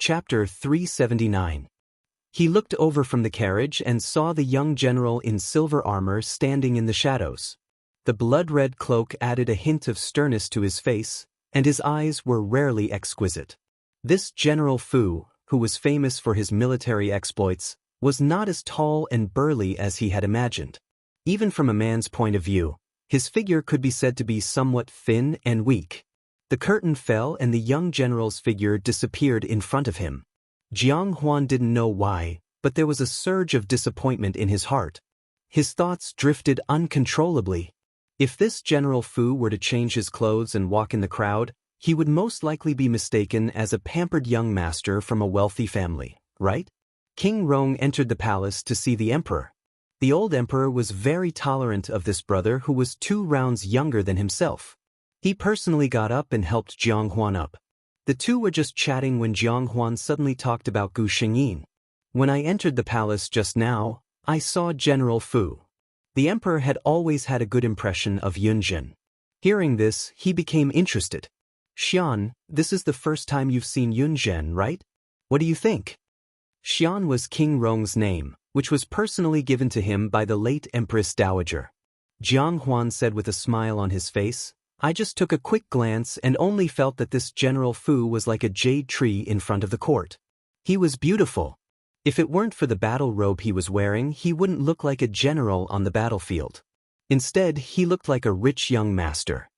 Chapter 379. He looked over from the carriage and saw the young general in silver armor standing in the shadows. The blood-red cloak added a hint of sternness to his face, and his eyes were rarely exquisite. This General Fu, who was famous for his military exploits, was not as tall and burly as he had imagined. Even from a man's point of view, his figure could be said to be somewhat thin and weak. The curtain fell and the young general's figure disappeared in front of him. Jiang Huan didn't know why, but there was a surge of disappointment in his heart. His thoughts drifted uncontrollably. If this General Fu were to change his clothes and walk in the crowd, he would most likely be mistaken as a pampered young master from a wealthy family, right? King Rong entered the palace to see the emperor. The old emperor was very tolerant of this brother who was 2 rounds younger than himself. He personally got up and helped Jiang Huan up. The two were just chatting when Jiang Huan suddenly talked about Gu Shengyin. When I entered the palace just now, I saw General Fu. The emperor had always had a good impression of Yunzhen. Hearing this, he became interested. Xian, this is the first time you've seen Yunzhen, right? What do you think? Xian was King Rong's name, which was personally given to him by the late Empress Dowager. Jiang Huan said with a smile on his face, I just took a quick glance and only felt that this General Fu was like a jade tree in front of the court. He was beautiful. If it weren't for the battle robe he was wearing, he wouldn't look like a general on the battlefield. Instead, he looked like a rich young master.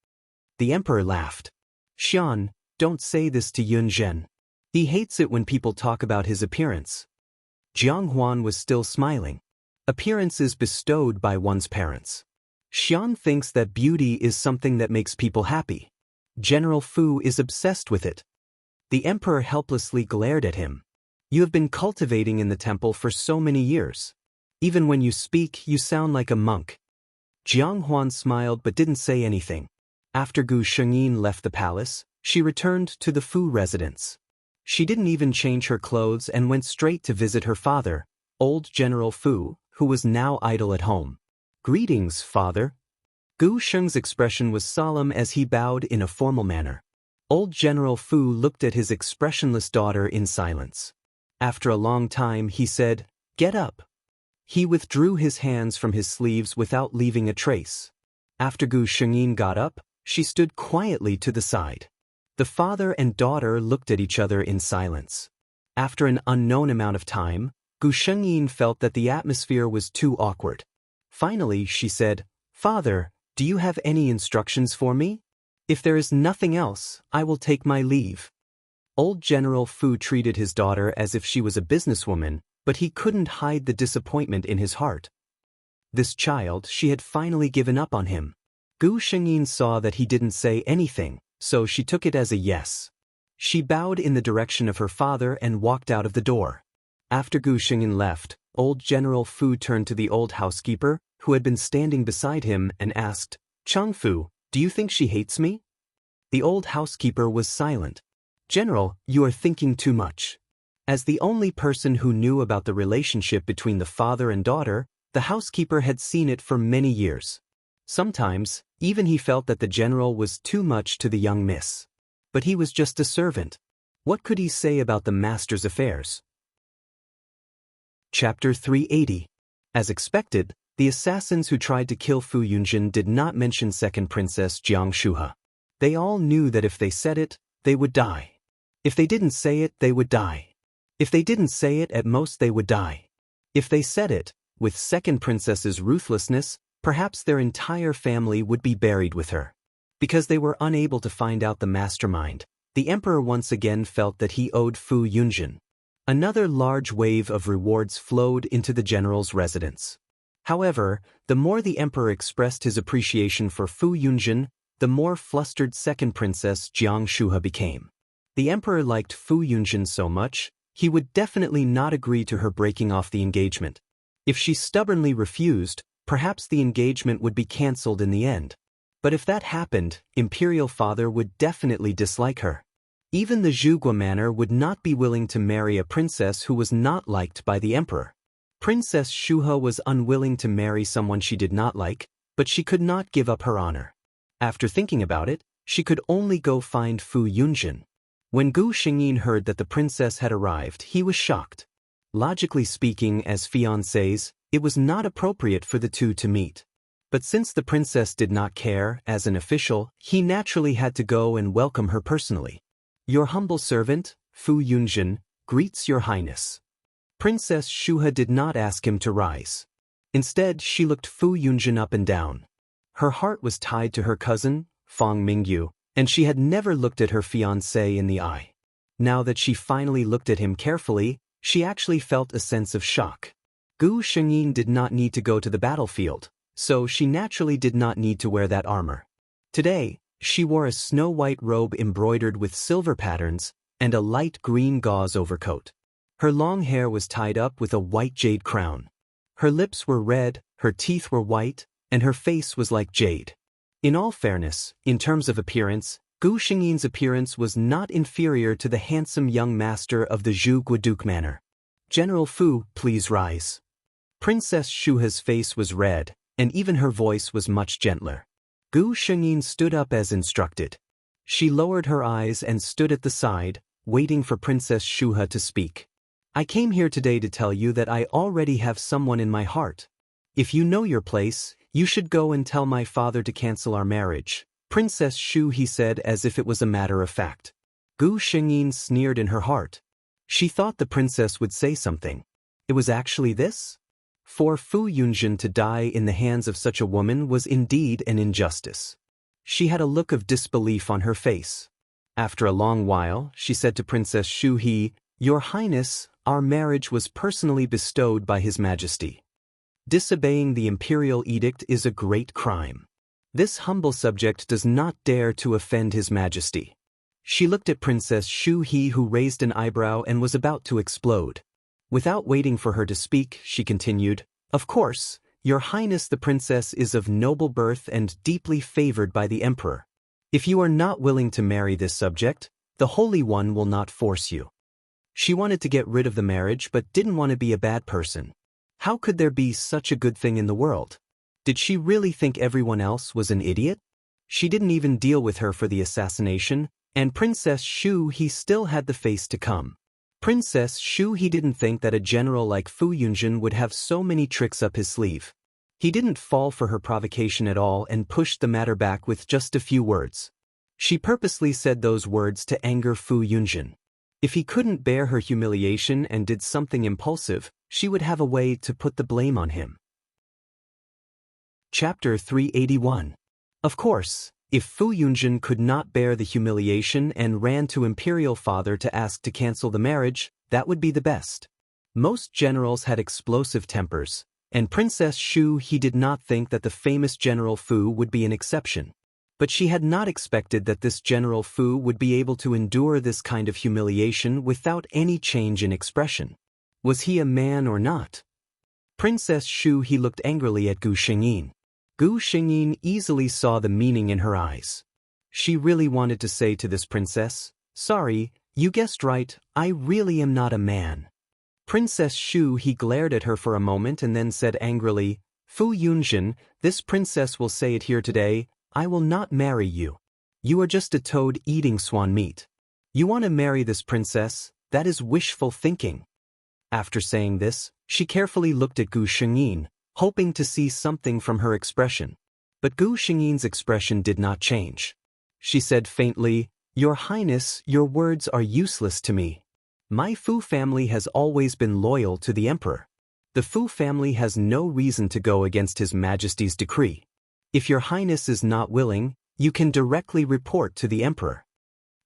The emperor laughed. Xian, don't say this to Yunzhen. He hates it when people talk about his appearance. Jiang Huan was still smiling. Appearance is bestowed by one's parents. Xian thinks that beauty is something that makes people happy. General Fu is obsessed with it. The emperor helplessly glared at him. You have been cultivating in the temple for so many years. Even when you speak, you sound like a monk. Jiang Huan smiled but didn't say anything. After Gu Shengyin left the palace, she returned to the Fu residence. She didn't even change her clothes and went straight to visit her father, old General Fu, who was now idle at home. Greetings, father. Gu Sheng's expression was solemn as he bowed in a formal manner. Old General Fu looked at his expressionless daughter in silence. After a long time, he said, Get up. He withdrew his hands from his sleeves without leaving a trace. After Gu Shengyin got up, she stood quietly to the side. The father and daughter looked at each other in silence. After an unknown amount of time, Gu Shengyin felt that the atmosphere was too awkward. Finally, she said, Father, do you have any instructions for me? If there is nothing else, I will take my leave. Old General Fu treated his daughter as if she was a businesswoman, but he couldn't hide the disappointment in his heart. This child, she had finally given up on him. Gu Shengyin saw that he didn't say anything, so she took it as a yes. She bowed in the direction of her father and walked out of the door. After Gu Shengyin left, old General Fu turned to the old housekeeper, who had been standing beside him, and asked, Chang Fu, do you think she hates me? The old housekeeper was silent. General, you are thinking too much. As the only person who knew about the relationship between the father and daughter, the housekeeper had seen it for many years. Sometimes, even he felt that the general was too much to the young miss. But he was just a servant. What could he say about the master's affairs? Chapter 380. As expected, the assassins who tried to kill Fu Yunzhen did not mention second princess Jiang Shuhe. They all knew that if they said it, they would die. If they didn't say it, they would die. If they didn't say it, at most they would die. If they said it, with second princess's ruthlessness, perhaps their entire family would be buried with her. Because they were unable to find out the mastermind, the emperor once again felt that he owed Fu Yunzhen. Another large wave of rewards flowed into the general's residence. However, the more the emperor expressed his appreciation for Fu Yunzhen, the more flustered second princess Jiang Shuhe became. The emperor liked Fu Yunzhen so much, he would definitely not agree to her breaking off the engagement. If she stubbornly refused, perhaps the engagement would be cancelled in the end. But if that happened, imperial father would definitely dislike her. Even the Zhuge manor would not be willing to marry a princess who was not liked by the emperor. Princess Shuhe was unwilling to marry someone she did not like, but she could not give up her honor. After thinking about it, she could only go find Fu Yunzhen. When Gu Xingyin heard that the princess had arrived, he was shocked. Logically speaking, as fiancés, it was not appropriate for the two to meet. But since the princess did not care, as an official, he naturally had to go and welcome her personally. Your humble servant, Fu Yunjin, greets your highness. Princess Shuhe did not ask him to rise. Instead, she looked Fu Yunjin up and down. Her heart was tied to her cousin, Fang Mingyu, and she had never looked at her fiancé in the eye. Now that she finally looked at him carefully, she actually felt a sense of shock. Gu Xingyin did not need to go to the battlefield, so she naturally did not need to wear that armor. Today, she wore a snow-white robe embroidered with silver patterns and a light green gauze overcoat. Her long hair was tied up with a white jade crown. Her lips were red, her teeth were white, and her face was like jade. In all fairness, in terms of appearance, Gu Xingyin's appearance was not inferior to the handsome young master of the Zhu Guoduke manor. General Fu, please rise. Princess Shuhe's face was red, and even her voice was much gentler. Gu Xingyin stood up as instructed. She lowered her eyes and stood at the side, waiting for Princess Shuhe to speak. I came here today to tell you that I already have someone in my heart. If you know your place, you should go and tell my father to cancel our marriage. Princess Shu, he said as if it was a matter of fact. Gu Xingyin sneered in her heart. She thought the princess would say something. It was actually this? For Fu Yunjin to die in the hands of such a woman was indeed an injustice. She had a look of disbelief on her face. After a long while, she said to Princess Shu He, Your Highness, our marriage was personally bestowed by His Majesty. Disobeying the imperial edict is a great crime. This humble subject does not dare to offend His Majesty. She looked at Princess Shu He, who raised an eyebrow and was about to explode. Without waiting for her to speak, she continued, Of course, Your Highness the princess is of noble birth and deeply favored by the emperor. If you are not willing to marry this subject, the Holy One will not force you. She wanted to get rid of the marriage but didn't want to be a bad person. How could there be such a good thing in the world? Did she really think everyone else was an idiot? She didn't even deal with her for the assassination, and Princess Shu He still had the face to come. Princess Shu He didn't think that a general like Fu Yunjin would have so many tricks up his sleeve. He didn't fall for her provocation at all and pushed the matter back with just a few words. She purposely said those words to anger Fu Yunjin. If he couldn't bear her humiliation and did something impulsive, she would have a way to put the blame on him. Chapter 381. Of course, if Fu Yunjin could not bear the humiliation and ran to Imperial Father to ask to cancel the marriage, that would be the best. Most generals had explosive tempers, and Princess Shu He did not think that the famous General Fu would be an exception. But she had not expected that this General Fu would be able to endure this kind of humiliation without any change in expression. Was he a man or not? Princess Shu He looked angrily at Gu Xingyin. Gu Xingyin easily saw the meaning in her eyes. She really wanted to say to this princess, Sorry, you guessed right, I really am not a man. Princess Shu He glared at her for a moment and then said angrily, Fu Yunjin, this princess will say it here today, I will not marry you. You are just a toad eating swan meat. You want to marry this princess, that is wishful thinking. After saying this, she carefully looked at Gu Xingyin, hoping to see something from her expression. But Gu Xingyin's expression did not change. She said faintly, Your Highness, your words are useless to me. My Fu family has always been loyal to the emperor. The Fu family has no reason to go against His Majesty's decree. If your Highness is not willing, you can directly report to the emperor.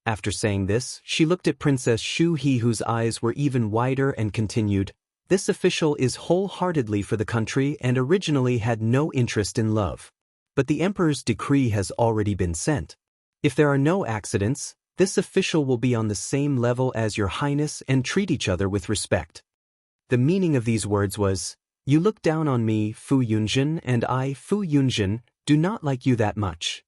After saying this, she looked at Princess Shu He, whose eyes were even wider, and continued, This official is wholeheartedly for the country and originally had no interest in love. But the emperor's decree has already been sent. If there are no accidents, this official will be on the same level as your Highness and treat each other with respect. The meaning of these words was, You look down on me, Fu Yunjin, and I, Fu Yunjin, do not like you that much.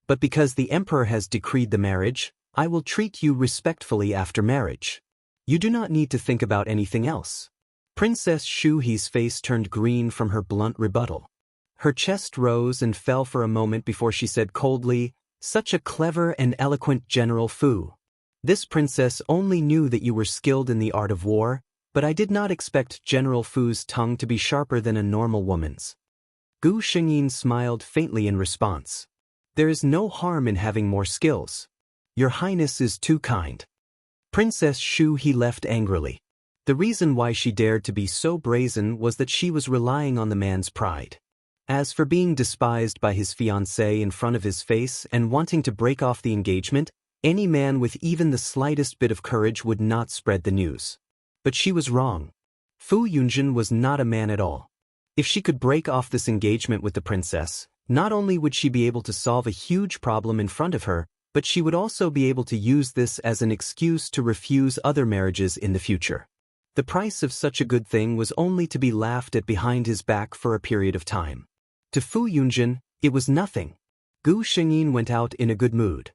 But because the emperor has decreed the marriage, I will treat you respectfully after marriage. You do not need to think about anything else. Princess Shu He's face turned green from her blunt rebuttal. Her chest rose and fell for a moment before she said coldly, Such a clever and eloquent General Fu. This princess only knew that you were skilled in the art of war, but I did not expect General Fu's tongue to be sharper than a normal woman's. Gu Shengyin smiled faintly in response. There is no harm in having more skills. Your Highness is too kind. Princess Shu he left angrily. The reason why she dared to be so brazen was that she was relying on the man's pride. As for being despised by his fiancée in front of his face and wanting to break off the engagement, any man with even the slightest bit of courage would not spread the news. But she was wrong. Fu Yunjin was not a man at all. If she could break off this engagement with the princess, not only would she be able to solve a huge problem in front of her, but she would also be able to use this as an excuse to refuse other marriages in the future. The price of such a good thing was only to be laughed at behind his back for a period of time. To Fu Yunjin, it was nothing. Gu Shengyin went out in a good mood.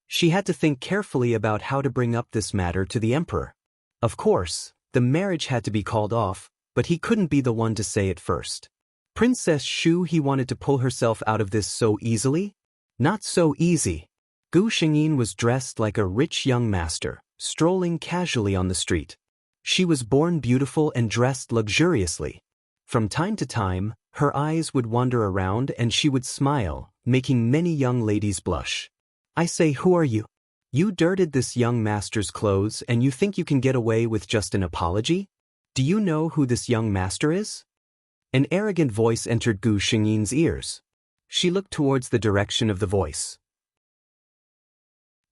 She had to think carefully about how to bring up this matter to the emperor. Of course, the marriage had to be called off, but he couldn't be the one to say it first. Princess Shu he wanted to pull herself out of this so easily? Not so easy. Gu Shengyin was dressed like a rich young master, strolling casually on the street. She was born beautiful and dressed luxuriously. From time to time, her eyes would wander around and she would smile, making many young ladies blush. I say, who are you? You dirted this young master's clothes and you think you can get away with just an apology? Do you know who this young master is? An arrogant voice entered Gu Shengyin's ears. She looked towards the direction of the voice.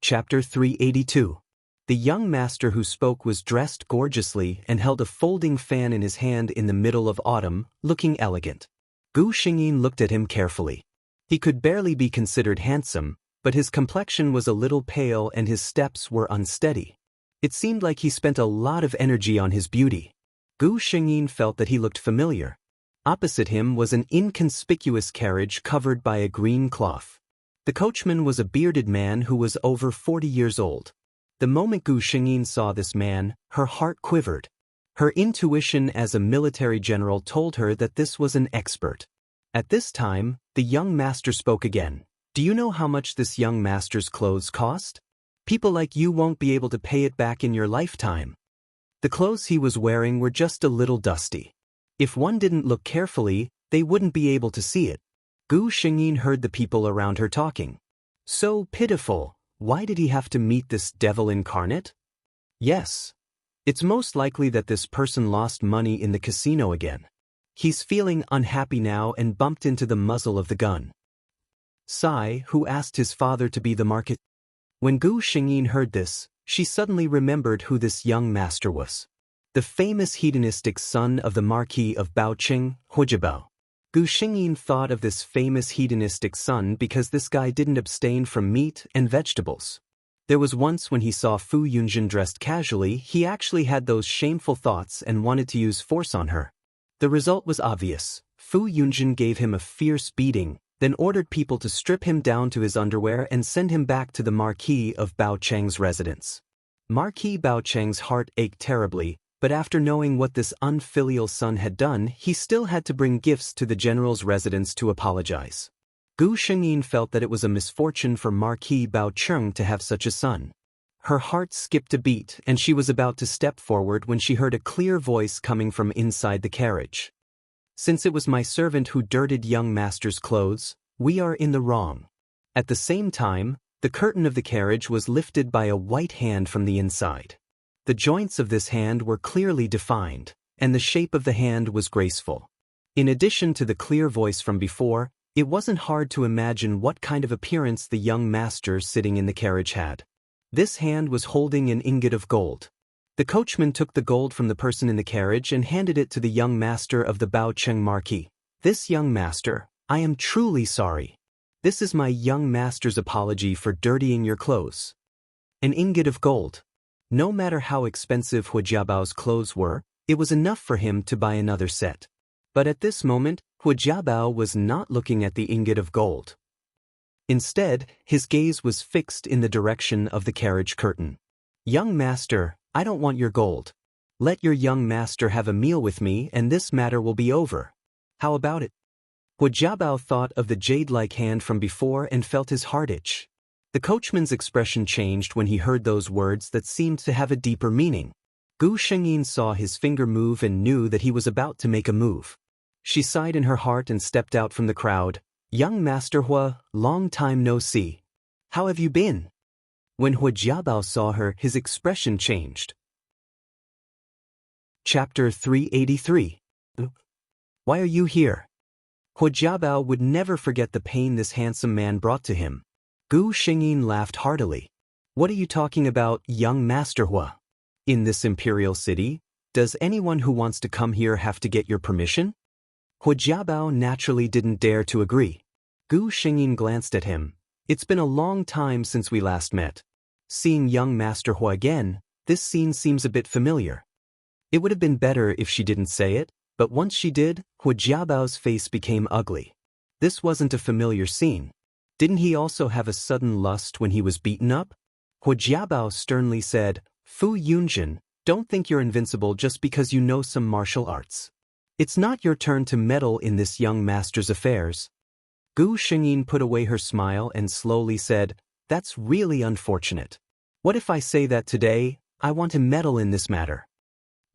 Chapter 382. The young master who spoke was dressed gorgeously and held a folding fan in his hand in the middle of autumn, looking elegant. Gu Shengyin looked at him carefully. He could barely be considered handsome, but his complexion was a little pale and his steps were unsteady. It seemed like he spent a lot of energy on his beauty. Gu Shengyin felt that he looked familiar. Opposite him was an inconspicuous carriage covered by a green cloth. The coachman was a bearded man who was over 40 years old. The moment Gu Shengyin saw this man, her heart quivered. Her intuition as a military general told her that this was an expert. At this time, the young master spoke again. Do you know how much this young master's clothes cost? People like you won't be able to pay it back in your lifetime. The clothes he was wearing were just a little dusty. If one didn't look carefully, they wouldn't be able to see it. Gu Shengyin heard the people around her talking. So pitiful. Why did he have to meet this devil incarnate? Yes. It's most likely that this person lost money in the casino again. He's feeling unhappy now and bumped into the muzzle of the gun. Sai, who asked his father to be the market. When Gu Shengyin heard this, she suddenly remembered who this young master was. The famous hedonistic son of the Marquis of Baoqing, Huojiabao. Gu Shengyin thought of this famous hedonistic son because this guy didn't abstain from meat and vegetables. There was once when he saw Fu Yunjin dressed casually, he actually had those shameful thoughts and wanted to use force on her. The result was obvious. Fu Yunjin gave him a fierce beating, then ordered people to strip him down to his underwear and send him back to the Marquis of Baocheng's residence. Marquis Baocheng's heart ached terribly, but after knowing what this unfilial son had done, he still had to bring gifts to the general's residence to apologize. Gu Shengyin felt that it was a misfortune for Marquis Baocheng to have such a son. Her heart skipped a beat and she was about to step forward when she heard a clear voice coming from inside the carriage. Since it was my servant who dirted young master's clothes, we are in the wrong. At the same time, the curtain of the carriage was lifted by a white hand from the inside. The joints of this hand were clearly defined, and the shape of the hand was graceful. In addition to the clear voice from before, it wasn't hard to imagine what kind of appearance the young master sitting in the carriage had. This hand was holding an ingot of gold. The coachman took the gold from the person in the carriage and handed it to the young master of the Baocheng Marquis. This young master, I am truly sorry. This is my young master's apology for dirtying your clothes. An ingot of gold. No matter how expensive Huojiabao's clothes were, it was enough for him to buy another set. But at this moment, Huojiabao was not looking at the ingot of gold. Instead, his gaze was fixed in the direction of the carriage curtain. Young master, I don't want your gold. Let your young master have a meal with me and this matter will be over. How about it? Huojiabao thought of the jade-like hand from before and felt his heart itch. The coachman's expression changed when he heard those words that seemed to have a deeper meaning. Gu Shengyin saw his finger move and knew that he was about to make a move. She sighed in her heart and stepped out from the crowd. "Young Master Hua, long time no see. How have you been?" When Hua Jiabao saw her, his expression changed. Chapter 383. Why are you here? Hua Jiabao would never forget the pain this handsome man brought to him. Gu Shengyin laughed heartily. "What are you talking about, young Master Hua? In this imperial city, does anyone who wants to come here have to get your permission?" Hua Jiabao naturally didn't dare to agree. Gu Shengyin glanced at him. "It's been a long time since we last met. Seeing young Master Hua again, this scene seems a bit familiar." It would have been better if she didn't say it, but once she did, Hua Jiabao's face became ugly. This wasn't a familiar scene. Didn't he also have a sudden lust when he was beaten up? Hua Jiabao sternly said, "Fu Yunjin, don't think you're invincible just because you know some martial arts. It's not your turn to meddle in this young master's affairs." Gu Shengyin put away her smile and slowly said, "That's really unfortunate. What if I say that today, I want to meddle in this matter?"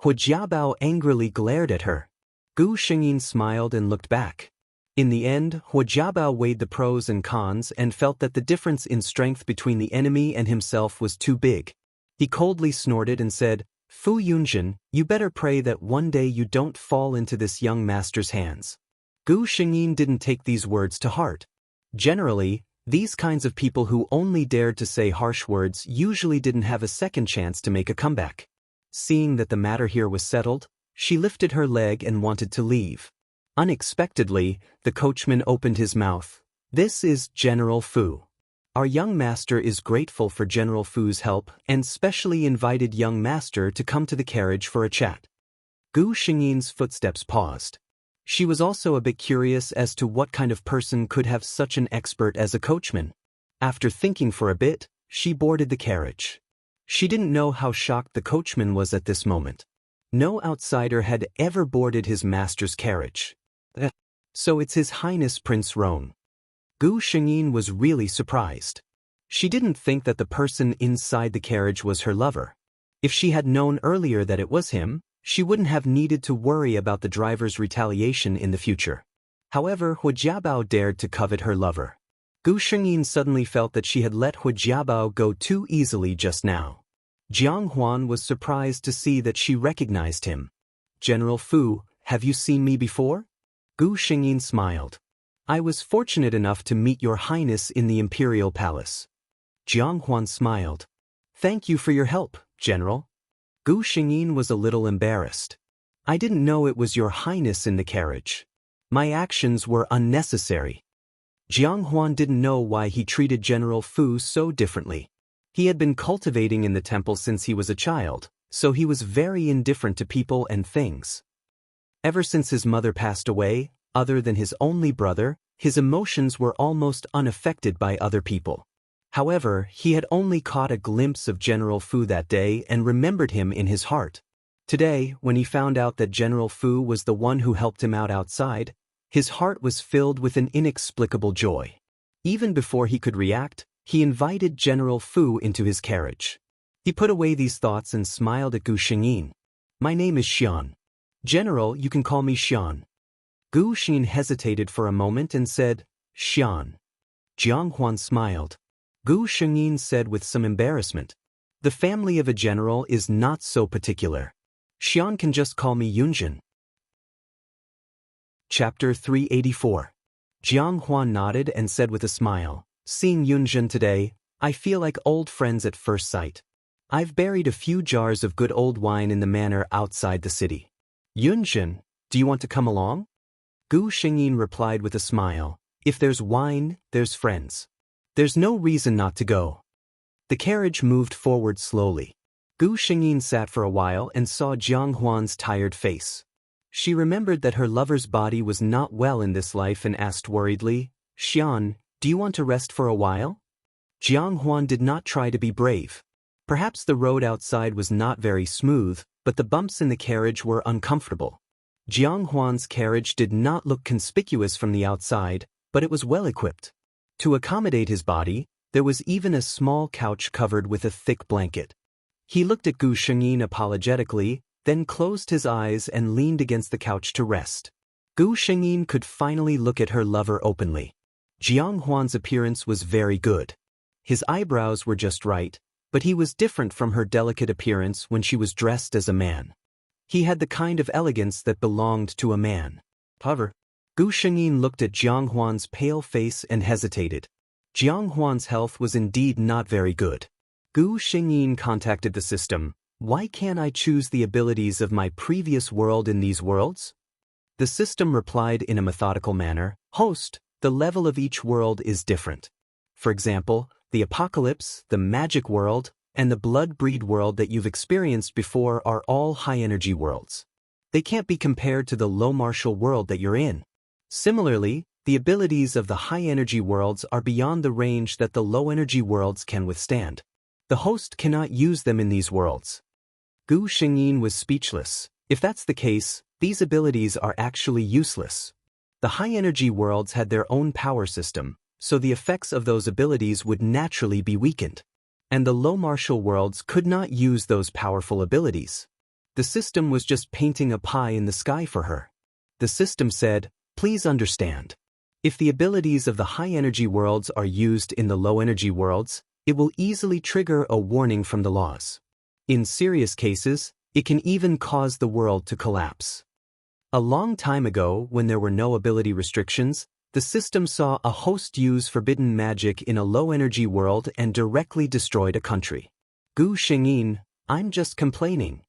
Hua Jiabao angrily glared at her. Gu Shengyin smiled and looked back. In the end, Hua Jiabao weighed the pros and cons and felt that the difference in strength between the enemy and himself was too big. He coldly snorted and said, "Fu Yunjin, you better pray that one day you don't fall into this young master's hands." Gu Shengyin didn't take these words to heart. Generally, these kinds of people who only dared to say harsh words usually didn't have a second chance to make a comeback. Seeing that the matter here was settled, she lifted her leg and wanted to leave. Unexpectedly, the coachman opened his mouth. "This is General Fu. Our young master is grateful for General Fu's help and specially invited young master to come to the carriage for a chat." Gu Shengyin's footsteps paused. She was also a bit curious as to what kind of person could have such an expert as a coachman. After thinking for a bit, she boarded the carriage. She didn't know how shocked the coachman was at this moment. No outsider had ever boarded his master's carriage. So it's His Highness Prince Roan. Gu Shengyin was really surprised. She didn't think that the person inside the carriage was her lover. If she had known earlier that it was him, she wouldn't have needed to worry about the driver's retaliation in the future. However, Hua Jiabao dared to covet her lover. Gu Shengyin suddenly felt that she had let Hua Jiabao go too easily just now. Jiang Huan was surprised to see that she recognized him. "General Fu, have you seen me before?" Gu Shengyin smiled. "I was fortunate enough to meet your highness in the imperial palace." Jiang Huan smiled. "Thank you for your help, General." Gu Shengyin was a little embarrassed. "I didn't know it was your highness in the carriage. My actions were unnecessary." Jiang Huan didn't know why he treated General Fu so differently. He had been cultivating in the temple since he was a child, so he was very indifferent to people and things. Ever since his mother passed away, other than his only brother, his emotions were almost unaffected by other people. However, he had only caught a glimpse of General Fu that day and remembered him in his heart. Today, when he found out that General Fu was the one who helped him out outside, his heart was filled with an inexplicable joy. Even before he could react, he invited General Fu into his carriage. He put away these thoughts and smiled at Gu Shengyin. "My name is Xian. General, you can call me Xian." Gu Shengyin hesitated for a moment and said, "Xian." Jiang Huan smiled. Gu Shengyin said with some embarrassment, "The family of a general is not so particular. Xian can just call me Yunjin." Chapter 384. Jiang Huan nodded and said with a smile, "Seeing Yunjin today, I feel like old friends at first sight. I've buried a few jars of good old wine in the manor outside the city. Yunjin, do you want to come along?" Gu Shengyin replied with a smile, "If there's wine, there's friends. There's no reason not to go." The carriage moved forward slowly. Gu Shengyin sat for a while and saw Jiang Huan's tired face. She remembered that her lover's body was not well in this life and asked worriedly, "Xian, do you want to rest for a while?" Jiang Huan did not try to be brave. Perhaps the road outside was not very smooth, but the bumps in the carriage were uncomfortable. Jiang Huan's carriage did not look conspicuous from the outside, but it was well equipped. To accommodate his body, There was even a small couch covered with a thick blanket. He looked at Gu Shengyin apologetically, then closed his eyes and leaned against the couch to rest. Gu Shengyin could finally look at her lover openly. Jiang Huan's appearance was very good. His eyebrows were just right, but he was different from her delicate appearance when she was dressed as a man. He had the kind of elegance that belonged to a man. However, Gu Shengyin looked at Jiang Huan's pale face and hesitated. Jiang Huan's health was indeed not very good. Gu Shengyin contacted the system. Why can't I choose the abilities of my previous world in these worlds? The system replied in a methodical manner, Host, the level of each world is different. For example, the apocalypse, the magic world, and the blood breed world that you've experienced before are all high-energy worlds. They can't be compared to the low-martial world that you're in. Similarly, the abilities of the high-energy worlds are beyond the range that the low-energy worlds can withstand. The host cannot use them in these worlds. Gu Shengyin was speechless. If that's the case, these abilities are actually useless. The high-energy worlds had their own power system, so the effects of those abilities would naturally be weakened. And the low-martial worlds could not use those powerful abilities. The system was just painting a pie in the sky for her. The system said, Please understand. If the abilities of the high-energy worlds are used in the low-energy worlds, it will easily trigger a warning from the laws. In serious cases, it can even cause the world to collapse. A long time ago, when there were no ability restrictions, the system saw a host use forbidden magic in a low-energy world and directly destroyed a country. Gu Shengyin, I'm just complaining.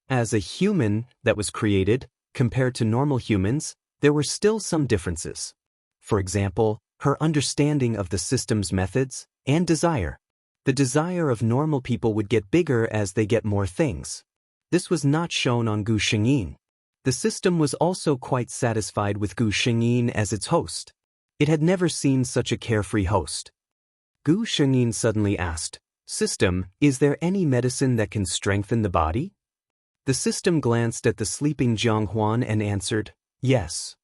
As a human that was created, compared to normal humans, there were still some differences. For example, her understanding of the system's methods and desire. The desire of normal people would get bigger as they get more things. This was not shown on Gu Shengyin. The system was also quite satisfied with Gu Shengyin as its host. It had never seen such a carefree host. Gu Shengyin suddenly asked, System, is there any medicine that can strengthen the body? The system glanced at the sleeping Jiang Huan and answered, Yes.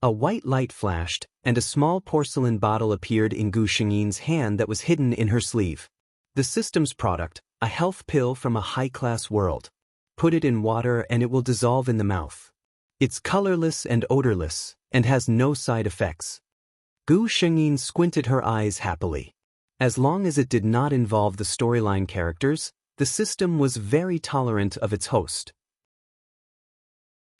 A white light flashed, and a small porcelain bottle appeared in Gu Shengyin's hand that was hidden in her sleeve. The system's product, a health pill from a high-class world. Put it in water and it will dissolve in the mouth. It's colorless and odorless, and has no side effects. Gu Shengyin squinted her eyes happily. As long as it did not involve the storyline characters, the system was very tolerant of its host.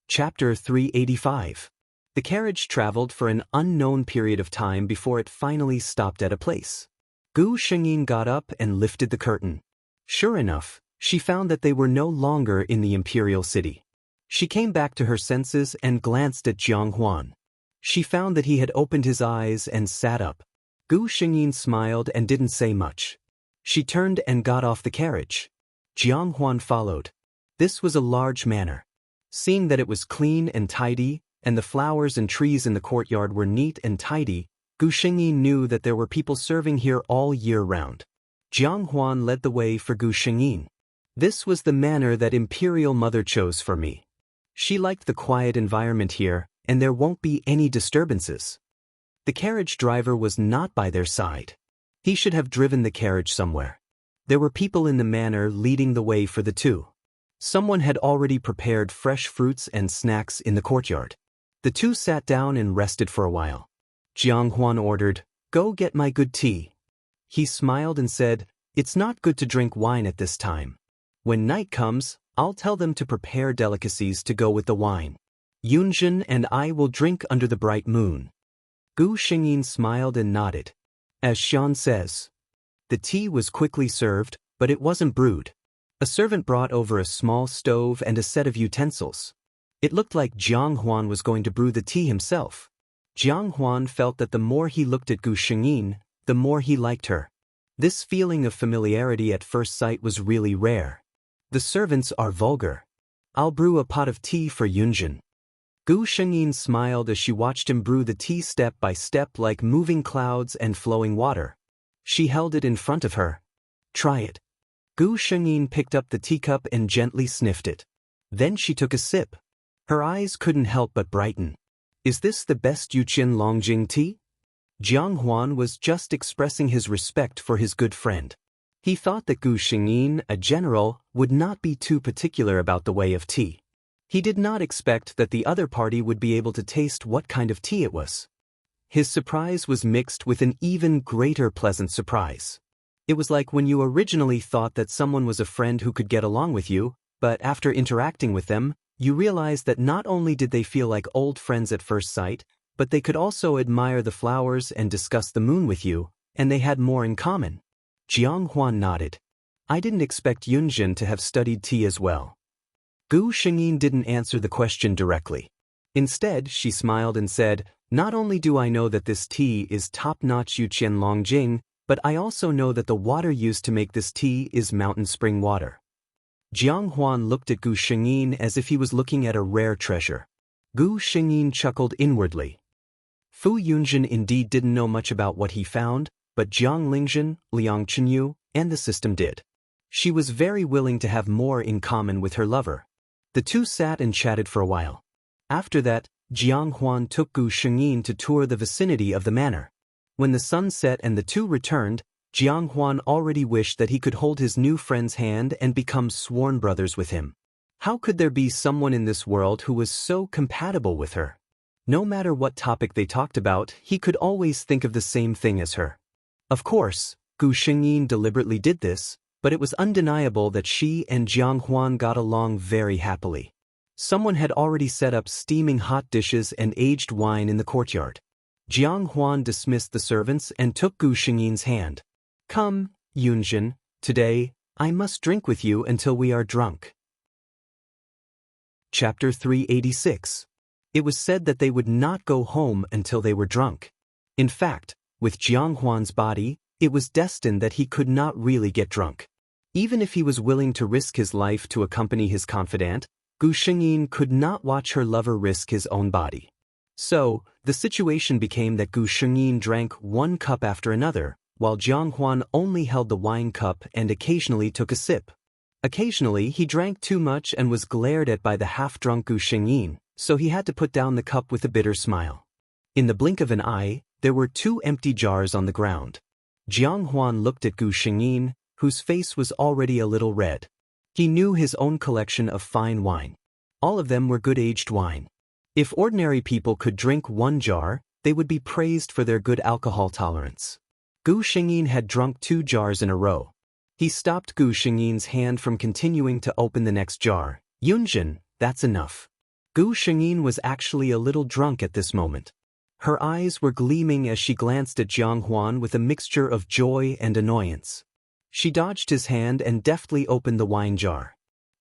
Chapter 385. The carriage traveled for an unknown period of time before it finally stopped at a place. Gu Shengyin got up and lifted the curtain. Sure enough, she found that they were no longer in the imperial city. She came back to her senses and glanced at Jiang Huan. She found that he had opened his eyes and sat up. Gu Shengyin smiled and didn't say much. She turned and got off the carriage. Jiang Huan followed. This was a large manor. Seeing that it was clean and tidy, and the flowers and trees in the courtyard were neat and tidy, Gu Shengyin knew that there were people serving here all year round. Jiang Huan led the way for Gu Shengyin. This was the manor that Imperial Mother chose for me. She liked the quiet environment here, and there won't be any disturbances. The carriage driver was not by their side. He should have driven the carriage somewhere. There were people in the manor leading the way for the two. Someone had already prepared fresh fruits and snacks in the courtyard. The two sat down and rested for a while. Jiang Huan ordered, Go get my good tea. He smiled and said, It's not good to drink wine at this time. When night comes, I'll tell them to prepare delicacies to go with the wine. Yunjin and I will drink under the bright moon. Gu Shengyin smiled and nodded. As Xian says. The tea was quickly served, but it wasn't brewed. A servant brought over a small stove and a set of utensils. It looked like Jiang Huan was going to brew the tea himself. Jiang Huan felt that the more he looked at Gu Shengyin, the more he liked her. This feeling of familiarity at first sight was really rare. The servants are vulgar. I'll brew a pot of tea for Yunjin. Gu Shengyin smiled as she watched him brew the tea step by step like moving clouds and flowing water. She held it in front of her. Try it. Gu Shengyin picked up the teacup and gently sniffed it. Then she took a sip. Her eyes couldn't help but brighten. Is this the best Yuqian Longjing tea? Jiang Huan was just expressing his respect for his good friend. He thought that Gu Xingyin, a general, would not be too particular about the way of tea. He did not expect that the other party would be able to taste what kind of tea it was. His surprise was mixed with an even greater pleasant surprise. It was like when you originally thought that someone was a friend who could get along with you, but after interacting with them, you realized that not only did they feel like old friends at first sight, but they could also admire the flowers and discuss the moon with you, and they had more in common. Jiang Huan nodded. I didn't expect Yunjin to have studied tea as well. Gu Xingyin didn't answer the question directly. Instead, she smiled and said, not only do I know that this tea is top-notch Yuqian Longjing, but I also know that the water used to make this tea is mountain spring water. Jiang Huan looked at Gu Xingyin as if he was looking at a rare treasure. Gu Xingyin chuckled inwardly. Fu Yunjin indeed didn't know much about what he found, but Jiang Lingjun, Liang Chenyu, and the system did. She was very willing to have more in common with her lover. The two sat and chatted for a while. After that, Jiang Huan took Gu Xingyin to tour the vicinity of the manor. When the sun set and the two returned, Jiang Huan already wished that he could hold his new friend's hand and become sworn brothers with him. How could there be someone in this world who was so compatible with her? No matter what topic they talked about, he could always think of the same thing as her. Of course, Gu Xingyin deliberately did this, but it was undeniable that she and Jiang Huan got along very happily. Someone had already set up steaming hot dishes and aged wine in the courtyard. Jiang Huan dismissed the servants and took Gu Xingyin's hand. Come, Yunjin, today, I must drink with you until we are drunk. Chapter 386. It was said that they would not go home until they were drunk. In fact, with Jiang Huan's body, it was destined that he could not really get drunk. Even if he was willing to risk his life to accompany his confidant, Gu Xingyin could not watch her lover risk his own body. So, the situation became that Gu Xingyin drank one cup after another, while Jiang Huan only held the wine cup and occasionally took a sip. Occasionally, he drank too much and was glared at by the half-drunk Gu Xingyin, so he had to put down the cup with a bitter smile. In the blink of an eye, there were 2 empty jars on the ground. Jiang Huan looked at Gu Xingyin, whose face was already a little red. He knew his own collection of fine wine. All of them were good aged wine. If ordinary people could drink one jar, they would be praised for their good alcohol tolerance. Gu Xingyin had drunk 2 jars in a row. He stopped Gu Xingyin's hand from continuing to open the next jar. Yunjin, that's enough. Gu Xingyin was actually a little drunk at this moment. Her eyes were gleaming as she glanced at Jiang Huan with a mixture of joy and annoyance. She dodged his hand and deftly opened the wine jar.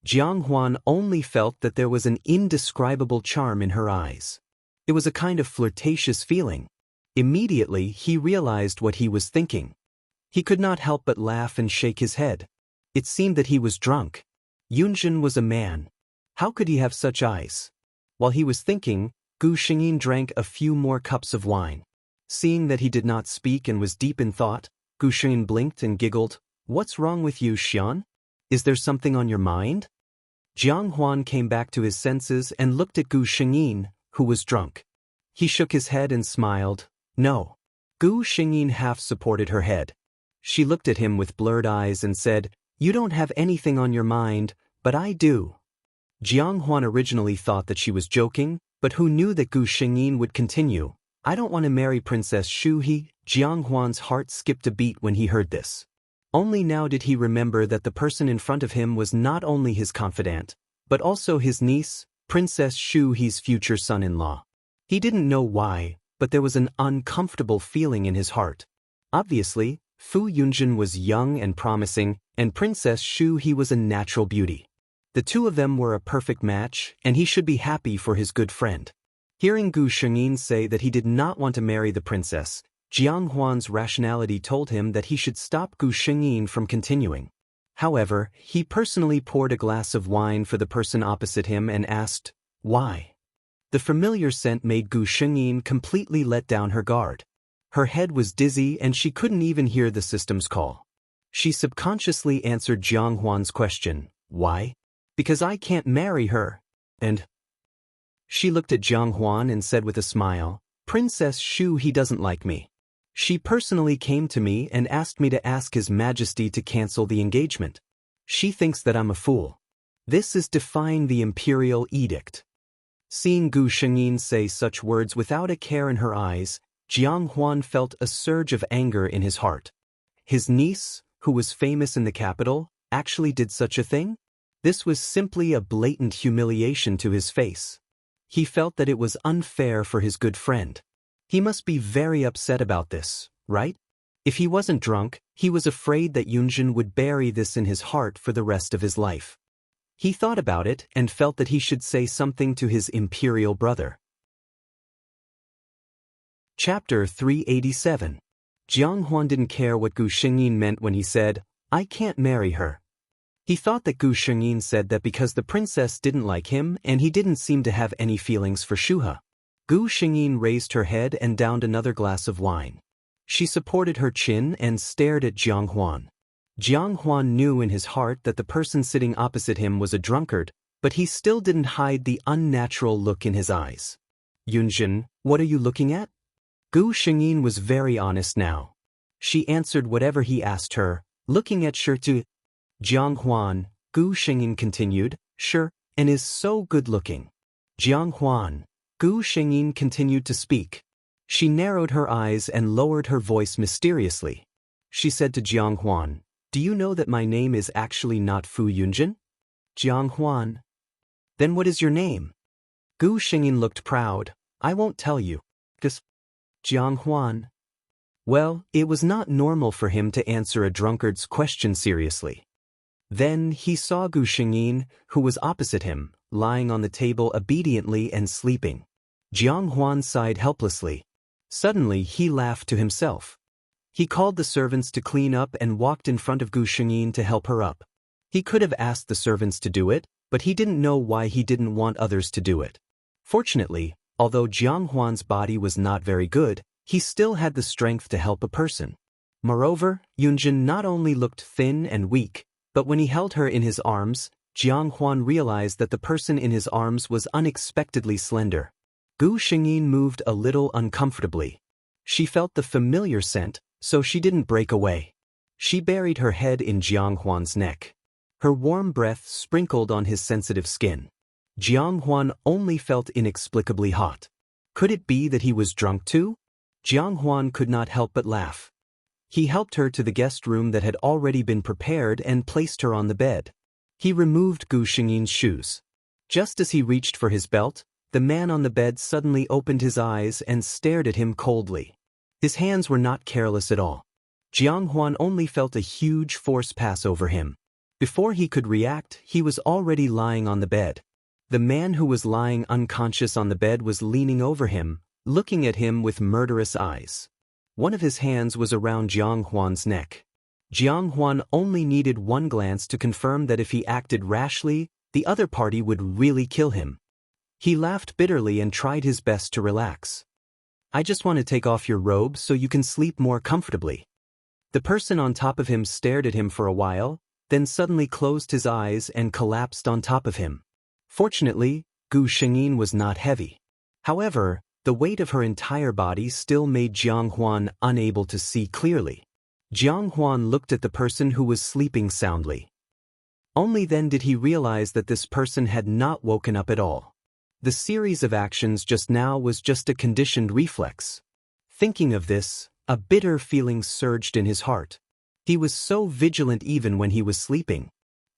Jiang Huan only felt that there was an indescribable charm in her eyes. It was a kind of flirtatious feeling. Immediately, he realized what he was thinking. He could not help but laugh and shake his head. It seemed that he was drunk. Yunjin was a man. How could he have such eyes? While he was thinking, Gu Xingyin drank a few more cups of wine. Seeing that he did not speak and was deep in thought, Gu Xingyin blinked and giggled. What's wrong with you, Xian? Is there something on your mind? Jiang Huan came back to his senses and looked at Gu Xingyin, who was drunk. He shook his head and smiled. No. Gu Xingyin half supported her head. She looked at him with blurred eyes and said, You don't have anything on your mind, but I do. Jiang Huan originally thought that she was joking, but who knew that Gu Xingyin would continue? I don't want to marry Princess Shu He. Jiang Huan's heart skipped a beat when he heard this. Only now did he remember that the person in front of him was not only his confidant, but also his niece, Princess Shu He's future son-in-law. He didn't know why, but there was an uncomfortable feeling in his heart. Obviously, Fu Yunjin was young and promising, and Princess Shu He was a natural beauty. The two of them were a perfect match, and he should be happy for his good friend. Hearing Gu Xingyin say that he did not want to marry the princess, Jiang Huan's rationality told him that he should stop Gu Xingyin from continuing. However, he personally poured a glass of wine for the person opposite him and asked, Why? The familiar scent made Gu Xingyin completely let down her guard. Her head was dizzy and she couldn't even hear the system's call. She subconsciously answered Jiang Huan's question, Why? Because I can't marry her. And she looked at Jiang Huan and said with a smile, Princess Shu He doesn't like me. She personally came to me and asked me to ask His Majesty to cancel the engagement. She thinks that I'm a fool. This is defying the imperial edict. Seeing Gu Shengyin say such words without a care in her eyes, Jiang Huan felt a surge of anger in his heart. His niece, who was famous in the capital, actually did such a thing? This was simply a blatant humiliation to his face. He felt that it was unfair for his good friend. He must be very upset about this, right? If he wasn't drunk, he was afraid that Yunjin would bury this in his heart for the rest of his life. He thought about it and felt that he should say something to his imperial brother. Chapter 387. Jiang Huan didn't care what Gu Shengyin meant when he said, "I can't marry her." He thought that Gu Shengyin said that because the princess didn't like him and he didn't seem to have any feelings for Shuha. Gu Shengyin raised her head and downed another glass of wine. She supported her chin and stared at Jiang Huan. Jiang Huan knew in his heart that the person sitting opposite him was a drunkard, but he still didn't hide the unnatural look in his eyes. "Yunjin, what are you looking at?" Gu Shengyin was very honest now. She answered whatever he asked her, looking at Shirtu. "Jiang Huan," Gu Shengyin continued, "sure, and is so good-looking." "Jiang Huan." Gu Shengyin continued to speak. She narrowed her eyes and lowered her voice mysteriously. She said to Jiang Huan, "Do you know that my name is actually not Fu Yunjin?" "Jiang Huan." "Then what is your name?" Gu Shengyin looked proud. "I won't tell you." Jiang Huan. Well, it was not normal for him to answer a drunkard's question seriously. Then he saw Gu Shengyin, who was opposite him, lying on the table obediently and sleeping. Jiang Huan sighed helplessly. Suddenly he laughed to himself. He called the servants to clean up and walked in front of Gu Shengyin to help her up. He could have asked the servants to do it, but he didn't know why he didn't want others to do it. Fortunately, although Jiang Huan's body was not very good, he still had the strength to help a person. Moreover, Yunjin not only looked thin and weak, but when he held her in his arms, Jiang Huan realized that the person in his arms was unexpectedly slender. Gu Shengyin moved a little uncomfortably. She felt the familiar scent, so she didn't break away. She buried her head in Jiang Huan's neck. Her warm breath sprinkled on his sensitive skin. Jiang Huan only felt inexplicably hot. Could it be that he was drunk too? Jiang Huan could not help but laugh. He helped her to the guest room that had already been prepared and placed her on the bed. He removed Gu Shengyin's shoes. Just as he reached for his belt, the man on the bed suddenly opened his eyes and stared at him coldly. His hands were not careless at all. Jiang Huan only felt a huge force pass over him. Before he could react, he was already lying on the bed. The man who was lying unconscious on the bed was leaning over him, looking at him with murderous eyes. One of his hands was around Jiang Huan's neck. Jiang Huan only needed one glance to confirm that if he acted rashly, the other party would really kill him. He laughed bitterly and tried his best to relax. "I just want to take off your robe so you can sleep more comfortably." The person on top of him stared at him for a while, then suddenly closed his eyes and collapsed on top of him. Fortunately, Gu Shengyin was not heavy. However, the weight of her entire body still made Jiang Huan unable to see clearly. Jiang Huan looked at the person who was sleeping soundly. Only then did he realize that this person had not woken up at all. The series of actions just now was just a conditioned reflex. Thinking of this, a bitter feeling surged in his heart. He was so vigilant even when he was sleeping.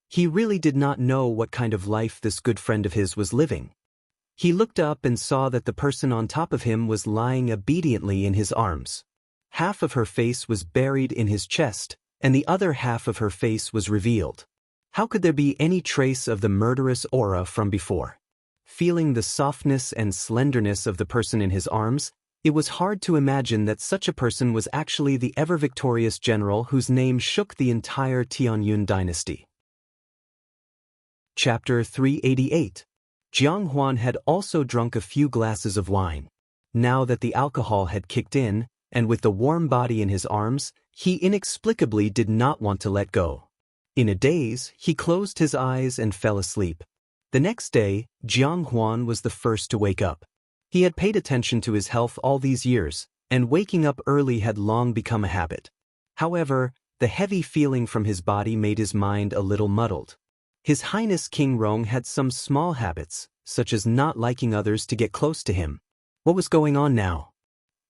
He really did not know what kind of life this good friend of his was living. He looked up and saw that the person on top of him was lying obediently in his arms. Half of her face was buried in his chest, and the other half of her face was revealed. How could there be any trace of the murderous aura from before? Feeling the softness and slenderness of the person in his arms, it was hard to imagine that such a person was actually the ever-victorious general whose name shook the entire Tianyun dynasty. Chapter 388. Jiang Huan had also drunk a few glasses of wine. Now that the alcohol had kicked in, and with the warm body in his arms, he inexplicably did not want to let go. In a daze, he closed his eyes and fell asleep. The next day, Jiang Huan was the first to wake up. He had paid attention to his health all these years, and waking up early had long become a habit. However, the heavy feeling from his body made his mind a little muddled. His Highness King Rong had some small habits, such as not liking others to get close to him. What was going on now?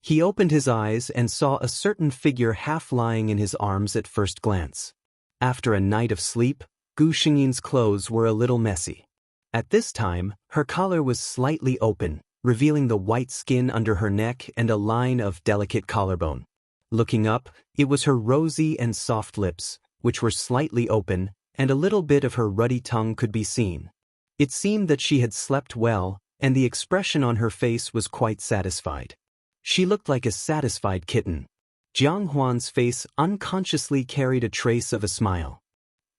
He opened his eyes and saw a certain figure half lying in his arms at first glance. After a night of sleep, Gu Xingyin's clothes were a little messy. At this time, her collar was slightly open, revealing the white skin under her neck and a line of delicate collarbone. Looking up, it was her rosy and soft lips, which were slightly open, and a little bit of her ruddy tongue could be seen. It seemed that she had slept well, and the expression on her face was quite satisfied. She looked like a satisfied kitten. Jiang Huan's face unconsciously carried a trace of a smile.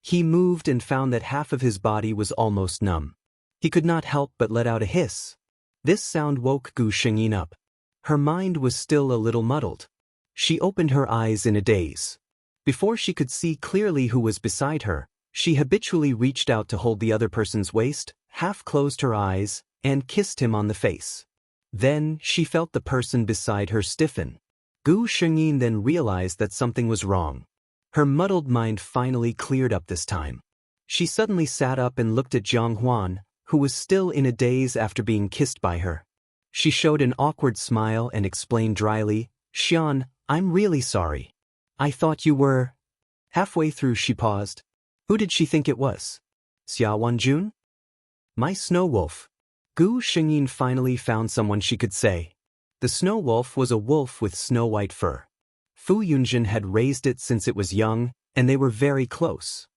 He moved and found that half of his body was almost numb. He could not help but let out a hiss. This sound woke Gu Xingyin up. Her mind was still a little muddled. She opened her eyes in a daze. Before she could see clearly who was beside her, she habitually reached out to hold the other person's waist, half closed her eyes, and kissed him on the face. Then she felt the person beside her stiffen. Gu Xingyin then realized that something was wrong. Her muddled mind finally cleared up this time. She suddenly sat up and looked at Jiang Huan, who was still in a daze after being kissed by her. She showed an awkward smile and explained dryly, "Xian, I'm really sorry. I thought you were..." Halfway through she paused. Who did she think it was? Xia Wanjun? My snow wolf. Gu Xingyin finally found someone she could say. The snow wolf was a wolf with snow-white fur. Fu Yunjin had raised it since it was young, and they were very close.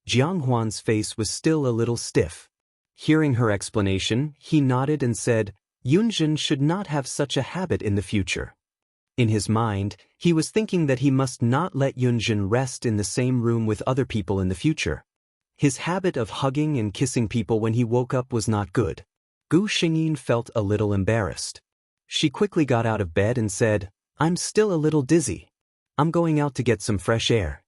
Jiang Huan's face was still a little stiff. Hearing her explanation, he nodded and said, Yunjin should not have such a habit in the future. In his mind, he was thinking that he must not let Yunjin rest in the same room with other people in the future. His habit of hugging and kissing people when he woke up was not good. Gu Xingyin felt a little embarrassed. She quickly got out of bed and said, I'm still a little dizzy. I'm going out to get some fresh air.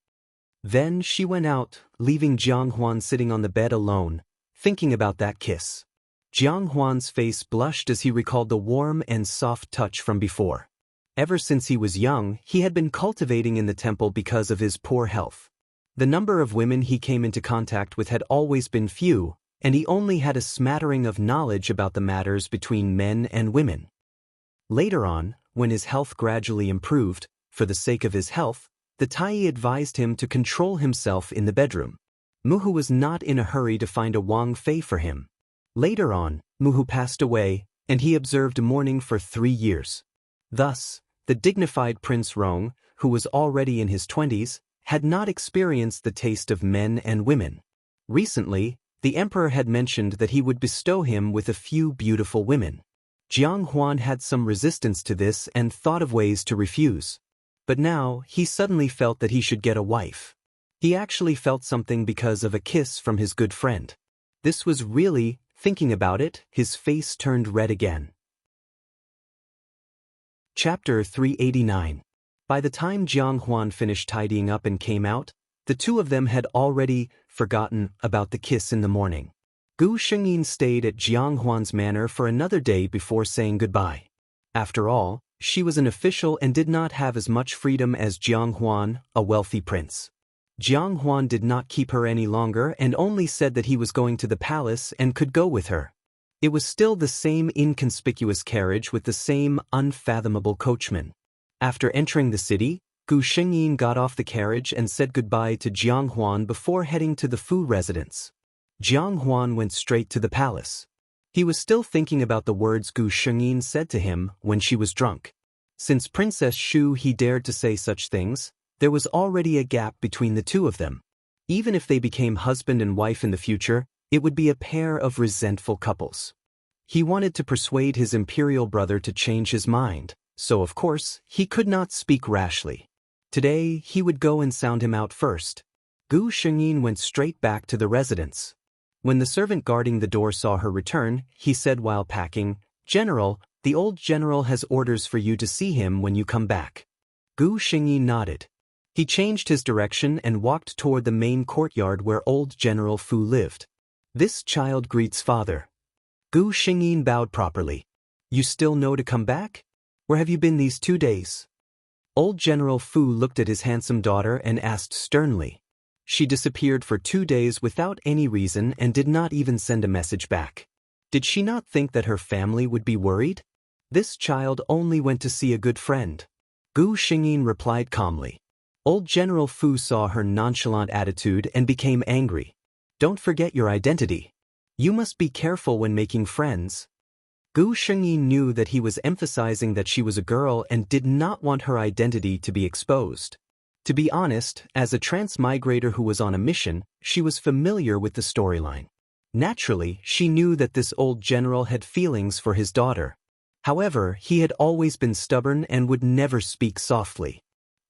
Then she went out, leaving Jiang Huan sitting on the bed alone, thinking about that kiss. Jiang Huan's face blushed as he recalled the warm and soft touch from before. Ever since he was young, he had been cultivating in the temple because of his poor health. The number of women he came into contact with had always been few, and he only had a smattering of knowledge about the matters between men and women. Later on, when his health gradually improved, for the sake of his health, the Taiyi advised him to control himself in the bedroom. Muhu was not in a hurry to find a Wang Fei for him. Later on, Muhu passed away, and he observed mourning for 3 years. Thus, the dignified Prince Rong, who was already in his 20s, had not experienced the taste of men and women. Recently, the emperor had mentioned that he would bestow him with a few beautiful women. Jiang Huan had some resistance to this and thought of ways to refuse. But now, he suddenly felt that he should get a wife. He actually felt something because of a kiss from his good friend. This was really, thinking about it, his face turned red again. Chapter 389. By the time Jiang Huan finished tidying up and came out, the two of them had already forgotten about the kiss in the morning. Gu Xingyin stayed at Jiang Huan's manor for another day before saying goodbye. After all, she was an official and did not have as much freedom as Jiang Huan, a wealthy prince. Jiang Huan did not keep her any longer and only said that he was going to the palace and could go with her. It was still the same inconspicuous carriage with the same unfathomable coachman. After entering the city, Gu Xingyin got off the carriage and said goodbye to Jiang Huan before heading to the Fu residence. Jiang Huan went straight to the palace. He was still thinking about the words Gu Xingyin said to him when she was drunk. Since Princess Shu he dared to say such things, there was already a gap between the two of them. Even if they became husband and wife in the future, it would be a pair of resentful couples. He wanted to persuade his imperial brother to change his mind, so of course, he could not speak rashly. Today, he would go and sound him out first. Gu Xingyin went straight back to the residence. When the servant guarding the door saw her return, he said while packing, General, the old general has orders for you to see him when you come back. Gu Xingyin nodded. He changed his direction and walked toward the main courtyard where old General Fu lived. This child greets father. Gu Xingyin bowed properly. You still know to come back? Where have you been these 2 days? Old General Fu looked at his handsome daughter and asked sternly. She disappeared for 2 days without any reason and did not even send a message back. Did she not think that her family would be worried? This child only went to see a good friend. Gu Xingyin replied calmly. Old General Fu saw her nonchalant attitude and became angry. Don't forget your identity. You must be careful when making friends. Gu Xingyin knew that he was emphasizing that she was a girl and did not want her identity to be exposed. To be honest, as a transmigrator who was on a mission, she was familiar with the storyline. Naturally, she knew that this old general had feelings for his daughter. However, he had always been stubborn and would never speak softly.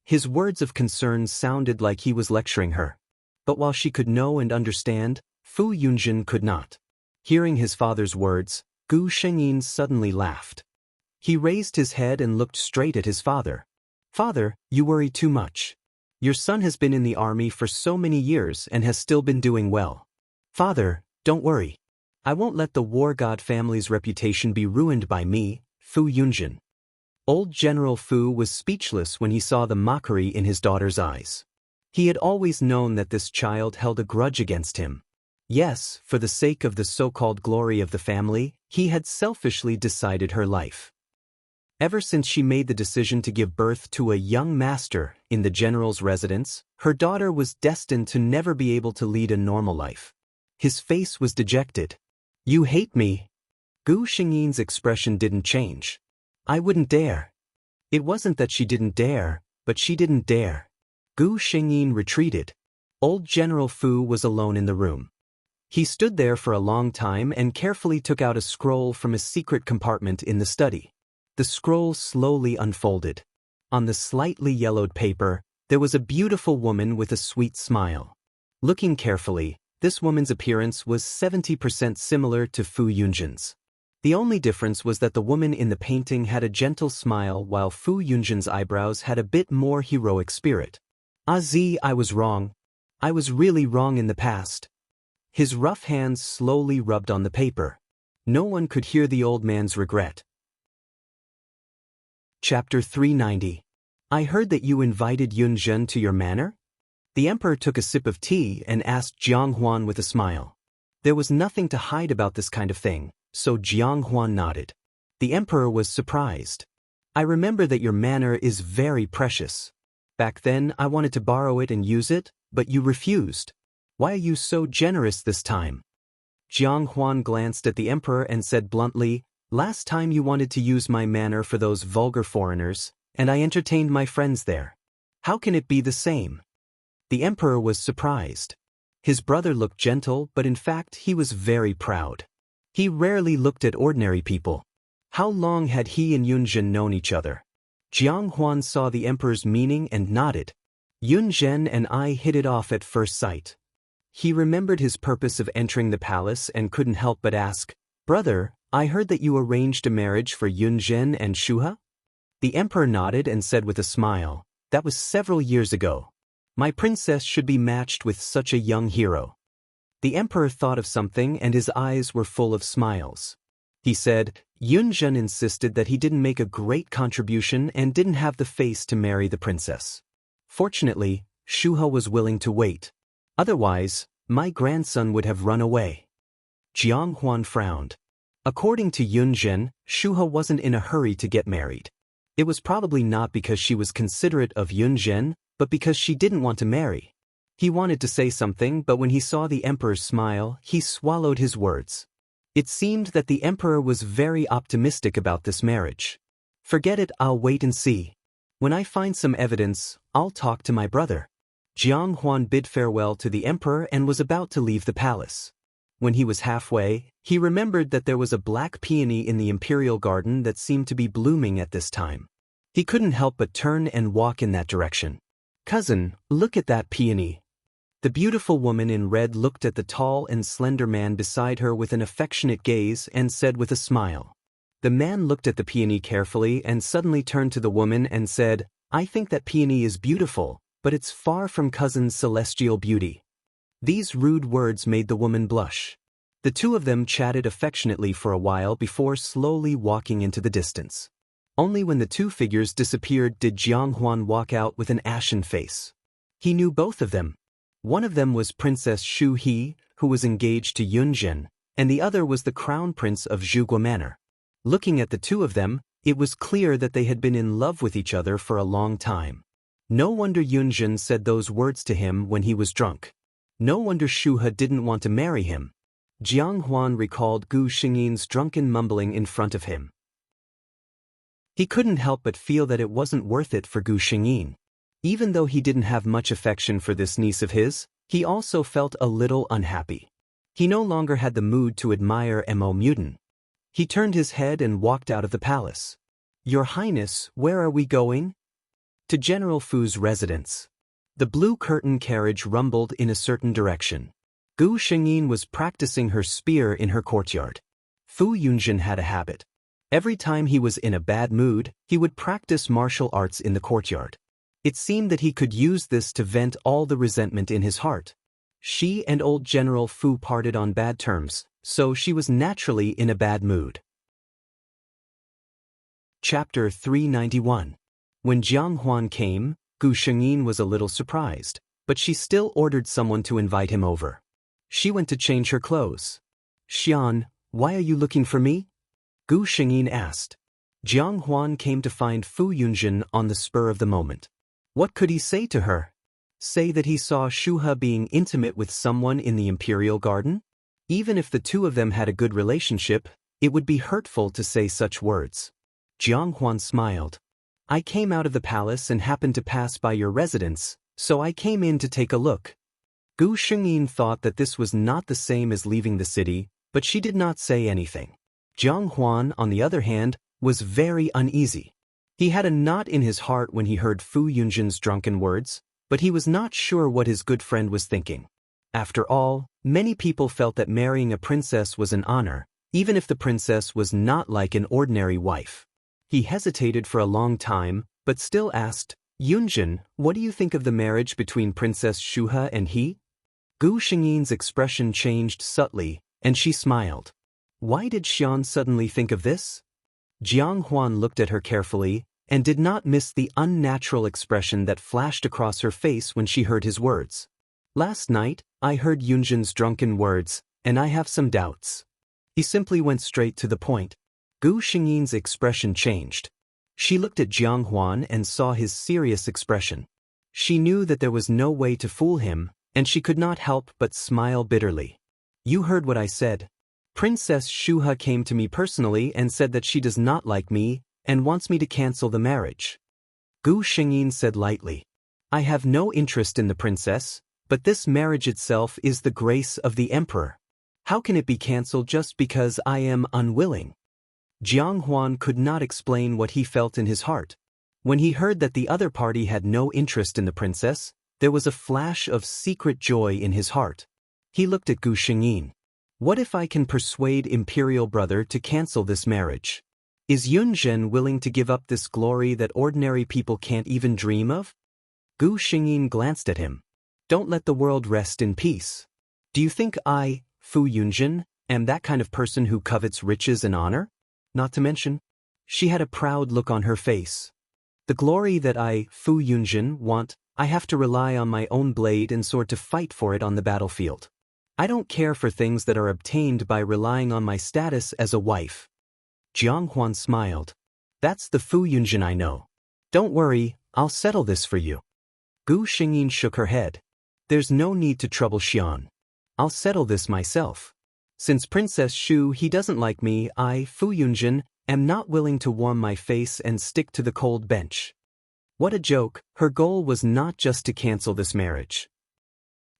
His words of concern sounded like he was lecturing her. But while she could know and understand, Fu Yunjin could not. Hearing his father's words, Gu Shengyin suddenly laughed. He raised his head and looked straight at his father. Father, you worry too much. Your son has been in the army for so many years and has still been doing well. Father, don't worry. I won't let the war god family's reputation be ruined by me, Fu Yunjin. Old General Fu was speechless when he saw the mockery in his daughter's eyes. He had always known that this child held a grudge against him. Yes, for the sake of the so-called glory of the family, he had selfishly decided her life. Ever since she made the decision to give birth to a young master in the general's residence, her daughter was destined to never be able to lead a normal life. His face was dejected. You hate me? Gu Xingyin's expression didn't change. I wouldn't dare. It wasn't that she didn't dare, but she didn't dare. Gu Xingyin retreated. Old General Fu was alone in the room. He stood there for a long time and carefully took out a scroll from a secret compartment in the study. The scroll slowly unfolded. On the slightly yellowed paper, there was a beautiful woman with a sweet smile. Looking carefully, this woman's appearance was 70% similar to Fu Yunjin's. The only difference was that the woman in the painting had a gentle smile while Fu Yunjin's eyebrows had a bit more heroic spirit. I was wrong. I was really wrong in the past. His rough hands slowly rubbed on the paper. No one could hear the old man's regret. Chapter 390. I heard that you invited Yun Zhen to your manor? The emperor took a sip of tea and asked Jiang Huan with a smile. There was nothing to hide about this kind of thing, so Jiang Huan nodded. The emperor was surprised. I remember that your manor is very precious. Back then I wanted to borrow it and use it, but you refused. Why are you so generous this time? Jiang Huan glanced at the emperor and said bluntly, Last time you wanted to use my manor for those vulgar foreigners, and I entertained my friends there. How can it be the same? The emperor was surprised. His brother looked gentle, but in fact he was very proud. He rarely looked at ordinary people. How long had he and Yun Zhen known each other? Jiang Huan saw the emperor's meaning and nodded. Yun Zhen and I hit it off at first sight. He remembered his purpose of entering the palace and couldn't help but ask, Brother, I heard that you arranged a marriage for Yun Zhen and Shuha? The emperor nodded and said with a smile, That was several years ago. My princess should be matched with such a young hero. The emperor thought of something and his eyes were full of smiles. He said, Yun Zhen insisted that he didn't make a great contribution and didn't have the face to marry the princess. Fortunately, Shuha was willing to wait. Otherwise, my grandson would have run away. Jiang Huan frowned. According to Yun Zhen, Shuha wasn't in a hurry to get married. It was probably not because she was considerate of Yun Zhen, but because she didn't want to marry. He wanted to say something, but when he saw the emperor's smile, he swallowed his words. It seemed that the emperor was very optimistic about this marriage. Forget it, I'll wait and see. When I find some evidence, I'll talk to my brother. Jiang Huan bid farewell to the emperor and was about to leave the palace. When he was halfway, he remembered that there was a black peony in the imperial garden that seemed to be blooming at this time. He couldn't help but turn and walk in that direction. Cousin, look at that peony. The beautiful woman in red looked at the tall and slender man beside her with an affectionate gaze and said with a smile. The man looked at the peony carefully and suddenly turned to the woman and said, I think that peony is beautiful, but it's far from cousin's celestial beauty. These rude words made the woman blush. The two of them chatted affectionately for a while before slowly walking into the distance. Only when the two figures disappeared did Jiang Huan walk out with an ashen face. He knew both of them. One of them was Princess Shu He, who was engaged to Yunjin, and the other was the crown prince of Zhuge Manor. Looking at the two of them, it was clear that they had been in love with each other for a long time. No wonder Yunjin said those words to him when he was drunk. No wonder Shu He didn't want to marry him. Jiang Huan recalled Gu Xingyin's drunken mumbling in front of him. He couldn't help but feel that it wasn't worth it for Gu Xingyin. Even though he didn't have much affection for this niece of his, he also felt a little unhappy. He no longer had the mood to admire Mo Muten. He turned his head and walked out of the palace. "Your Highness, where are we going?" "To General Fu's residence." The blue curtain carriage rumbled in a certain direction. Gu Xingyin was practicing her spear in her courtyard. Fu Yunjin had a habit. Every time he was in a bad mood, he would practice martial arts in the courtyard. It seemed that he could use this to vent all the resentment in his heart. She and old General Fu parted on bad terms, so she was naturally in a bad mood. Chapter 391. When Jiang Huan came, Gu Xingyin was a little surprised, but she still ordered someone to invite him over. She went to change her clothes. "Xian, why are you looking for me?" Gu Xingyin asked. Jiang Huan came to find Fu Yunjin on the spur of the moment. What could he say to her? Say that he saw Shu He being intimate with someone in the imperial garden? Even if the two of them had a good relationship, it would be hurtful to say such words. Jiang Huan smiled. "I came out of the palace and happened to pass by your residence, so I came in to take a look." Gu Xingyin thought that this was not the same as leaving the city, but she did not say anything. Jiang Huan, on the other hand, was very uneasy. He had a knot in his heart when he heard Fu Yunjin's drunken words, but he was not sure what his good friend was thinking. After all, many people felt that marrying a princess was an honor, even if the princess was not like an ordinary wife. He hesitated for a long time, but still asked, "Yunjin, what do you think of the marriage between Princess Shu He and he?" Gu Xingyin's expression changed subtly, and she smiled. Why did Xian suddenly think of this? Jiang Huan looked at her carefully, and did not miss the unnatural expression that flashed across her face when she heard his words. "Last night, I heard Yunjin's drunken words, and I have some doubts." He simply went straight to the point. Gu Xingyin's expression changed. She looked at Jiang Huan and saw his serious expression. She knew that there was no way to fool him, and she could not help but smile bitterly. "You heard what I said. Princess Shu He came to me personally and said that she does not like me, and wants me to cancel the marriage." Gu Xingyin said lightly, "I have no interest in the princess, but this marriage itself is the grace of the emperor. How can it be cancelled just because I am unwilling?" Jiang Huan could not explain what he felt in his heart. When he heard that the other party had no interest in the princess, there was a flash of secret joy in his heart. He looked at Gu Xingyin. "What if I can persuade Imperial Brother to cancel this marriage? Is Yunjin willing to give up this glory that ordinary people can't even dream of?" Gu Xingyin glanced at him. "Don't let the world rest in peace. Do you think I, Fu Yunjin, am that kind of person who covets riches and honor? Not to mention," she had a proud look on her face, "the glory that I, Fu Yunjin, want, I have to rely on my own blade and sword to fight for it on the battlefield. I don't care for things that are obtained by relying on my status as a wife." Jiang Huan smiled. "That's the Fu Yunjin I know. Don't worry, I'll settle this for you." Gu Xingyin shook her head. "There's no need to trouble Xian. I'll settle this myself. Since Princess Shu He doesn't like me, I, Fu Yunjin, am not willing to warm my face and stick to the cold bench." What a joke. Her goal was not just to cancel this marriage.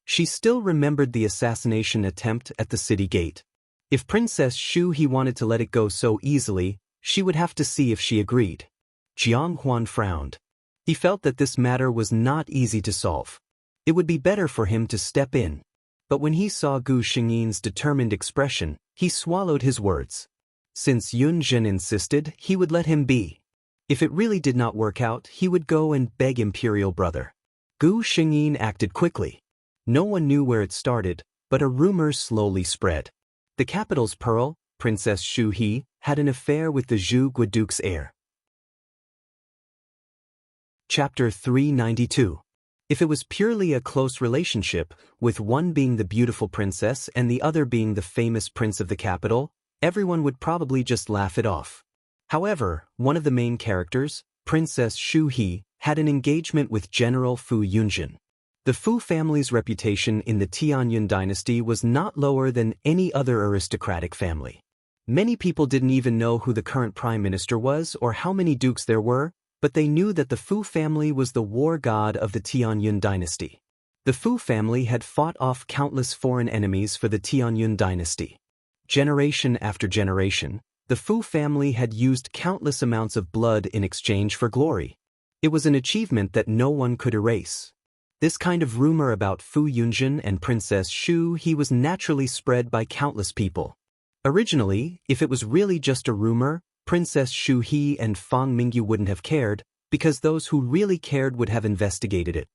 She still remembered the assassination attempt at the city gate. If Princess Shu He wanted to let it go so easily, she would have to see if she agreed. Jiang Huan frowned. He felt that this matter was not easy to solve. It would be better for him to step in. But when he saw Gu Xingyin's determined expression, he swallowed his words. Since Yunjin insisted, he would let him be. If it really did not work out, he would go and beg Imperial Brother. Gu Xingyin acted quickly. No one knew where it started, but a rumor slowly spread. The capital's pearl, Princess Shu He, had an affair with the Zhuge Duke's heir. Chapter 392. If it was purely a close relationship, with one being the beautiful princess and the other being the famous prince of the capital, everyone would probably just laugh it off. However, one of the main characters, Princess Shu He, had an engagement with General Fu Yunjin. The Fu family's reputation in the Tianyun dynasty was not lower than any other aristocratic family. Many people didn't even know who the current prime minister was or how many dukes there were, but they knew that the Fu family was the war god of the Tianyun dynasty. The Fu family had fought off countless foreign enemies for the Tianyun dynasty. Generation after generation, the Fu family had used countless amounts of blood in exchange for glory. It was an achievement that no one could erase. This kind of rumor about Fu Yunjin and Princess Shu He was naturally spread by countless people. Originally, if it was really just a rumor, Princess Shu He and Fang Mingyu wouldn't have cared, because those who really cared would have investigated it.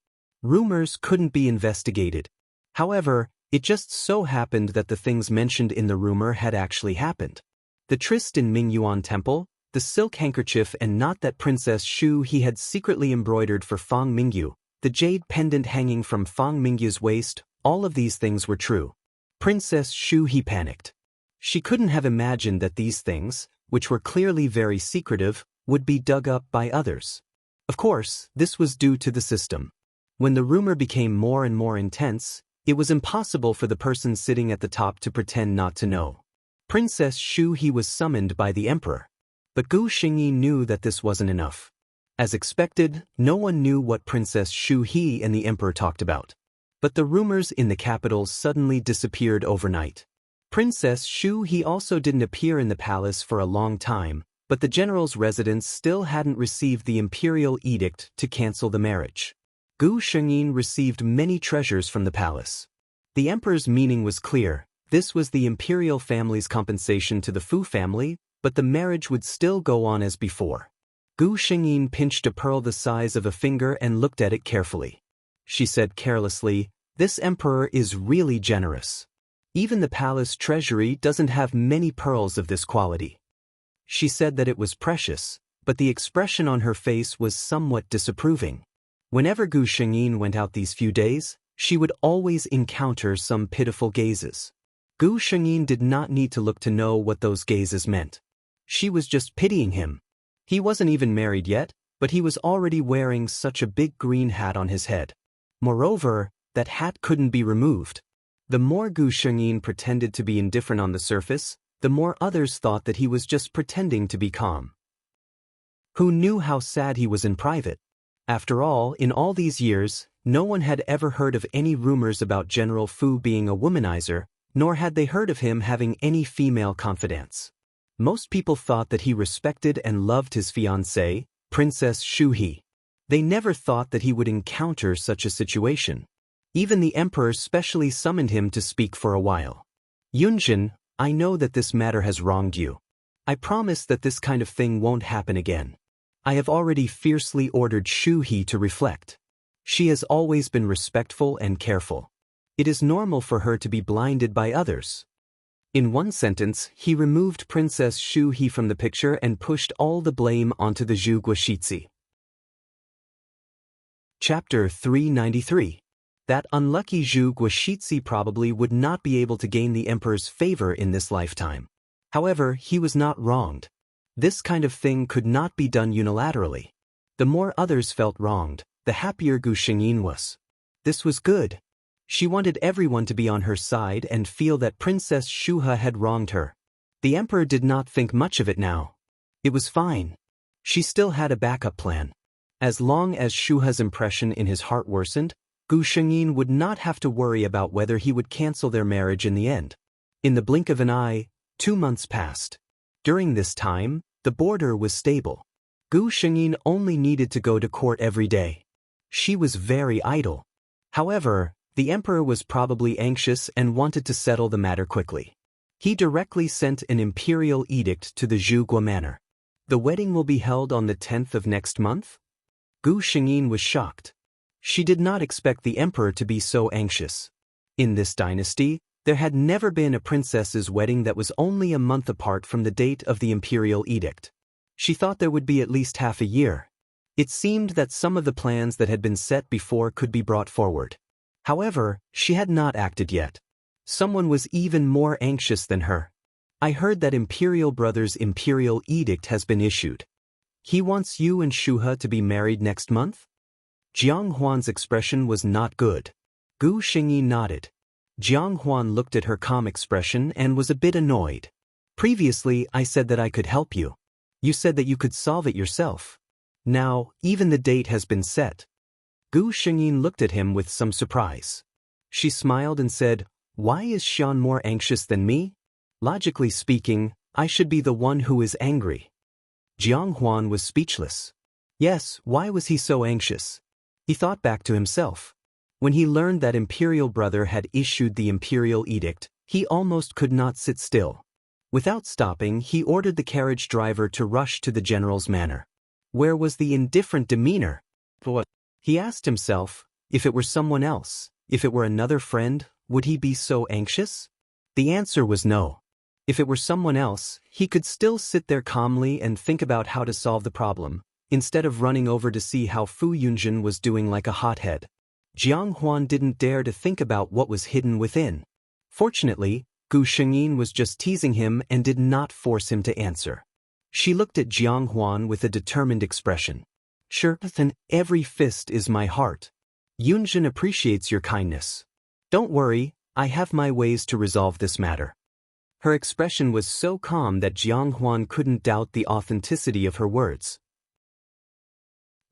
Rumors couldn't be investigated. However, it just so happened that the things mentioned in the rumor had actually happened. The tryst in Mingyuan Temple, the silk handkerchief and knot that Princess Shu He had secretly embroidered for Fang Mingyu, the jade pendant hanging from Fang Mingyu's waist, all of these things were true. Princess Shu He panicked. She couldn't have imagined that these things, which were clearly very secretive, would be dug up by others. Of course, this was due to the system. When the rumor became more and more intense, it was impossible for the person sitting at the top to pretend not to know. Princess Shu He was summoned by the emperor. But Gu Xingyi knew that this wasn't enough. As expected, no one knew what Princess Shu He and the emperor talked about. But the rumors in the capital suddenly disappeared overnight. Princess Shu He also didn't appear in the palace for a long time, but the general's residence still hadn't received the imperial edict to cancel the marriage. Gu Shengyin received many treasures from the palace. The emperor's meaning was clear. This was the imperial family's compensation to the Fu family, but the marriage would still go on as before. Gu Shengyin pinched a pearl the size of a finger and looked at it carefully. She said carelessly, "This emperor is really generous. Even the palace treasury doesn't have many pearls of this quality." She said that it was precious, but the expression on her face was somewhat disapproving. Whenever Gu Shengyin went out these few days, she would always encounter some pitiful gazes. Gu Shengyin did not need to look to know what those gazes meant. She was just pitying him. He wasn't even married yet, but he was already wearing such a big green hat on his head. Moreover, that hat couldn't be removed. The more Gu Shengyin pretended to be indifferent on the surface, the more others thought that he was just pretending to be calm. Who knew how sad he was in private? After all, in all these years, no one had ever heard of any rumors about General Fu being a womanizer, nor had they heard of him having any female confidants. Most people thought that he respected and loved his fiancée, Princess Shu He. They never thought that he would encounter such a situation. Even the emperor specially summoned him to speak for a while. "Yunjin, I know that this matter has wronged you. I promise that this kind of thing won't happen again. I have already fiercely ordered Shu He to reflect. She has always been respectful and careful. It is normal for her to be blinded by others." In one sentence, he removed Princess Shu He from the picture and pushed all the blame onto the Zhu Guoshitsi. Chapter 393. That unlucky Zhu Guoshitsi probably would not be able to gain the emperor's favor in this lifetime. However, he was not wronged. This kind of thing could not be done unilaterally. The more others felt wronged, the happier Gu Shengyin was. This was good. She wanted everyone to be on her side and feel that Princess Shuha had wronged her. The emperor did not think much of it now. It was fine. She still had a backup plan. As long as Shuha's impression in his heart worsened, Gu Shengyin would not have to worry about whether he would cancel their marriage in the end. In the blink of an eye, 2 months passed. During this time, the border was stable. Gu Shengyin only needed to go to court every day. She was very idle. However, the emperor was probably anxious and wanted to settle the matter quickly. He directly sent an imperial edict to the Zhuguo manor. "The wedding will be held on the 10th of next month?" Gu Shengyin was shocked. She did not expect the emperor to be so anxious. In this dynasty, there had never been a princess's wedding that was only a month apart from the date of the imperial edict. She thought there would be at least half a year. It seemed that some of the plans that had been set before could be brought forward. However, she had not acted yet. Someone was even more anxious than her. I heard that Imperial Brother's imperial edict has been issued. He wants you and Shuha to be married next month? Jiang Huan's expression was not good. Gu Xingyi nodded. Jiang Huan looked at her calm expression and was a bit annoyed. Previously, I said that I could help you. You said that you could solve it yourself. Now, even the date has been set. Gu Xingyi looked at him with some surprise. She smiled and said, "Why is Xian more anxious than me? Logically speaking, I should be the one who is angry." Jiang Huan was speechless. Yes, why was he so anxious? He thought back to himself. When he learned that Imperial Brother had issued the Imperial Edict, he almost could not sit still. Without stopping, he ordered the carriage driver to rush to the general's manor. Where was the indifferent demeanor? What? He asked himself, if it were someone else, if it were another friend, would he be so anxious? The answer was no. If it were someone else, he could still sit there calmly and think about how to solve the problem, instead of running over to see how Fu Yunjin was doing like a hothead. Jiang Huan didn't dare to think about what was hidden within. Fortunately, Gu Xingyin was just teasing him and did not force him to answer. She looked at Jiang Huan with a determined expression. "Sure, then every fist is my heart. Yunjin appreciates your kindness. Don't worry, I have my ways to resolve this matter." Her expression was so calm that Jiang Huan couldn't doubt the authenticity of her words.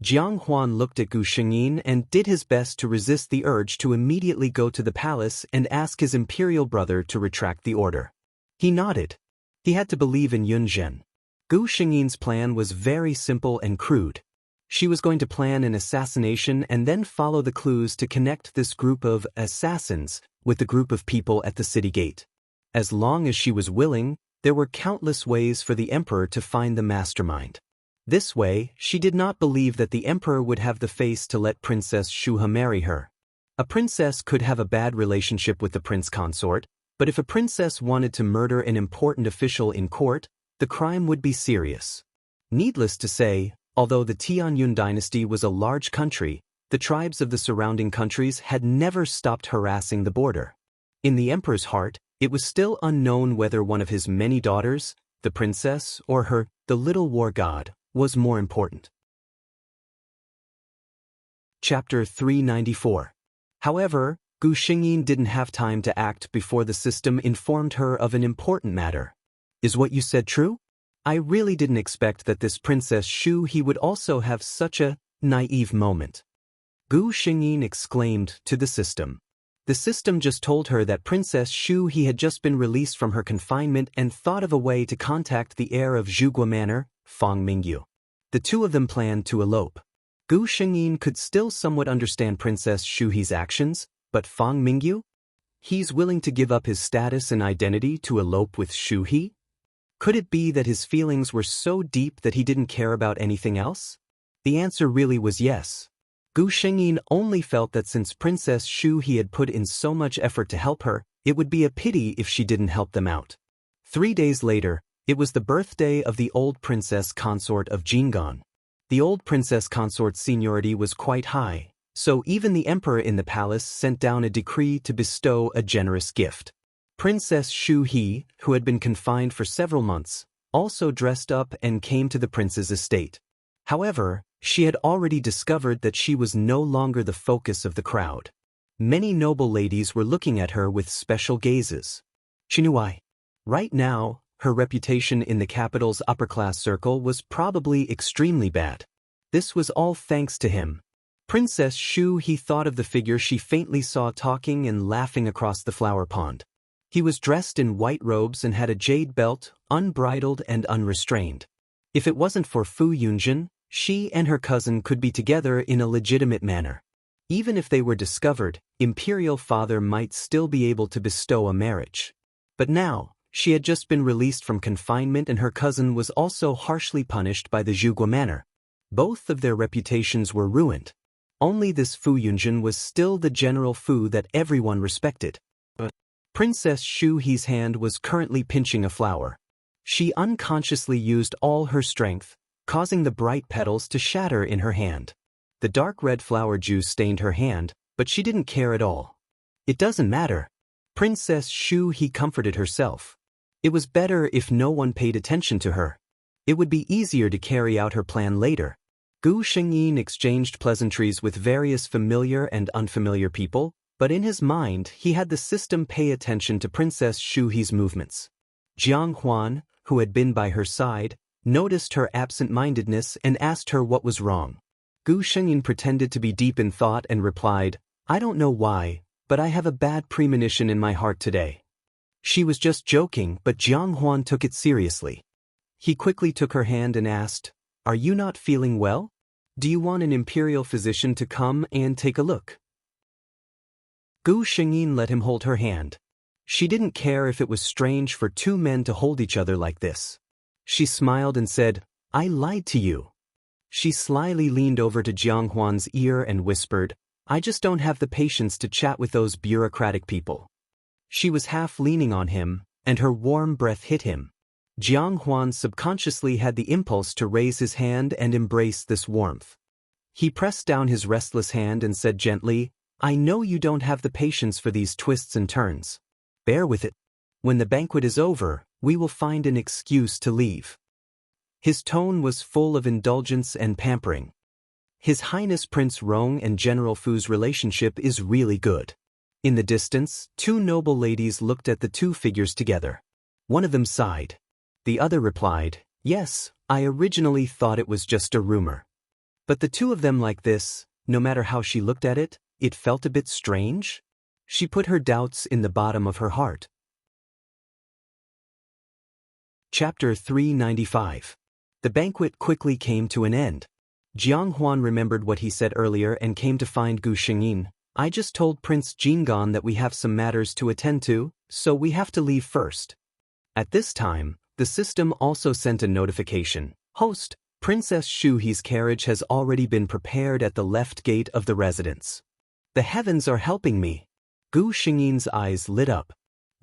Jiang Huan looked at Gu Xingyin and did his best to resist the urge to immediately go to the palace and ask his imperial brother to retract the order. He nodded. He had to believe in Yunjin. Gu Xingyin's plan was very simple and crude. She was going to plan an assassination and then follow the clues to connect this group of assassins with the group of people at the city gate. As long as she was willing, there were countless ways for the emperor to find the mastermind. This way, she did not believe that the emperor would have the face to let Princess Shuha marry her. A princess could have a bad relationship with the prince consort, but if a princess wanted to murder an important official in court, the crime would be serious. Needless to say, although the Tianyun dynasty was a large country, the tribes of the surrounding countries had never stopped harassing the border. In the emperor's heart, it was still unknown whether one of his many daughters, the princess, or her, the little war god, was more important. Chapter 394. However, Gu Xingyin didn't have time to act before the system informed her of an important matter. "Is what you said true? I really didn't expect that this Princess Shu he would also have such a naive moment." Gu Xingyin exclaimed to the system. The system just told her that Princess Shu he had just been released from her confinement and thought of a way to contact the heir of Zhugua Manor, Fang Mingyu. The two of them planned to elope. Gu Xingyin could still somewhat understand Princess Shu he's actions, but Fang Mingyu? He's willing to give up his status and identity to elope with Shu he? Could it be that his feelings were so deep that he didn't care about anything else? The answer really was yes. Gu Xingyin only felt that since Princess Shu he had put in so much effort to help her, it would be a pity if she didn't help them out. 3 days later, it was the birthday of the old princess consort of Jingan. The old princess consort's seniority was quite high, so even the emperor in the palace sent down a decree to bestow a generous gift. Princess Shu he, who had been confined for several months, also dressed up and came to the prince's estate. However, she had already discovered that she was no longer the focus of the crowd. Many noble ladies were looking at her with special gazes. She knew why. Right now, her reputation in the capital's upper-class circle was probably extremely bad. This was all thanks to him. Princess Shu he thought of the figure she faintly saw talking and laughing across the flower pond. He was dressed in white robes and had a jade belt, unbridled and unrestrained. If it wasn't for Fu Yunjin, she and her cousin could be together in a legitimate manner. Even if they were discovered, Imperial Father might still be able to bestow a marriage. But now, she had just been released from confinement and her cousin was also harshly punished by the Zhugua Manor. Both of their reputations were ruined. Only this Fu Yunjin was still the General Fu that everyone respected. But Princess Shu he's hand was currently pinching a flower. She unconsciously used all her strength, causing the bright petals to shatter in her hand. The dark red flower juice stained her hand, but she didn't care at all. It doesn't matter. Princess Shu He comforted herself. It was better if no one paid attention to her. It would be easier to carry out her plan later. Gu Shengyin exchanged pleasantries with various familiar and unfamiliar people, but in his mind he had the system pay attention to Princess Shu He's movements. Jiang Huan, who had been by her side, noticed her absent-mindedness and asked her what was wrong. Gu Shengyin pretended to be deep in thought and replied, "I don't know why, but I have a bad premonition in my heart today." She was just joking, but Jiang Huan took it seriously. He quickly took her hand and asked, "Are you not feeling well? Do you want an imperial physician to come and take a look?" Gu Shengyin let him hold her hand. She didn't care if it was strange for two men to hold each other like this. She smiled and said, "I lied to you." She slyly leaned over to Jiang Huan's ear and whispered, "I just don't have the patience to chat with those bureaucratic people." She was half leaning on him, and her warm breath hit him. Jiang Huan subconsciously had the impulse to raise his hand and embrace this warmth. He pressed down his restless hand and said gently, "I know you don't have the patience for these twists and turns. Bear with it. When the banquet is over, we will find an excuse to leave." His tone was full of indulgence and pampering. His Highness Prince Rong and General Fu's relationship is really good. In the distance, two noble ladies looked at the two figures together. One of them sighed. The other replied, "Yes, I originally thought it was just a rumor. But the two of them like this, no matter how she looked at it, it felt a bit strange." She put her doubts in the bottom of her heart. Chapter 395. The banquet quickly came to an end. Jiang Huan remembered what he said earlier and came to find Gu Shengyin. "I just told Prince Jingan that we have some matters to attend to, so we have to leave first." At this time, the system also sent a notification. "Host, Princess Shu He's carriage has already been prepared at the left gate of the residence." The heavens are helping me. Gu Shengyin's eyes lit up.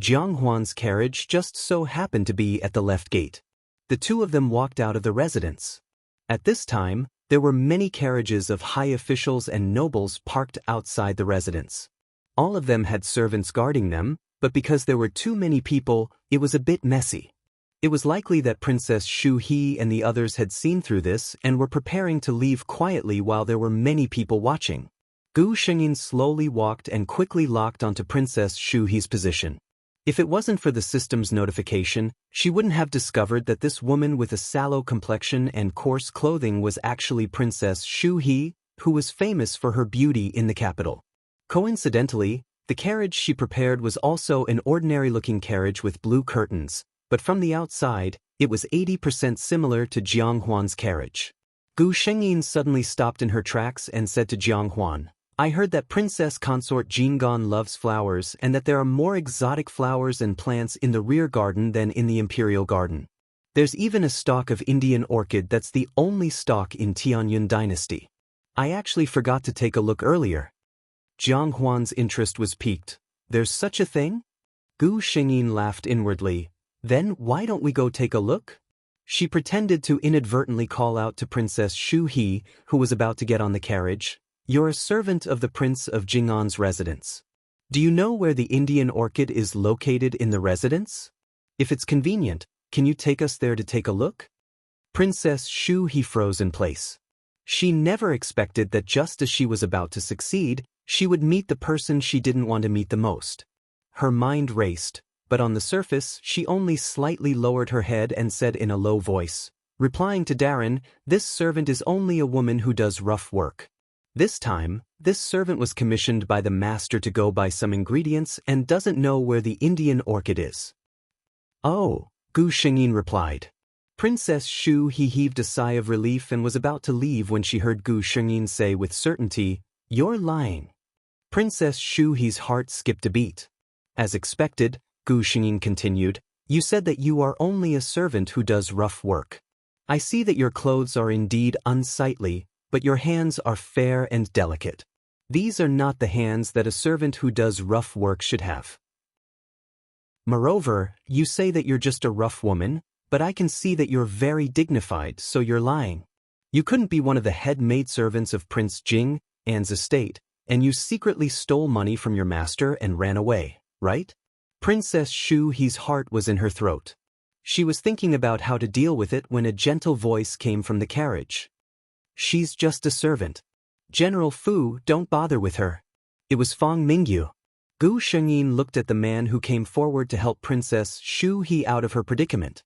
Jiang Huan's carriage just so happened to be at the left gate. The two of them walked out of the residence. At this time, there were many carriages of high officials and nobles parked outside the residence. All of them had servants guarding them, but because there were too many people, it was a bit messy. It was likely that Princess Shu He and the others had seen through this and were preparing to leave quietly while there were many people watching. Gu Shengyin slowly walked and quickly locked onto Princess Shu He's position. If it wasn't for the system's notification, she wouldn't have discovered that this woman with a sallow complexion and coarse clothing was actually Princess Shu He, who was famous for her beauty in the capital. Coincidentally, the carriage she prepared was also an ordinary-looking carriage with blue curtains, but from the outside, it was 80% similar to Jiang Huan's carriage. Gu Shengyin suddenly stopped in her tracks and said to Jiang Huan, "I heard that Princess Consort Jingan loves flowers and that there are more exotic flowers and plants in the rear garden than in the imperial garden. There's even a stalk of Indian orchid that's the only stalk in Tianyun dynasty. I actually forgot to take a look earlier." Jiang Huan's interest was piqued. "There's such a thing?" Gu Shengyin laughed inwardly. "Then why don't we go take a look?" She pretended to inadvertently call out to Princess Shu He, who was about to get on the carriage, "You're a servant of the Prince of Jing'an's residence. Do you know where the Indian orchid is located in the residence? If it's convenient, can you take us there to take a look?" Princess Shu He froze in place. She never expected that just as she was about to succeed, she would meet the person she didn't want to meet the most. Her mind raced, but on the surface she only slightly lowered her head and said in a low voice, replying to Darren, "This servant is only a woman who does rough work." This time, this servant was commissioned by the master to go buy some ingredients and doesn't know where the Indian orchid is. "Oh," Gu Shengyin replied. Princess Shu He heaved a sigh of relief and was about to leave when she heard Gu Shengyin say with certainty, "You're lying." Princess Shu He's heart skipped a beat. As expected, Gu Shengyin continued, "You said that you are only a servant who does rough work. I see that your clothes are indeed unsightly, but your hands are fair and delicate. These are not the hands that a servant who does rough work should have. Moreover, you say that you're just a rough woman, But I can see that you're very dignified, so you're lying. You couldn't be one of the head maidservants of Prince Jing An's estate, and you secretly stole money from your master and ran away, right? Princess Shu He's heart was in her throat. She was thinking about how to deal with it when a gentle voice came from the carriage. She's just a servant. General Fu, don't bother with her. It was Fang Mingyu. Gu Shengyin looked at the man who came forward to help Princess Shu He out of her predicament.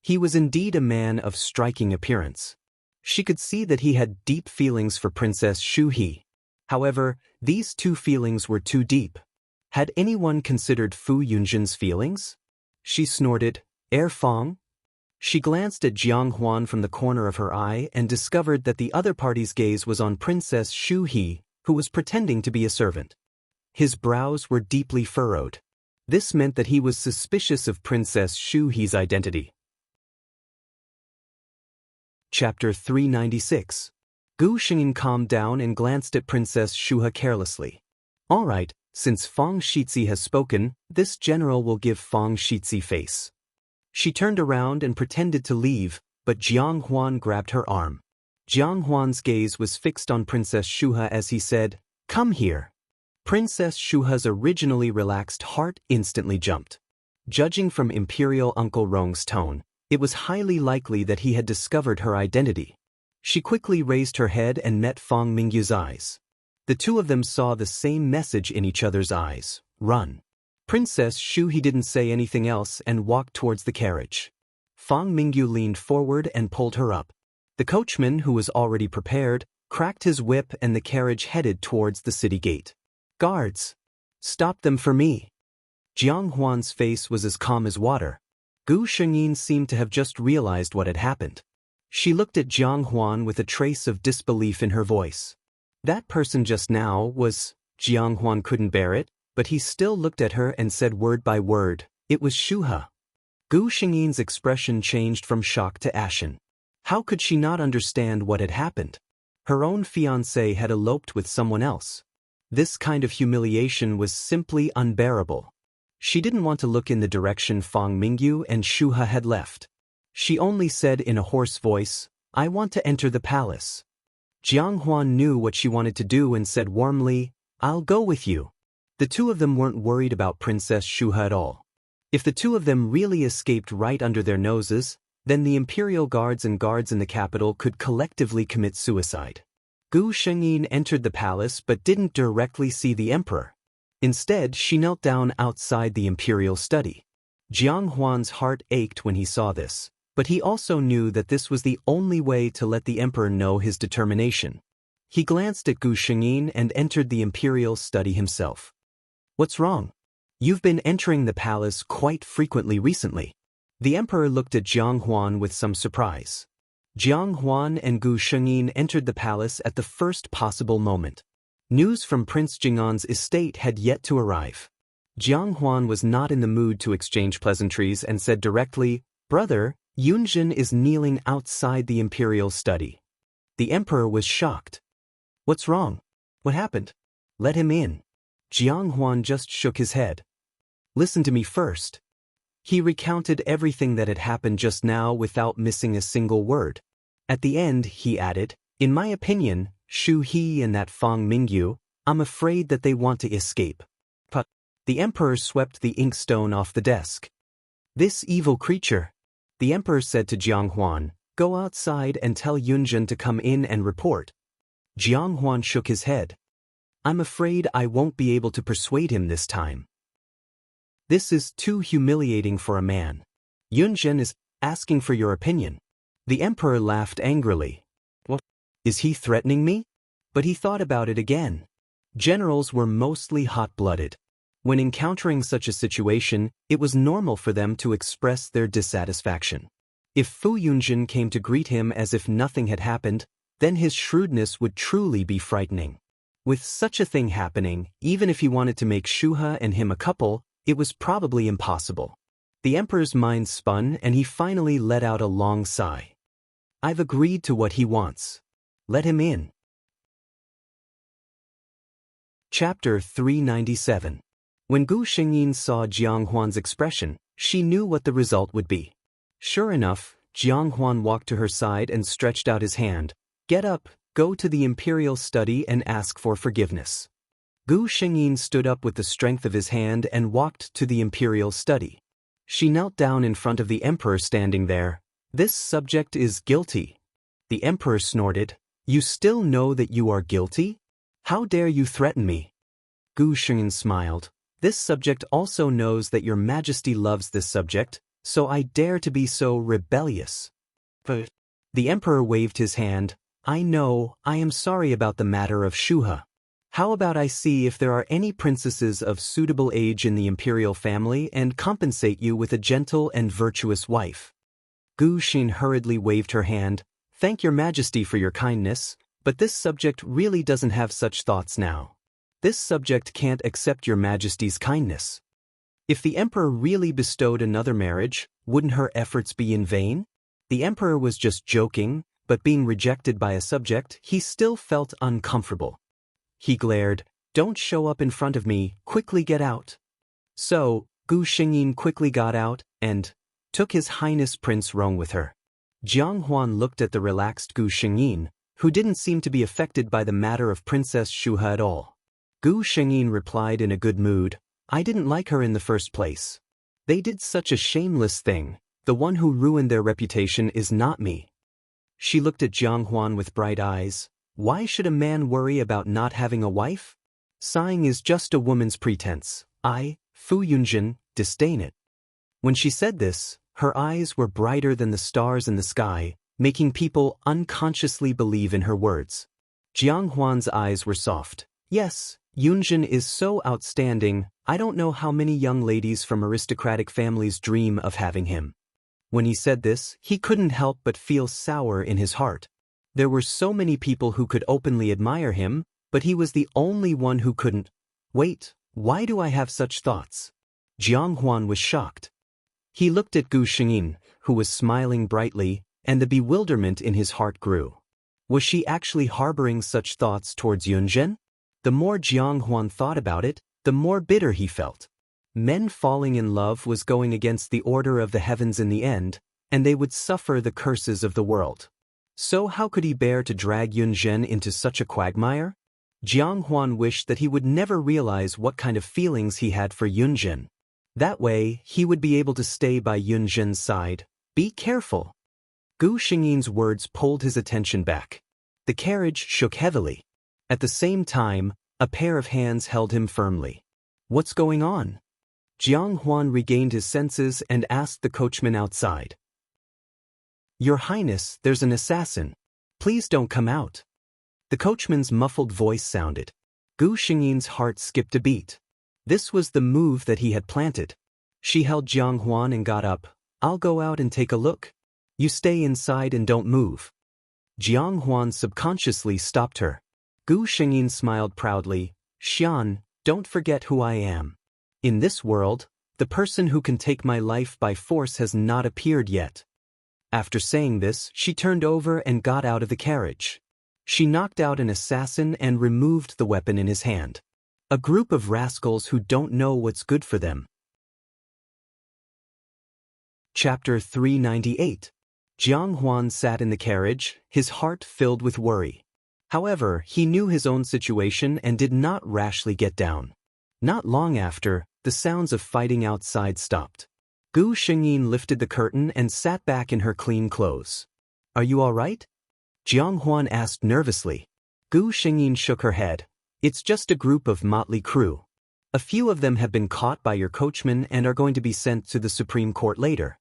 He was indeed a man of striking appearance. She could see that he had deep feelings for Princess Shu He. However, these two feelings were too deep. Had anyone considered Fu Yunjin's feelings? She snorted, Fang? She glanced at Jiang Huan from the corner of her eye and discovered that the other party's gaze was on Princess Shu He, who was pretending to be a servant. His brows were deeply furrowed. This meant that he was suspicious of Princess Shu He's identity. Chapter 396. Gu Shengyin calmed down and glanced at Princess Shu He carelessly. All right, since Fang Shizi has spoken, this general will give Fang Shizi face. She turned around and pretended to leave, but Jiang Huan grabbed her arm. Jiang Huan's gaze was fixed on Princess Shu He as he said, Come here. Princess Shu He's originally relaxed heart instantly jumped. Judging from Imperial Uncle Rong's tone, it was highly likely that he had discovered her identity. She quickly raised her head and met Fang Mingyu's eyes. The two of them saw the same message in each other's eyes, run. Princess Shu He didn't say anything else and walked towards the carriage. Fang Mingyu leaned forward and pulled her up. The coachman, who was already prepared, cracked his whip and the carriage headed towards the city gate. Guards! Stop them for me! Jiang Huan's face was as calm as water. Gu Shengyin seemed to have just realized what had happened. She looked at Jiang Huan with a trace of disbelief in her voice. That person just now was… Jiang Huan couldn't bear it, but he still looked at her and said word by word, it was Shu He. Gu Shengyin's expression changed from shock to ashen. How could she not understand what had happened? Her own fiancé had eloped with someone else. This kind of humiliation was simply unbearable. She didn't want to look in the direction Fang Mingyu and Shu He had left. She only said in a hoarse voice, I want to enter the palace. Jiang Huan knew what she wanted to do and said warmly, I'll go with you. The two of them weren't worried about Princess Shu He at all. If the two of them really escaped right under their noses, then the imperial guards and guards in the capital could collectively commit suicide. Gu Shengyin entered the palace but didn't directly see the emperor. Instead, she knelt down outside the imperial study. Jiang Huan's heart ached when he saw this, but he also knew that this was the only way to let the emperor know his determination. He glanced at Gu Shengyin and entered the imperial study himself. What's wrong? You've been entering the palace quite frequently recently. The emperor looked at Jiang Huan with some surprise. Jiang Huan and Gu Shengyin entered the palace at the first possible moment. News from Prince Jing'an's estate had yet to arrive. Jiang Huan was not in the mood to exchange pleasantries and said directly, Brother, Yunjin is kneeling outside the imperial study. The emperor was shocked. What's wrong? What happened? Let him in. Jiang Huan just shook his head. Listen to me first. He recounted everything that had happened just now without missing a single word. At the end, he added, In my opinion, Shu He and that Fang Mingyu, I'm afraid that they want to escape. But the emperor swept the inkstone off the desk. This evil creature. The emperor said to Jiang Huan, Go outside and tell Yunjin to come in and report. Jiang Huan shook his head. I'm afraid I won't be able to persuade him this time. This is too humiliating for a man. Yunjin is asking for your opinion. The emperor laughed angrily. What? Is he threatening me? But he thought about it again. Generals were mostly hot-blooded. When encountering such a situation, it was normal for them to express their dissatisfaction. If Fu Yunjin came to greet him as if nothing had happened, then his shrewdness would truly be frightening. With such a thing happening, even if he wanted to make Shu He and him a couple, it was probably impossible. The emperor's mind spun and he finally let out a long sigh. I've agreed to what he wants. Let him in. Chapter 397. When Gu Shengyin saw Jiang Huan's expression, she knew what the result would be. Sure enough, Jiang Huan walked to her side and stretched out his hand. Get up, go to the imperial study and ask for forgiveness. Gu Shengyin stood up with the strength of his hand and walked to the imperial study. She knelt down in front of the emperor standing there. This subject is guilty. The emperor snorted. You still know that you are guilty? How dare you threaten me? Gu Shengyin smiled. This subject also knows that your majesty loves this subject, so I dare to be so rebellious. But the emperor waved his hand. I know, I am sorry about the matter of Shuha. How about I see if there are any princesses of suitable age in the imperial family and compensate you with a gentle and virtuous wife? Gu Xin hurriedly waved her hand. Thank your majesty for your kindness, but this subject really doesn't have such thoughts now. This subject can't accept your majesty's kindness. If the emperor really bestowed another marriage, wouldn't her efforts be in vain? The emperor was just joking, but being rejected by a subject, he still felt uncomfortable. He glared, Don't show up in front of me, quickly get out. So, Gu Shengyin quickly got out, and took His Highness Prince Rong with her. Jiang Huan looked at the relaxed Gu Shengyin, who didn't seem to be affected by the matter of Princess Shuha at all. Gu Shengyin replied in a good mood, I didn't like her in the first place. They did such a shameless thing. The one who ruined their reputation is not me. She looked at Jiang Huan with bright eyes. Why should a man worry about not having a wife? Sighing is just a woman's pretense. I, Fu Yunjin, disdain it. When she said this, her eyes were brighter than the stars in the sky, making people unconsciously believe in her words. Jiang Huan's eyes were soft. Yes, Yunjin is so outstanding, I don't know how many young ladies from aristocratic families dream of having him. When he said this, he couldn't help but feel sour in his heart. There were so many people who could openly admire him, but he was the only one who couldn't. Wait, why do I have such thoughts? Jiang Huan was shocked. He looked at Gu Shengyin, who was smiling brightly, and the bewilderment in his heart grew. Was she actually harboring such thoughts towards Yunjin? The more Jiang Huan thought about it, the more bitter he felt. Men falling in love was going against the order of the heavens in the end, and they would suffer the curses of the world. So how could he bear to drag Yunjin into such a quagmire? Jiang Huan wished that he would never realize what kind of feelings he had for Yunjin. That way, he would be able to stay by Yunjin's side. Be careful. Gu Shengyin's words pulled his attention back. The carriage shook heavily. At the same time, a pair of hands held him firmly. What's going on? Jiang Huan regained his senses and asked the coachman outside. Your Highness, there's an assassin. Please don't come out. The coachman's muffled voice sounded. Gu Shengyin's heart skipped a beat. This was the move that he had planted. She held Jiang Huan and got up. I'll go out and take a look. You stay inside and don't move. Jiang Huan subconsciously stopped her. Gu Shengyin smiled proudly. Xian, don't forget who I am. In this world, the person who can take my life by force has not appeared yet. After saying this, she turned over and got out of the carriage. She knocked out an assassin and removed the weapon in his hand. A group of rascals who don't know what's good for them. Chapter 398. Jiang Huan sat in the carriage, his heart filled with worry. However, he knew his own situation and did not rashly get down. Not long after, the sounds of fighting outside stopped. Gu Shengyin lifted the curtain and sat back in her clean clothes. Are you all right? Jiang Huan asked nervously. Gu Shengyin shook her head. It's just a group of motley crew. A few of them have been caught by your coachman and are going to be sent to the Supreme Court later.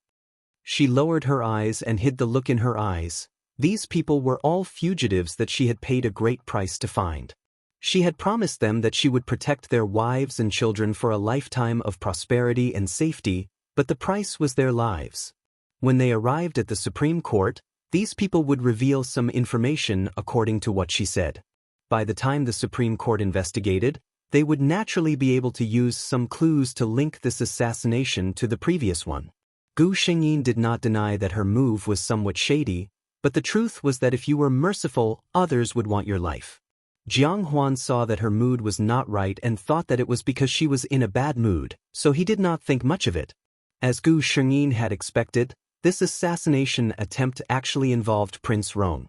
She lowered her eyes and hid the look in her eyes. These people were all fugitives that she had paid a great price to find. She had promised them that she would protect their wives and children for a lifetime of prosperity and safety, but the price was their lives. When they arrived at the Supreme Court, these people would reveal some information according to what she said. By the time the Supreme Court investigated, they would naturally be able to use some clues to link this assassination to the previous one. Gu Shengyin did not deny that her move was somewhat shady, but the truth was that if you were merciful, others would want your life. Jiang Huan saw that her mood was not right and thought that it was because she was in a bad mood, so he did not think much of it. As Gu Shengyin had expected, This assassination attempt actually involved Prince Rong.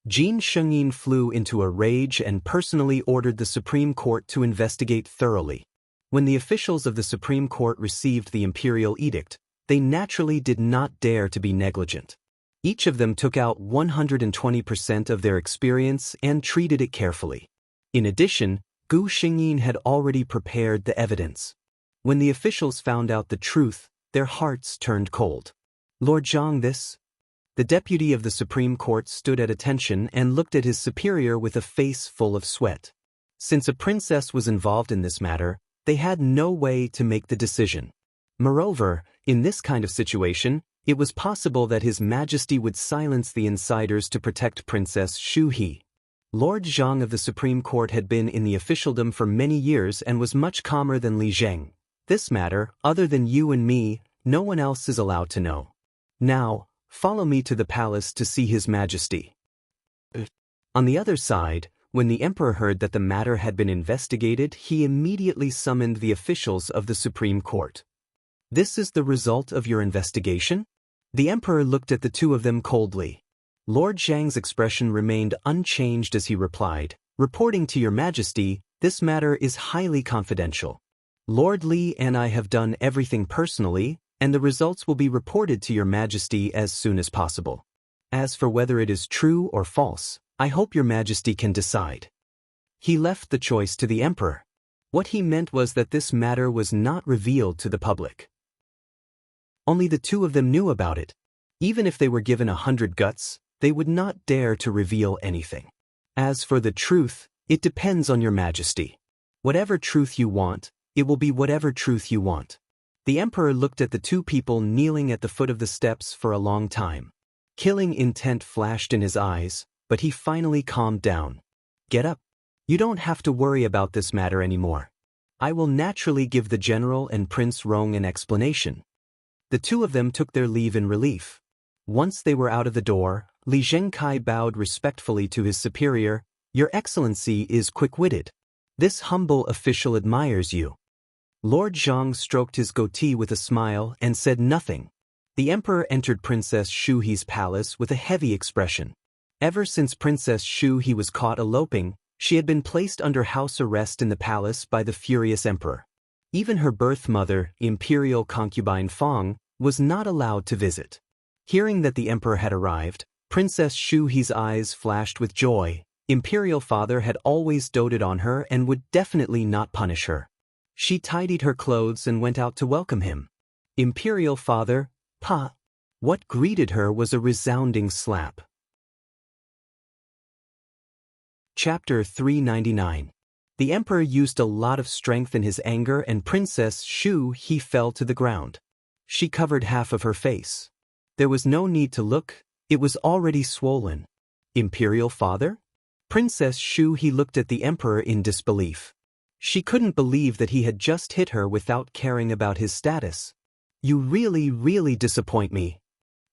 Jin Shengyin flew into a rage and personally ordered the Supreme Court to investigate thoroughly. When the officials of the Supreme Court received the imperial edict, they naturally did not dare to be negligent. Each of them took out 120% of their experience and treated it carefully. In addition, Gu Xingyin had already prepared the evidence. When the officials found out the truth, their hearts turned cold. Lord Zhang, this? The deputy of the Supreme Court stood at attention and looked at his superior with a face full of sweat. Since a princess was involved in this matter, they had no way to make the decision. Moreover, in this kind of situation, it was possible that His Majesty would silence the insiders to protect Princess Shu He. Lord Zhang of the Supreme Court had been in the officialdom for many years and was much calmer than Li Zheng. This matter, other than you and me, no one else is allowed to know. Now, follow me to the palace to see His Majesty. On the other side, when the emperor heard that the matter had been investigated, he immediately summoned the officials of the Supreme Court. This is the result of your investigation? The emperor looked at the two of them coldly. Lord Zhang's expression remained unchanged as he replied, "Reporting to your Majesty, this matter is highly confidential. Lord Li and I have done everything personally, and the results will be reported to your Majesty as soon as possible. As for whether it is true or false, I hope your Majesty can decide." He left the choice to the emperor. What he meant was that this matter was not revealed to the public. Only the two of them knew about it. Even if they were given 100 guts, they would not dare to reveal anything. As for the truth, it depends on your Majesty. Whatever truth you want, it will be whatever truth you want. The emperor looked at the two people kneeling at the foot of the steps for a long time. Killing intent flashed in his eyes, but he finally calmed down. "Get up. You don't have to worry about this matter anymore. I will naturally give the general and Prince Rong an explanation." The two of them took their leave in relief. Once they were out of the door, Li Zhengkai bowed respectfully to his superior. "Your Excellency is quick-witted. This humble official admires you." Lord Zhang stroked his goatee with a smile and said nothing. The emperor entered Princess Shu He's palace with a heavy expression. Ever since Princess Shu He was caught eloping, she had been placed under house arrest in the palace by the furious emperor. Even her birth mother, imperial concubine Fong, was not allowed to visit. Hearing that the emperor had arrived, Princess Shu He's eyes flashed with joy. Imperial father had always doted on her and would definitely not punish her. She tidied her clothes and went out to welcome him. Imperial father, Pa. What greeted her was a resounding slap. Chapter 399. The emperor used a lot of strength in his anger and Princess Shu He fell to the ground. She covered half of her face. There was no need to look, it was already swollen. Imperial father? Princess Shu He looked at the emperor in disbelief. She couldn't believe that he had just hit her without caring about his status. "You really disappoint me."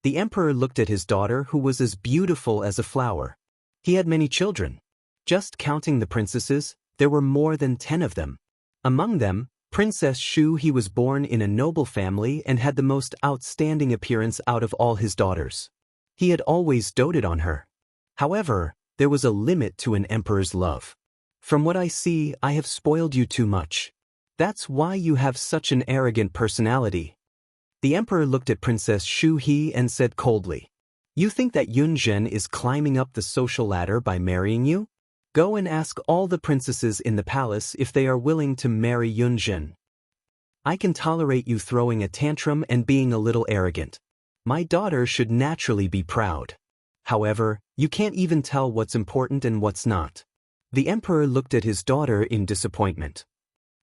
The emperor looked at his daughter, who was as beautiful as a flower. He had many children. Just counting the princesses, there were more than 10 of them. Among them, Princess Shu He was born in a noble family and had the most outstanding appearance out of all his daughters. He had always doted on her. However, there was a limit to an emperor's love. "From what I see, I have spoiled you too much. That's why you have such an arrogant personality." The emperor looked at Princess Shu He and said coldly, "You think that Yun Zhen is climbing up the social ladder by marrying you? Go and ask all the princesses in the palace if they are willing to marry Yun Zhen. I can tolerate you throwing a tantrum and being a little arrogant. My daughter should naturally be proud. However, you can't even tell what's important and what's not." The emperor looked at his daughter in disappointment.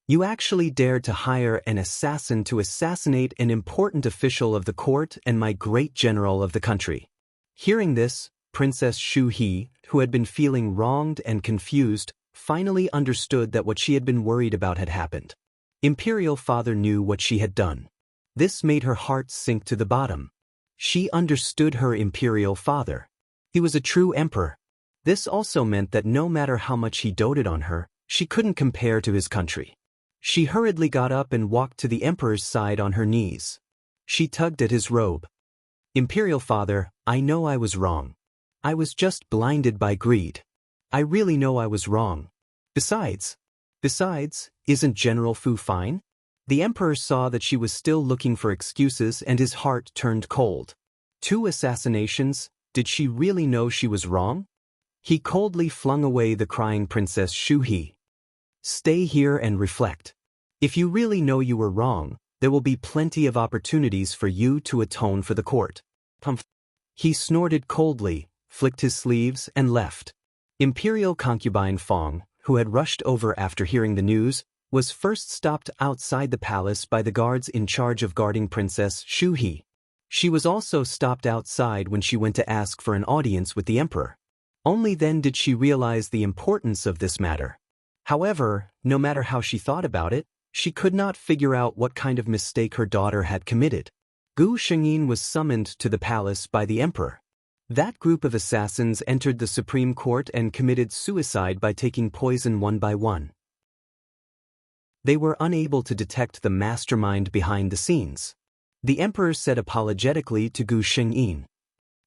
"You actually dared to hire an assassin to assassinate an important official of the court and my great general of the country." Hearing this, Princess Shu He, who had been feeling wronged and confused, finally understood that what she had been worried about had happened. Imperial father knew what she had done. This made her heart sink to the bottom. She understood her imperial father. He was a true emperor. This also meant that no matter how much he doted on her, she couldn't compare to his country. She hurriedly got up and walked to the emperor's side on her knees. She tugged at his robe. Imperial Father, I know I was wrong. I was just blinded by greed. I really know I was wrong. Besides, isn't General Fu fine? The Emperor saw that she was still looking for excuses and his heart turned cold. 2 assassinations, did she really know she was wrong? He coldly flung away the crying Princess Shuhe. Stay here and reflect. If you really know you were wrong, there will be plenty of opportunities for you to atone for the court. Pumph. He snorted coldly, flicked his sleeves, and left. Imperial concubine Fong, who had rushed over after hearing the news, was first stopped outside the palace by the guards in charge of guarding Princess Shuhe. She was also stopped outside when she went to ask for an audience with the Emperor. Only then did she realize the importance of this matter. However, no matter how she thought about it, she could not figure out what kind of mistake her daughter had committed. Gu Shengyin was summoned to the palace by the Emperor. That group of assassins entered the Supreme Court and committed suicide by taking poison one by one. They were unable to detect the mastermind behind the scenes. The Emperor said apologetically to Gu Shengyin.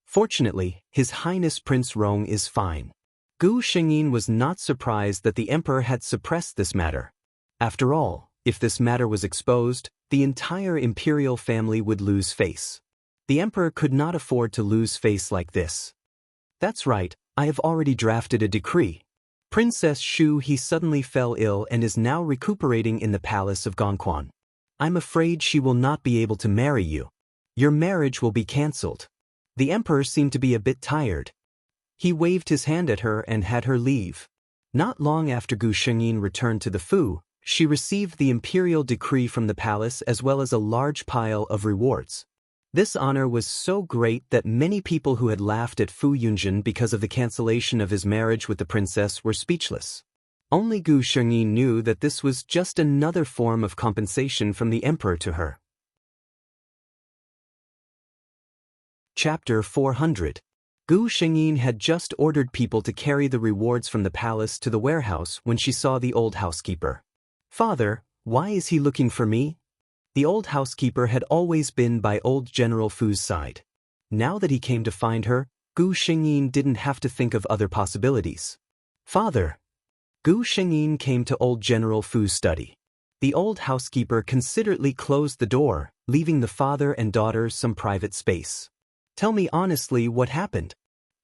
Fortunately, His Highness Prince Rong is fine. Gu Shengyin was not surprised that the Emperor had suppressed this matter. After all, if this matter was exposed, the entire imperial family would lose face. The Emperor could not afford to lose face like this. That's right, I have already drafted a decree. Princess Shu He suddenly fell ill and is now recuperating in the palace of Gongquan. I'm afraid she will not be able to marry you. Your marriage will be cancelled. The Emperor seemed to be a bit tired. He waved his hand at her and had her leave. Not long after Gu Shengyin returned to the Fu, she received the imperial decree from the palace as well as a large pile of rewards. This honor was so great that many people who had laughed at Fu Yunjin because of the cancellation of his marriage with the princess were speechless. Only Gu Shengyin knew that this was just another form of compensation from the Emperor to her. Chapter 400. Gu Shengyin had just ordered people to carry the rewards from the palace to the warehouse when she saw the old housekeeper. Father, why is he looking for me? The old housekeeper had always been by old General Fu's side. Now that he came to find her, Gu Shengyin didn't have to think of other possibilities. Father. Gu Shengyin came to old General Fu's study. The old housekeeper considerately closed the door, leaving the father and daughter some private space. Tell me honestly what happened.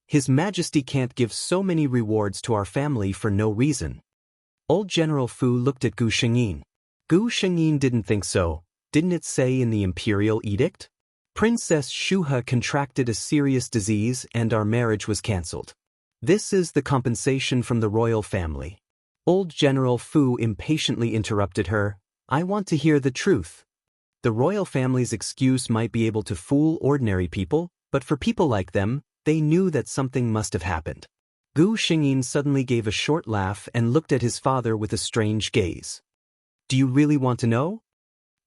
His Majesty can't give so many rewards to our family for no reason. Old General Fu looked at Gu Shengyin. Gu Shengyin didn't think so. Didn't it say in the imperial edict? Princess Shuhe contracted a serious disease and our marriage was cancelled. This is the compensation from the royal family. Old General Fu impatiently interrupted her. I want to hear the truth. The royal family's excuse might be able to fool ordinary people, but for people like them, they knew that something must have happened. Gu Shengyin suddenly gave a short laugh and looked at his father with a strange gaze. Do you really want to know?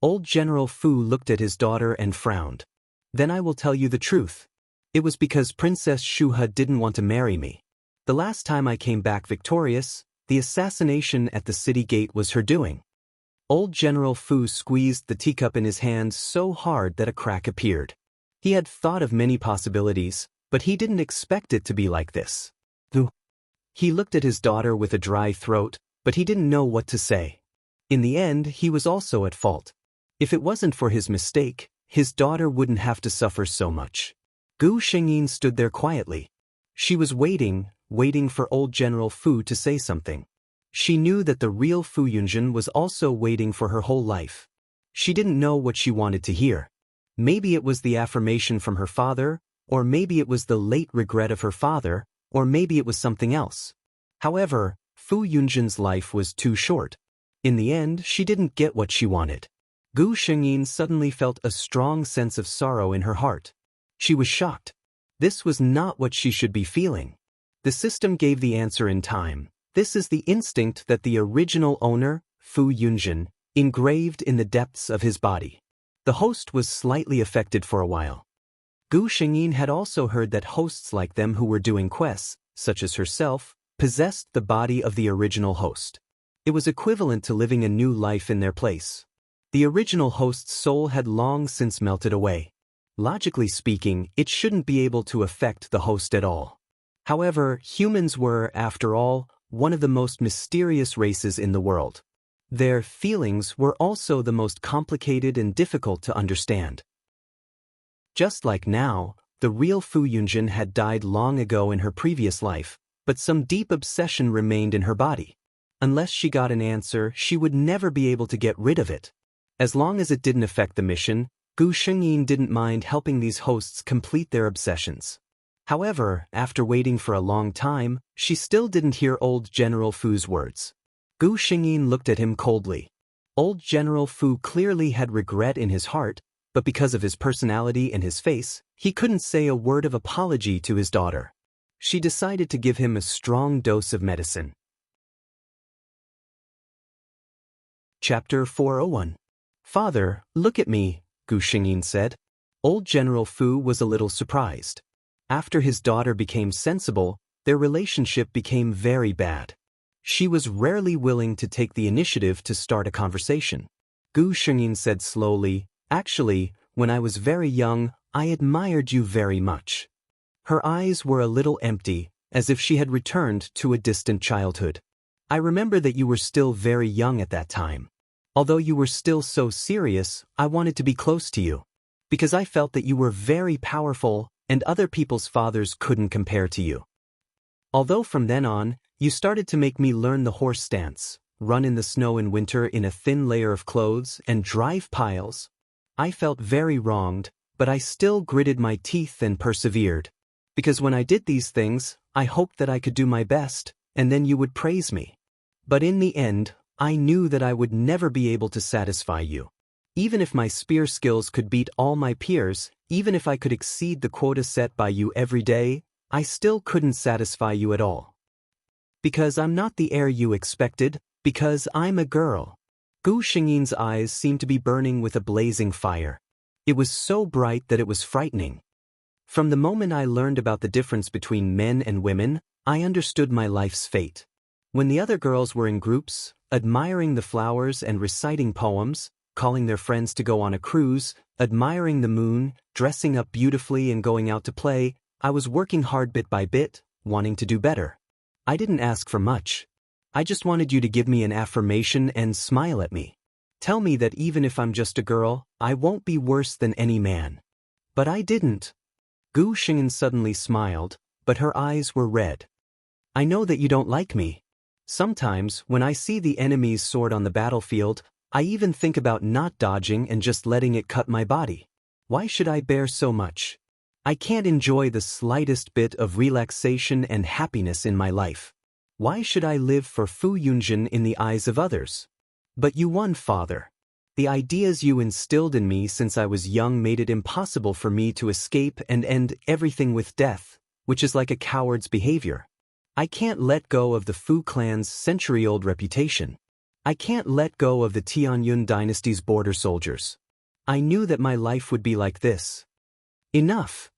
Old General Fu looked at his daughter and frowned. Then I will tell you the truth. It was because Princess Shuhe didn't want to marry me. The last time I came back victorious, the assassination at the city gate was her doing. Old General Fu squeezed the teacup in his hand so hard that a crack appeared. He had thought of many possibilities, but he didn't expect it to be like this. He looked at his daughter with a dry throat, but he didn't know what to say. In the end, he was also at fault. If it wasn't for his mistake, his daughter wouldn't have to suffer so much. Gu Shengyin stood there quietly. She was waiting for old General Fu to say something. She knew that the real Fu Yunjin was also waiting for her whole life. She didn't know what she wanted to hear. Maybe it was the affirmation from her father, or maybe it was the late regret of her father, or maybe it was something else. However, Fu Yunjin's life was too short. In the end, she didn't get what she wanted. Gu Shengyin suddenly felt a strong sense of sorrow in her heart. She was shocked. This was not what she should be feeling. The system gave the answer in time. This is the instinct that the original owner, Fu Yunjin, engraved in the depths of his body. The host was slightly affected for a while. Gu Shengyin had also heard that hosts like them who were doing quests, such as herself, possessed the body of the original host. It was equivalent to living a new life in their place. The original host's soul had long since melted away. Logically speaking, it shouldn't be able to affect the host at all. However, humans were, after all, one of the most mysterious races in the world. Their feelings were also the most complicated and difficult to understand. Just like now, the real Fu Yunjin had died long ago in her previous life, but some deep obsession remained in her body. Unless she got an answer, she would never be able to get rid of it. As long as it didn't affect the mission, Gu Shengyin didn't mind helping these hosts complete their obsessions. However, after waiting for a long time, she still didn't hear old General Fu's words. Gu Shengyin looked at him coldly. Old General Fu clearly had regret in his heart, but because of his personality and his face, he couldn't say a word of apology to his daughter. She decided to give him a strong dose of medicine. Chapter 401. Father, look at me, Gu Shengyin said. Old General Fu was a little surprised. After his daughter became sensible, their relationship became very bad. She was rarely willing to take the initiative to start a conversation. Gu Shengyin said slowly, "Actually, when I was very young, I admired you very much." Her eyes were a little empty, as if she had returned to a distant childhood. "I remember that you were still very young at that time. Although you were still so serious, I wanted to be close to you. Because I felt that you were very powerful, and other people's fathers couldn't compare to you. Although from then on, you started to make me learn the horse stance, run in the snow in winter in a thin layer of clothes, and drive piles. I felt very wronged, but I still gritted my teeth and persevered. Because when I did these things, I hoped that I could do my best, and then you would praise me. But in the end, I knew that I would never be able to satisfy you. Even if my spear skills could beat all my peers, even if I could exceed the quota set by you every day, I still couldn't satisfy you at all. Because I'm not the heir you expected, because I'm a girl." Gu Shengyin's eyes seemed to be burning with a blazing fire. It was so bright that it was frightening. From the moment I learned about the difference between men and women, I understood my life's fate. When the other girls were in groups, admiring the flowers and reciting poems, calling their friends to go on a cruise, admiring the moon, dressing up beautifully and going out to play, I was working hard bit by bit, wanting to do better. I didn't ask for much. I just wanted you to give me an affirmation and smile at me. Tell me that even if I'm just a girl, I won't be worse than any man. But I didn't. Gu Shengyin suddenly smiled, but her eyes were red. "I know that you don't like me. Sometimes, when I see the enemy's sword on the battlefield, I even think about not dodging and just letting it cut my body. Why should I bear so much? I can't enjoy the slightest bit of relaxation and happiness in my life. Why should I live for Fu Yunjin in the eyes of others? But you won, Father. The ideas you instilled in me since I was young made it impossible for me to escape and end everything with death, which is like a coward's behavior. I can't let go of the Fu clan's century-old reputation. I can't let go of the Tianyun dynasty's border soldiers. I knew that my life would be like this. Enough."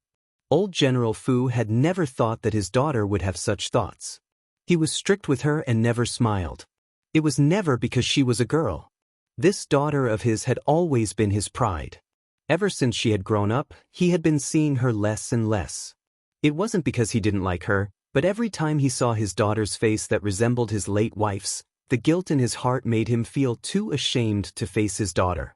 Old General Fu had never thought that his daughter would have such thoughts. He was strict with her and never smiled. It was never because she was a girl. This daughter of his had always been his pride. Ever since she had grown up, he had been seeing her less and less. It wasn't because he didn't like her, but every time he saw his daughter's face that resembled his late wife's, the guilt in his heart made him feel too ashamed to face his daughter.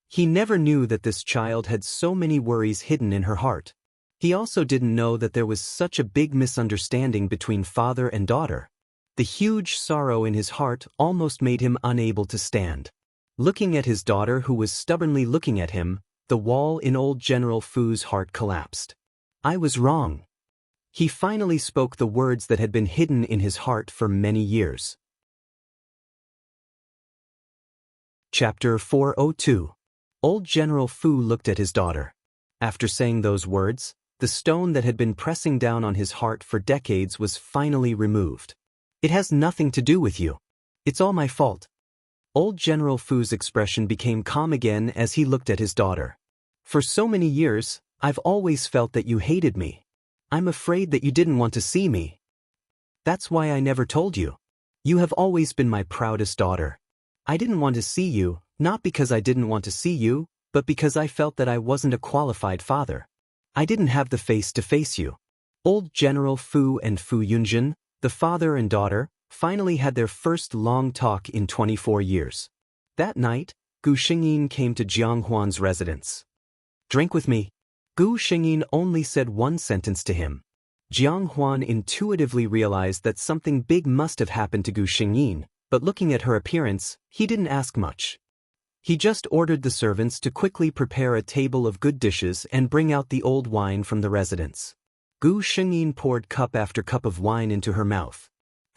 He never knew that this child had so many worries hidden in her heart. He also didn't know that there was such a big misunderstanding between father and daughter. The huge sorrow in his heart almost made him unable to stand. Looking at his daughter who was stubbornly looking at him, the wall in old General Fu's heart collapsed. "I was wrong." He finally spoke the words that had been hidden in his heart for many years. Chapter 402. Old General Fu looked at his daughter. After saying those words, the stone that had been pressing down on his heart for decades was finally removed. "It has nothing to do with you. It's all my fault." Old General Fu's expression became calm again as he looked at his daughter. "For so many years, I've always felt that you hated me. I'm afraid that you didn't want to see me. That's why I never told you. You have always been my proudest daughter. I didn't want to see you, not because I didn't want to see you, but because I felt that I wasn't a qualified father. I didn't have the face to face you. Old General Fu and Fu Yunjin, the father and daughter, finally had their first long talk in 24 years. That night, Gu Xingyin came to Jiang Huan's residence. "Drink with me." Gu Xingyin only said one sentence to him. Jiang Huan intuitively realized that something big must have happened to Gu Xingyin, but looking at her appearance, he didn't ask much. He just ordered the servants to quickly prepare a table of good dishes and bring out the old wine from the residence. Gu Xingyin poured cup after cup of wine into her mouth.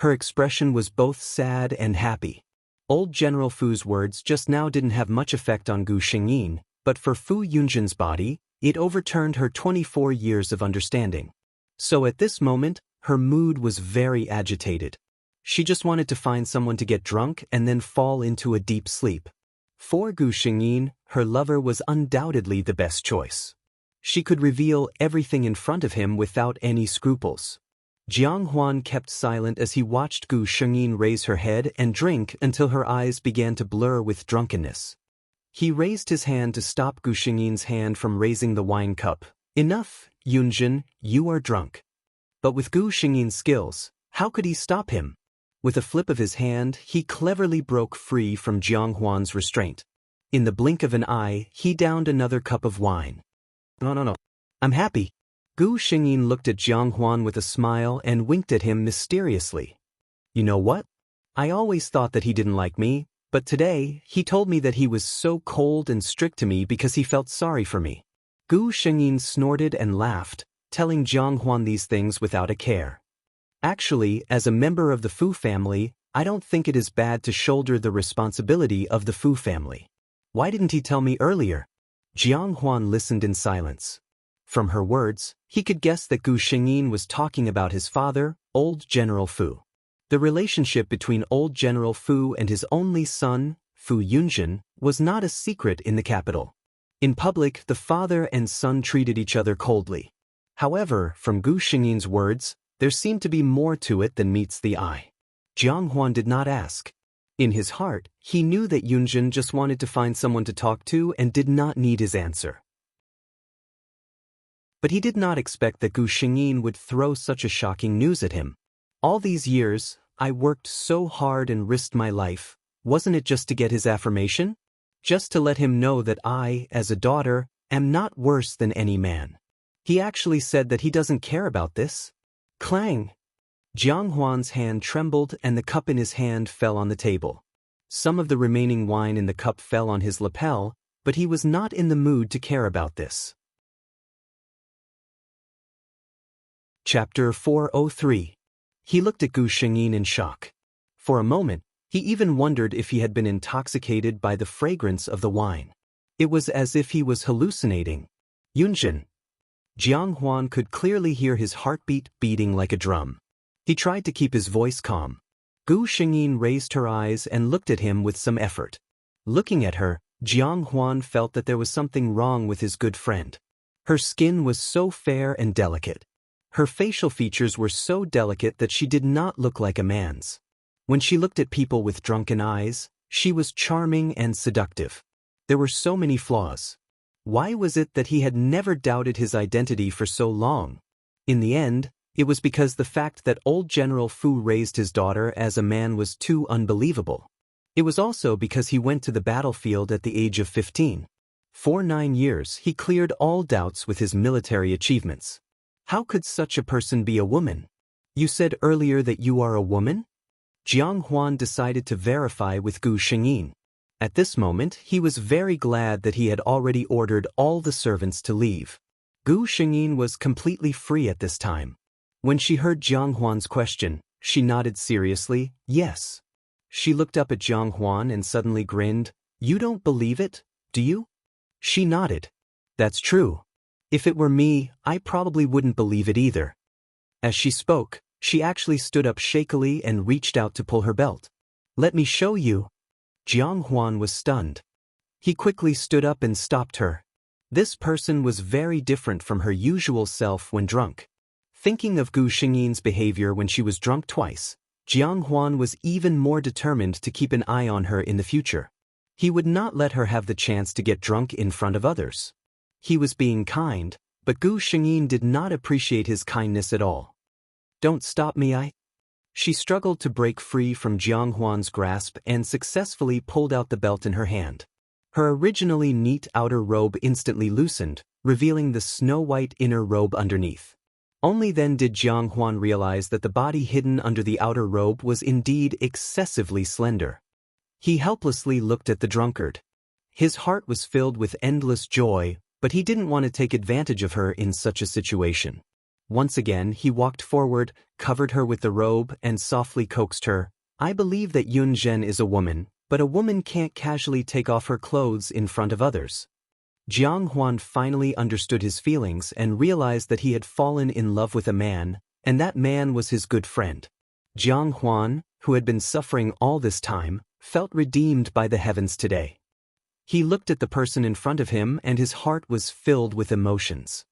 Her expression was both sad and happy. Old General Fu's words just now didn't have much effect on Gu Xingyin, but for Fu Yunjin's body, it overturned her 24 years of understanding. So at this moment, her mood was very agitated. She just wanted to find someone to get drunk and then fall into a deep sleep. For Gu Xingyin, her lover was undoubtedly the best choice. She could reveal everything in front of him without any scruples. Jiang Huan kept silent as he watched Gu Xingyin raise her head and drink until her eyes began to blur with drunkenness. He raised his hand to stop Gu Xingyin's hand from raising the wine cup. "Enough, Yunjin, you are drunk." But with Gu Xingyin's skills, how could he stop him? With a flip of his hand, he cleverly broke free from Jiang Huan's restraint. In the blink of an eye, he downed another cup of wine. No. I'm happy." Gu Xingyin looked at Jiang Huan with a smile and winked at him mysteriously. "You know what? I always thought that he didn't like me, but today, he told me that he was so cold and strict to me because he felt sorry for me." Gu Xingyin snorted and laughed, telling Jiang Huan these things without a care. "Actually, as a member of the Fu family, I don't think it is bad to shoulder the responsibility of the Fu family. Why didn't he tell me earlier?" Jiang Huan listened in silence. From her words, he could guess that Gu Xingyin was talking about his father, Old General Fu. The relationship between Old General Fu and his only son, Fu Yunjin, was not a secret in the capital. In public, the father and son treated each other coldly. However, from Gu Xingyin's words, there seemed to be more to it than meets the eye. Jiang Huan did not ask. In his heart, he knew that Yunjin just wanted to find someone to talk to and did not need his answer. But he did not expect that Gu Xingyin would throw such a shocking news at him. "All these years, I worked so hard and risked my life. Wasn't it just to get his affirmation? Just to let him know that I, as a daughter, am not worse than any man. He actually said that he doesn't care about this." Clang! Jiang Huan's hand trembled and the cup in his hand fell on the table. Some of the remaining wine in the cup fell on his lapel, but he was not in the mood to care about this. Chapter 403. He looked at Gu Xingyin in shock. For a moment, he even wondered if he had been intoxicated by the fragrance of the wine. It was as if he was hallucinating. "Yunjin." Jiang Huan could clearly hear his heartbeat beating like a drum. He tried to keep his voice calm. Gu Xingyin raised her eyes and looked at him with some effort. Looking at her, Jiang Huan felt that there was something wrong with his good friend. Her skin was so fair and delicate. Her facial features were so delicate that she did not look like a man's. When she looked at people with drunken eyes, she was charming and seductive. There were so many flaws. Why was it that he had never doubted his identity for so long? In the end, it was because the fact that Old General Fu raised his daughter as a man was too unbelievable. It was also because he went to the battlefield at the age of 15. For 9 years, he cleared all doubts with his military achievements. How could such a person be a woman? "You said earlier that you are a woman?" Jiang Huan decided to verify with Gu Xingyin. At this moment, he was very glad that he had already ordered all the servants to leave. Gu Xingyin was completely free at this time. When she heard Jiang Huan's question, she nodded seriously, "Yes." She looked up at Jiang Huan and suddenly grinned. "You don't believe it, do you?" She nodded. "That's true. If it were me, I probably wouldn't believe it either." As she spoke, she actually stood up shakily and reached out to pull her belt. "Let me show you." Jiang Huan was stunned. He quickly stood up and stopped her. This person was very different from her usual self when drunk. Thinking of Gu Xingyin's behavior when she was drunk twice, Jiang Huan was even more determined to keep an eye on her in the future. He would not let her have the chance to get drunk in front of others. He was being kind, but Gu Shengyin did not appreciate his kindness at all. "Don't stop me, She struggled to break free from Jiang Huan's grasp and successfully pulled out the belt in her hand. Her originally neat outer robe instantly loosened, revealing the snow-white inner robe underneath. Only then did Jiang Huan realize that the body hidden under the outer robe was indeed excessively slender. He helplessly looked at the drunkard. His heart was filled with endless joy, but he didn't want to take advantage of her in such a situation. Once again, he walked forward, covered her with the robe, and softly coaxed her. "I believe that Yun Zhen is a woman, but a woman can't casually take off her clothes in front of others." Jiang Huan finally understood his feelings and realized that he had fallen in love with a man, and that man was his good friend. Jiang Huan, who had been suffering all this time, felt redeemed by the heavens today. He looked at the person in front of him and his heart was filled with emotions.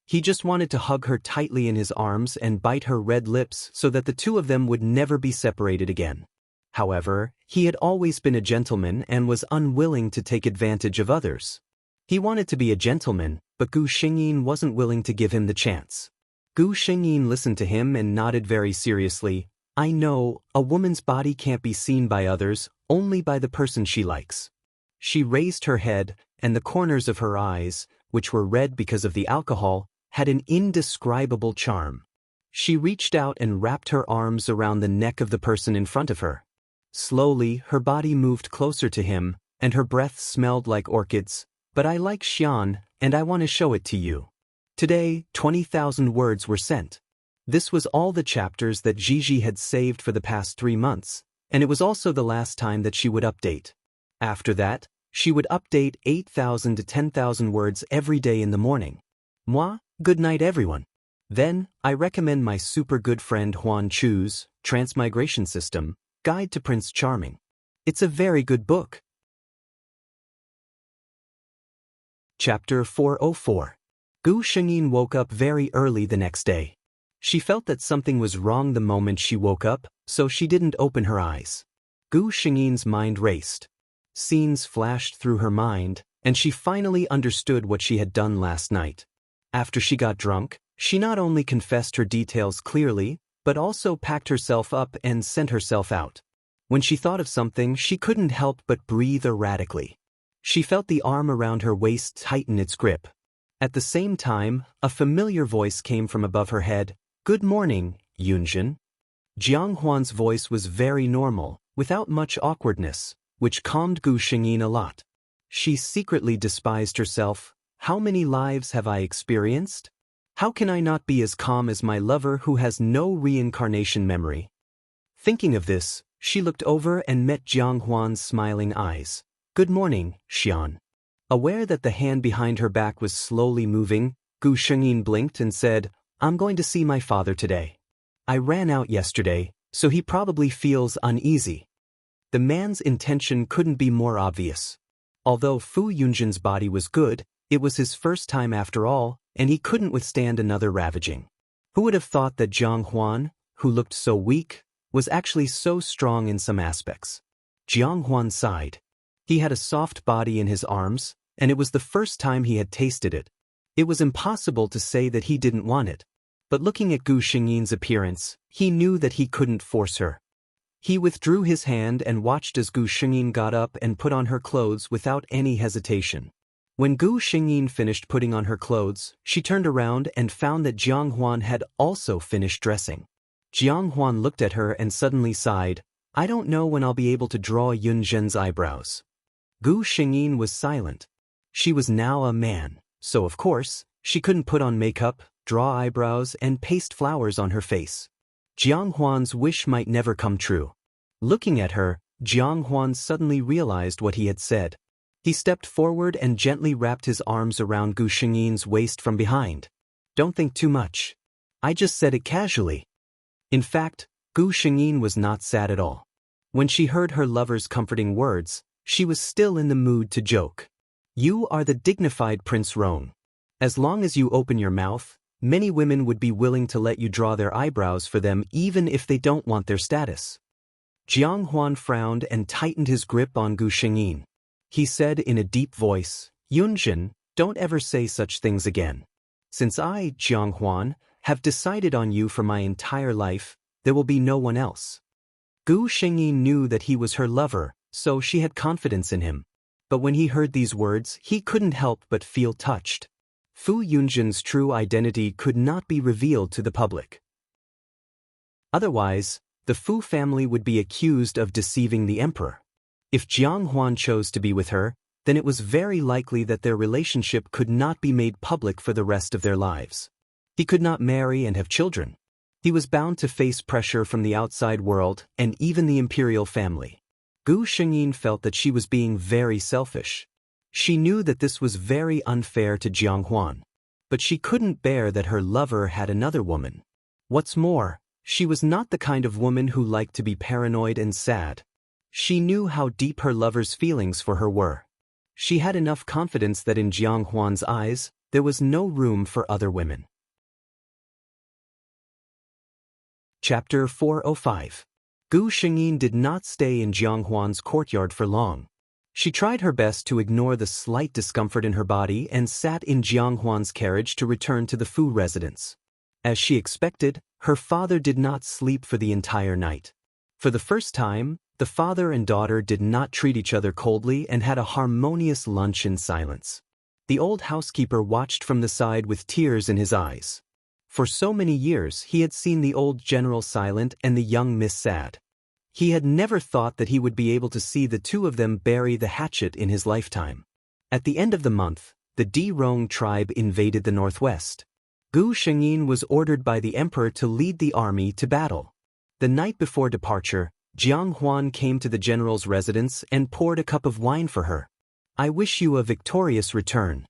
He just wanted to hug her tightly in his arms and bite her red lips so that the two of them would never be separated again. However, he had always been a gentleman and was unwilling to take advantage of others. He wanted to be a gentleman, but Gu Shengyin wasn't willing to give him the chance. Gu Shengyin listened to him and nodded very seriously. "I know, a woman's body can't be seen by others, only by the person she likes." She raised her head, and the corners of her eyes, which were red because of the alcohol, had an indescribable charm. She reached out and wrapped her arms around the neck of the person in front of her. Slowly, her body moved closer to him, and her breath smelled like orchids. "But I like Xian, and I want to show it to you." Today, 20,000 words were sent. This was all the chapters that Gigi had saved for the past 3 months, and it was also the last time that she would update. After that, she would update 8,000 to 10,000 words every day in the morning. Good night everyone. Then, I recommend my super good friend Huan Chu's Transmigration System, Guide to Prince Charming. It's a very good book. Chapter 404. Gu Shengyin woke up very early the next day. She felt that something was wrong the moment she woke up, so she didn't open her eyes. Gu Shengyin's mind raced. Scenes flashed through her mind, and she finally understood what she had done last night. After she got drunk, she not only confessed her details clearly, but also packed herself up and sent herself out. When she thought of something, she couldn't help but breathe erratically. She felt the arm around her waist tighten its grip. At the same time, a familiar voice came from above her head. "Good morning, Yunjin." Jiang Huan's voice was very normal, without much awkwardness, which calmed Gu Shengyin a lot. She secretly despised herself. How many lives have I experienced? How can I not be as calm as my lover who has no reincarnation memory? Thinking of this, she looked over and met Jiang Huan's smiling eyes. "Good morning, Xian." Aware that the hand behind her back was slowly moving, Gu Shengyin blinked and said, "I'm going to see my father today. I ran out yesterday, so he probably feels uneasy." The man's intention couldn't be more obvious. Although Fu Yunjin's body was good, it was his first time after all, and he couldn't withstand another ravaging. Who would have thought that Jiang Huan, who looked so weak, was actually so strong in some aspects? Jiang Huan sighed. He had a soft body in his arms, and it was the first time he had tasted it. It was impossible to say that he didn't want it. But looking at Gu Shengyin's appearance, he knew that he couldn't force her. He withdrew his hand and watched as Gu Shengyin got up and put on her clothes without any hesitation. When Gu Shengyin finished putting on her clothes, she turned around and found that Jiang Huan had also finished dressing. Jiang Huan looked at her and suddenly sighed. "I don't know when I'll be able to draw Yun Zhen's eyebrows." Gu Shengyin was silent. She was now a man, so of course, she couldn't put on makeup, draw eyebrows, and paste flowers on her face. Jiang Huan's wish might never come true. Looking at her, Jiang Huan suddenly realized what he had said. He stepped forward and gently wrapped his arms around Gu Shengyin's waist from behind. "Don't think too much. I just said it casually." In fact, Gu Shengyin was not sad at all. When she heard her lover's comforting words, she was still in the mood to joke. "You are the dignified Prince Roan. As long as you open your mouth, many women would be willing to let you draw their eyebrows for them even if they don't want their status." Jiang Huan frowned and tightened his grip on Gu Shengyin. He said in a deep voice, "Yunjin, don't ever say such things again. Since I, Jiang Huan, have decided on you for my entire life, there will be no one else." Gu Shengyin knew that he was her lover, so she had confidence in him. But when he heard these words, he couldn't help but feel touched. Fu Yunjin's true identity could not be revealed to the public. Otherwise, the Fu family would be accused of deceiving the emperor. If Jiang Huan chose to be with her, then it was very likely that their relationship could not be made public for the rest of their lives. He could not marry and have children. He was bound to face pressure from the outside world and even the imperial family. Gu Shengyin felt that she was being very selfish. She knew that this was very unfair to Jiang Huan. But she couldn't bear that her lover had another woman. What's more, she was not the kind of woman who liked to be paranoid and sad. She knew how deep her lover's feelings for her were. She had enough confidence that in Jiang Huan's eyes, there was no room for other women. Chapter 405. Gu Shengyin did not stay in Jiang Huan's courtyard for long. She tried her best to ignore the slight discomfort in her body and sat in Jiang Huan's carriage to return to the Fu residence. As she expected, her father did not sleep for the entire night. For the first time, the father and daughter did not treat each other coldly and had a harmonious lunch in silence. The old housekeeper watched from the side with tears in his eyes. For so many years he had seen the old general silent and the young miss sad. He had never thought that he would be able to see the two of them bury the hatchet in his lifetime. At the end of the month, the Di-Rong tribe invaded the northwest. Gu Shengyin was ordered by the emperor to lead the army to battle. The night before departure, Jiang Huan came to the general's residence and poured a cup of wine for her. "I wish you a victorious return."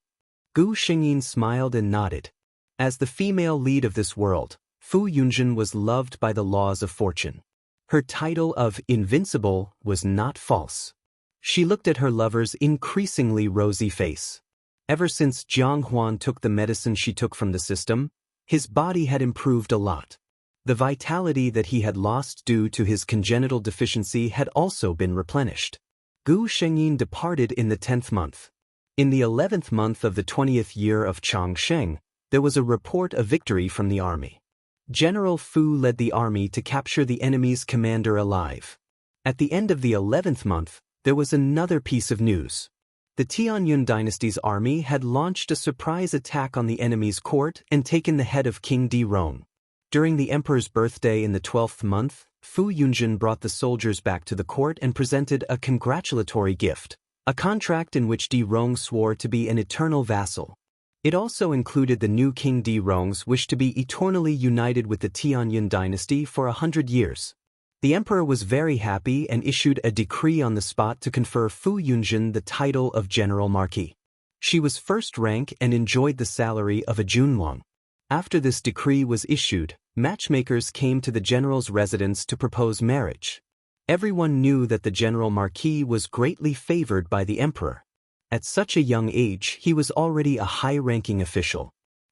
Gu Shengyin smiled and nodded. As the female lead of this world, Fu Yunjin was loved by the laws of fortune. Her title of invincible was not false. She looked at her lover's increasingly rosy face. Ever since Jiang Huan took the medicine she took from the system, his body had improved a lot. The vitality that he had lost due to his congenital deficiency had also been replenished. Gu Shengyin departed in the 10th month. In the 11th month of the 20th year of Changsheng, there was a report of victory from the army. General Fu led the army to capture the enemy's commander alive. At the end of the 11th month, there was another piece of news. The Tianyun dynasty's army had launched a surprise attack on the enemy's court and taken the head of King Di-Rong. During the emperor's birthday in the 12th month, Fu Yunjin brought the soldiers back to the court and presented a congratulatory gift, a contract in which Di-Rong swore to be an eternal vassal. It also included the new King Di-Rong's wish to be eternally united with the Tianyun dynasty for 100 years. The emperor was very happy and issued a decree on the spot to confer Fu Yunjin the title of General Marquis. She was first rank and enjoyed the salary of a junlong. After this decree was issued, matchmakers came to the general's residence to propose marriage. Everyone knew that the General Marquis was greatly favored by the emperor. At such a young age, he was already a high-ranking official.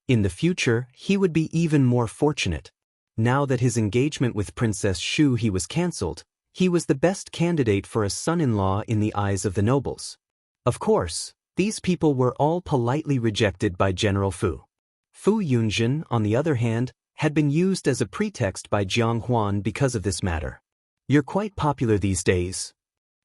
In the future, he would be even more fortunate. Now that his engagement with Princess Shu he was cancelled, he was the best candidate for a son-in-law in the eyes of the nobles. Of course, these people were all politely rejected by General Fu. Fu Yunjin, on the other hand, had been used as a pretext by Jiang Huan because of this matter. "You're quite popular these days."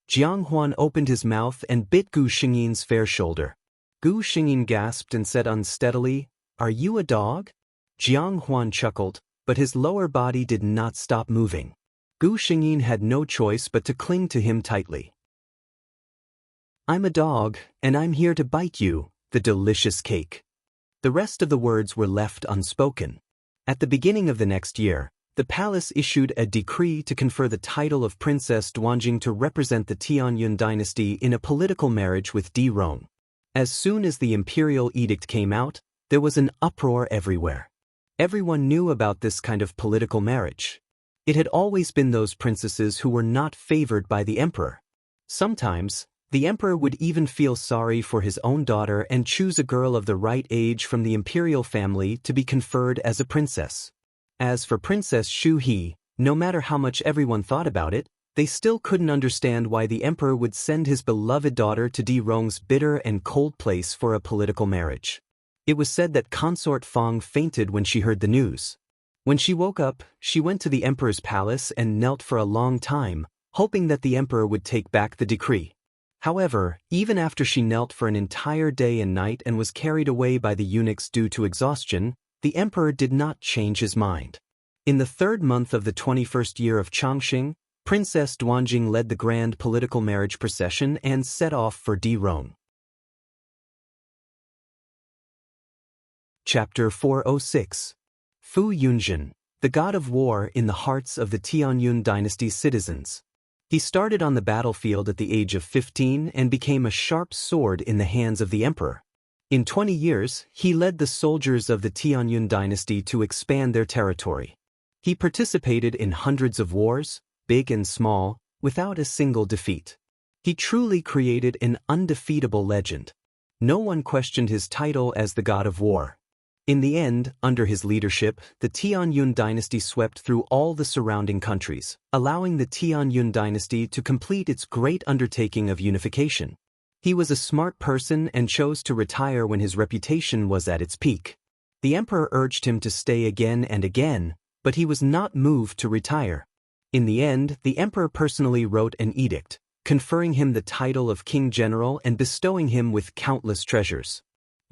Jiang Huan opened his mouth and bit Gu Shengyin's fair shoulder. Gu Shengyin gasped and said unsteadily, "Are you a dog?" Jiang Huan chuckled, but his lower body did not stop moving. Gu Shengyin had no choice but to cling to him tightly. "I'm a dog, and I'm here to bite you, the delicious cake." The rest of the words were left unspoken. At the beginning of the next year, the palace issued a decree to confer the title of Princess Duanjing to represent the Tianyun dynasty in a political marriage with Di-Rong. As soon as the imperial edict came out, there was an uproar everywhere. Everyone knew about this kind of political marriage. It had always been those princesses who were not favored by the emperor. Sometimes, the emperor would even feel sorry for his own daughter and choose a girl of the right age from the imperial family to be conferred as a princess. As for Princess Shu He, no matter how much everyone thought about it, They still couldn't understand why the emperor would send his beloved daughter to Di Rong's bitter and cold place for a political marriage. It was said that Consort Fong fainted when she heard the news. When she woke up, she went to the emperor's palace and knelt for a long time, hoping that the emperor would take back the decree. However, even after she knelt for an entire day and night and was carried away by the eunuchs due to exhaustion, the emperor did not change his mind. In the 3rd month of the 21st year of Chongqing, Princess Duanjing led the grand political marriage procession and set off for Di Rong. Chapter 406. Fu Yunjin, the god of war in the hearts of the Tianyun dynasty's citizens. He started on the battlefield at the age of 15 and became a sharp sword in the hands of the emperor. In 20 years, he led the soldiers of the Tianyun dynasty to expand their territory. He participated in hundreds of wars, big and small, without a single defeat. He truly created an undefeatable legend. No one questioned his title as the god of war. In the end, under his leadership, the Tianyun dynasty swept through all the surrounding countries, allowing the Tianyun dynasty to complete its great undertaking of unification. He was a smart person and chose to retire when his reputation was at its peak. The emperor urged him to stay again and again, but he was not moved to retire. In the end, the emperor personally wrote an edict, conferring him the title of King General and bestowing him with countless treasures.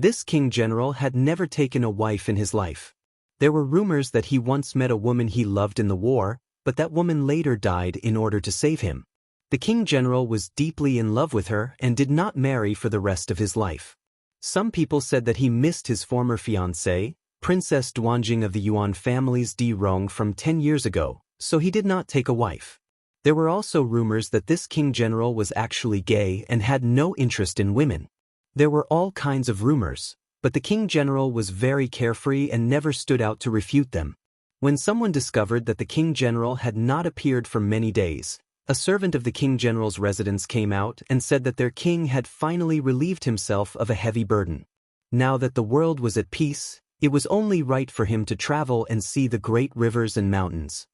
This king general had never taken a wife in his life. There were rumors that he once met a woman he loved in the war, but that woman later died in order to save him. The king general was deeply in love with her and did not marry for the rest of his life. Some people said that he missed his former fiancée, Princess Duanjing of the Yuan family's Di Rong from 10 years ago, so he did not take a wife. There were also rumors that this king general was actually gay and had no interest in women. There were all kinds of rumors, but the king general was very carefree and never stood out to refute them. When someone discovered that the king general had not appeared for many days, a servant of the king general's residence came out and said that their king had finally relieved himself of a heavy burden. Now that the world was at peace, it was only right for him to travel and see the great rivers and mountains.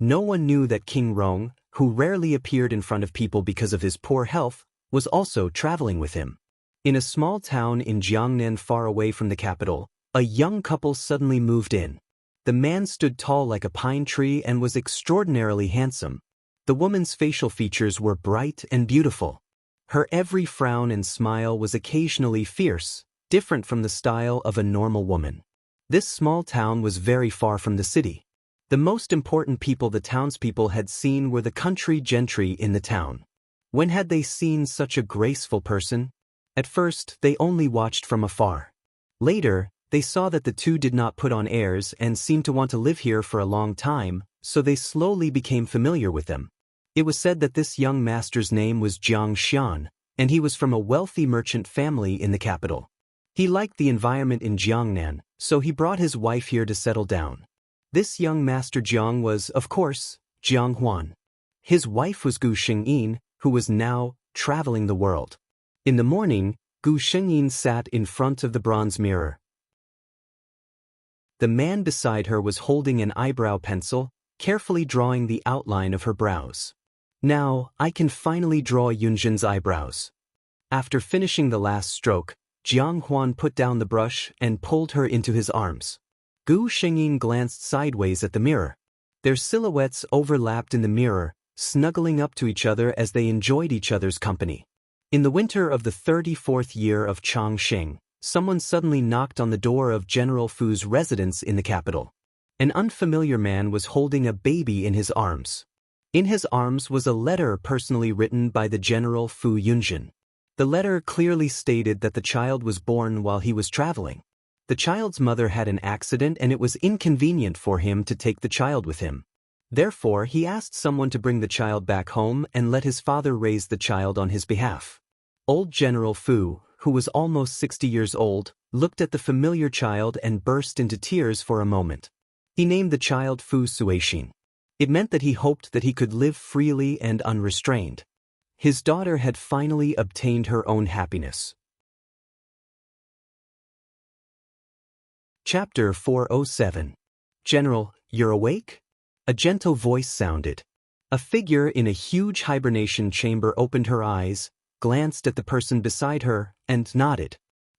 No one knew that King Rong, who rarely appeared in front of people because of his poor health, was also traveling with him. In a small town in Jiangnan far away from the capital, a young couple suddenly moved in. The man stood tall like a pine tree and was extraordinarily handsome. The woman's facial features were bright and beautiful. Her every frown and smile was occasionally fierce, different from the style of a normal woman. This small town was very far from the city. The most important people the townspeople had seen were the country gentry in the town. When had they seen such a graceful person? At first, they only watched from afar. Later, they saw that the two did not put on airs and seemed to want to live here for a long time, so they slowly became familiar with them. It was said that this young master's name was Jiang Xian, and he was from a wealthy merchant family in the capital. He liked the environment in Jiangnan, so he brought his wife here to settle down. This young master Jiang was, of course, Jiang Huan. His wife was Gu Shengyin, who was now traveling the world. In the morning, Gu Shengyin sat in front of the bronze mirror. The man beside her was holding an eyebrow pencil, carefully drawing the outline of her brows. Now, I can finally draw Yunjin's eyebrows. After finishing the last stroke, Jiang Huan put down the brush and pulled her into his arms. Gu Shengyin glanced sideways at the mirror. Their silhouettes overlapped in the mirror, snuggling up to each other as they enjoyed each other's company. In the winter of the 34th year of Chongqing, someone suddenly knocked on the door of General Fu's residence in the capital. An unfamiliar man was holding a baby in his arms. In his arms was a letter personally written by the General Fu Yunjin. The letter clearly stated that the child was born while he was traveling. The child's mother had an accident and it was inconvenient for him to take the child with him. Therefore, he asked someone to bring the child back home and let his father raise the child on his behalf. Old General Fu, who was almost 60 years old, looked at the familiar child and burst into tears for a moment. He named the child Fu Suixin. It meant that he hoped that he could live freely and unrestrained. His daughter had finally obtained her own happiness. Chapter 407. General, you're awake? A gentle voice sounded. A figure in a huge hibernation chamber opened her eyes, glanced at the person beside her, and nodded.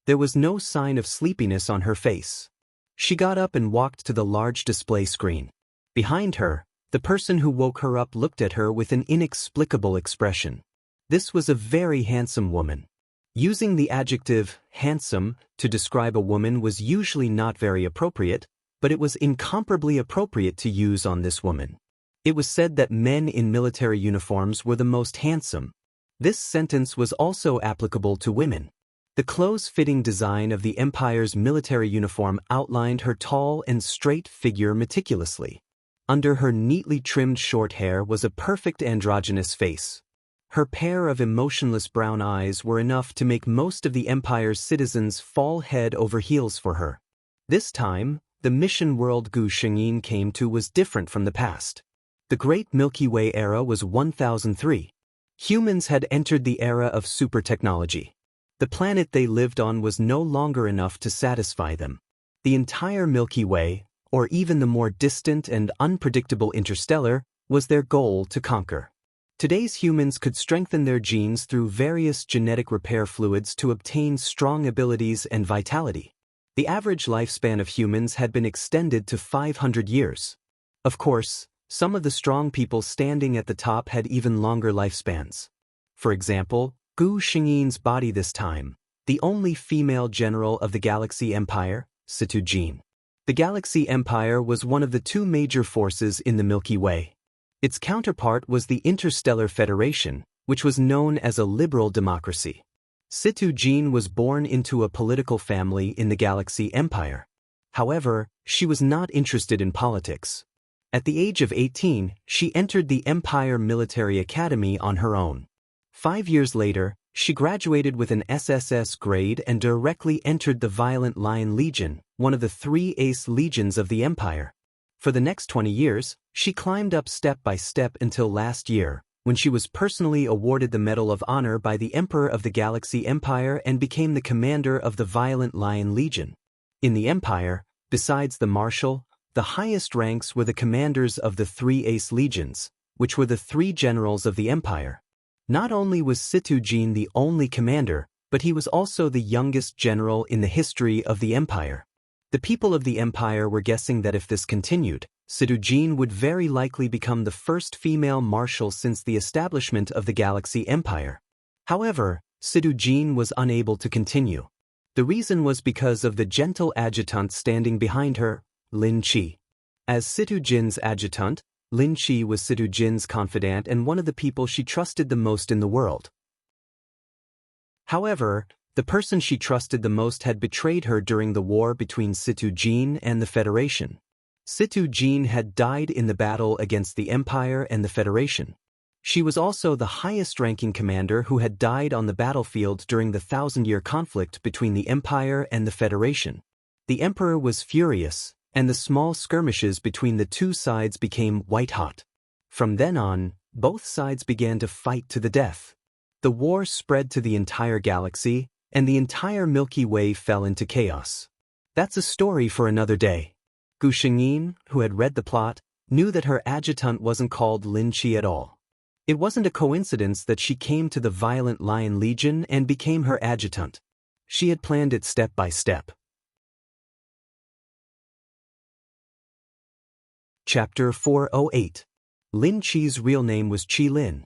There was no sign of sleepiness on her face. She got up and walked to the large display screen. Behind her, the person who woke her up looked at her with an inexplicable expression. This was a very handsome woman. Using the adjective handsome to describe a woman was usually not very appropriate, but it was incomparably appropriate to use on this woman. It was said that men in military uniforms were the most handsome. This sentence was also applicable to women. The close-fitting design of the Empire's military uniform outlined her tall and straight figure meticulously. Under her neatly trimmed short hair was a perfect androgynous face. Her pair of emotionless brown eyes were enough to make most of the Empire's citizens fall head over heels for her. This time, the mission world Gu Shengyin came to was different from the past. The Great Milky Way era was 1003. Humans had entered the era of super technology. The planet they lived on was no longer enough to satisfy them. The entire Milky Way, or even the more distant and unpredictable interstellar, was their goal to conquer. Today's humans could strengthen their genes through various genetic repair fluids to obtain strong abilities and vitality. The average lifespan of humans had been extended to 500 years. Of course, some of the strong people standing at the top had even longer lifespans. For example, Gu Shengyin's body this time, the only female general of the Galaxy Empire, Situ Jin. The Galaxy Empire was one of the two major forces in the Milky Way. Its counterpart was the Interstellar Federation, which was known as a liberal democracy. Situ Jin was born into a political family in the Galaxy Empire. However, she was not interested in politics. At the age of 18, she entered the Empire Military Academy on her own. 5 years later, she graduated with an SSS grade and directly entered the Violent Lion Legion, one of the 3 ace legions of the Empire. For the next 20 years, she climbed up step by step until last year, when she was personally awarded the Medal of Honor by the Emperor of the Galaxy Empire and became the commander of the Violent Lion Legion. In the Empire, besides the Marshal, the highest ranks were the commanders of the 3 ace legions, which were the 3 generals of the Empire. Not only was Situ Jin the only commander, but he was also the youngest general in the history of the Empire. The people of the Empire were guessing that if this continued, Situ Jin would very likely become the first female marshal since the establishment of the Galaxy Empire. However, Situ Jin was unable to continue. The reason was because of the gentle adjutant standing behind her, Lin Qi. As Situ Jin's adjutant, Lin Qi was Situ Jin's confidant and one of the people she trusted the most in the world. However, the person she trusted the most had betrayed her during the war between Situ Jin and the Federation. Situ Jin had died in the battle against the Empire and the Federation. She was also the highest-ranking commander who had died on the battlefield during the 1,000-year conflict between the Empire and the Federation. The Emperor was furious, and the small skirmishes between the two sides became white-hot. From then on, both sides began to fight to the death. The war spread to the entire galaxy, and the entire Milky Way fell into chaos. That's a story for another day. Gu Shengyin, who had read the plot, knew that her adjutant wasn't called Lin Qi at all. It wasn't a coincidence that she came to the Violent Lion Legion and became her adjutant. She had planned it step by step. Chapter 408. Lin Qi's real name was Qi Lin.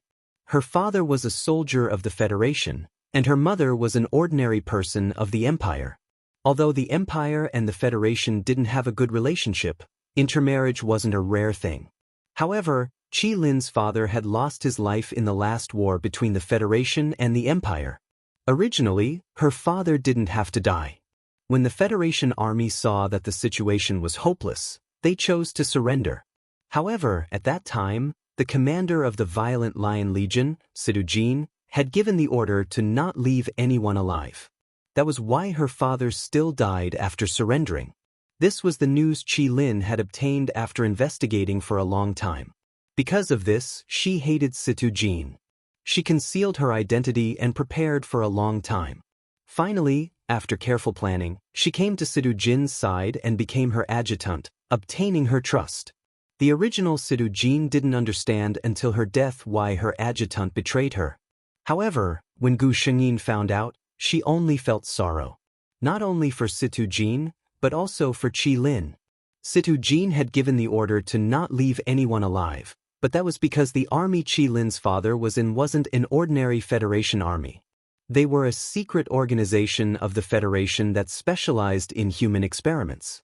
Her father was a soldier of the Federation, and her mother was an ordinary person of the Empire. Although the Empire and the Federation didn't have a good relationship, intermarriage wasn't a rare thing. However, Qi Lin's father had lost his life in the last war between the Federation and the Empire. Originally, her father didn't have to die. When the Federation army saw that the situation was hopeless, they chose to surrender. However, at that time, the commander of the Violent Lion Legion, Situ Jin, had given the order to not leave anyone alive. That was why her father still died after surrendering. This was the news Qi Lin had obtained after investigating for a long time. Because of this, she hated Situ Jin. She concealed her identity and prepared for a long time. Finally, after careful planning, she came to Situ Jin's side and became her adjutant, obtaining her trust. The original Situ Jean didn't understand until her death why her adjutant betrayed her. However, when Gu Shengyin found out, she only felt sorrow. Not only for Situ Jean, but also for Qi Lin. Situ Jean had given the order to not leave anyone alive, but that was because the army Qi Lin's father was in wasn't an ordinary Federation army. They were a secret organization of the Federation that specialized in human experiments.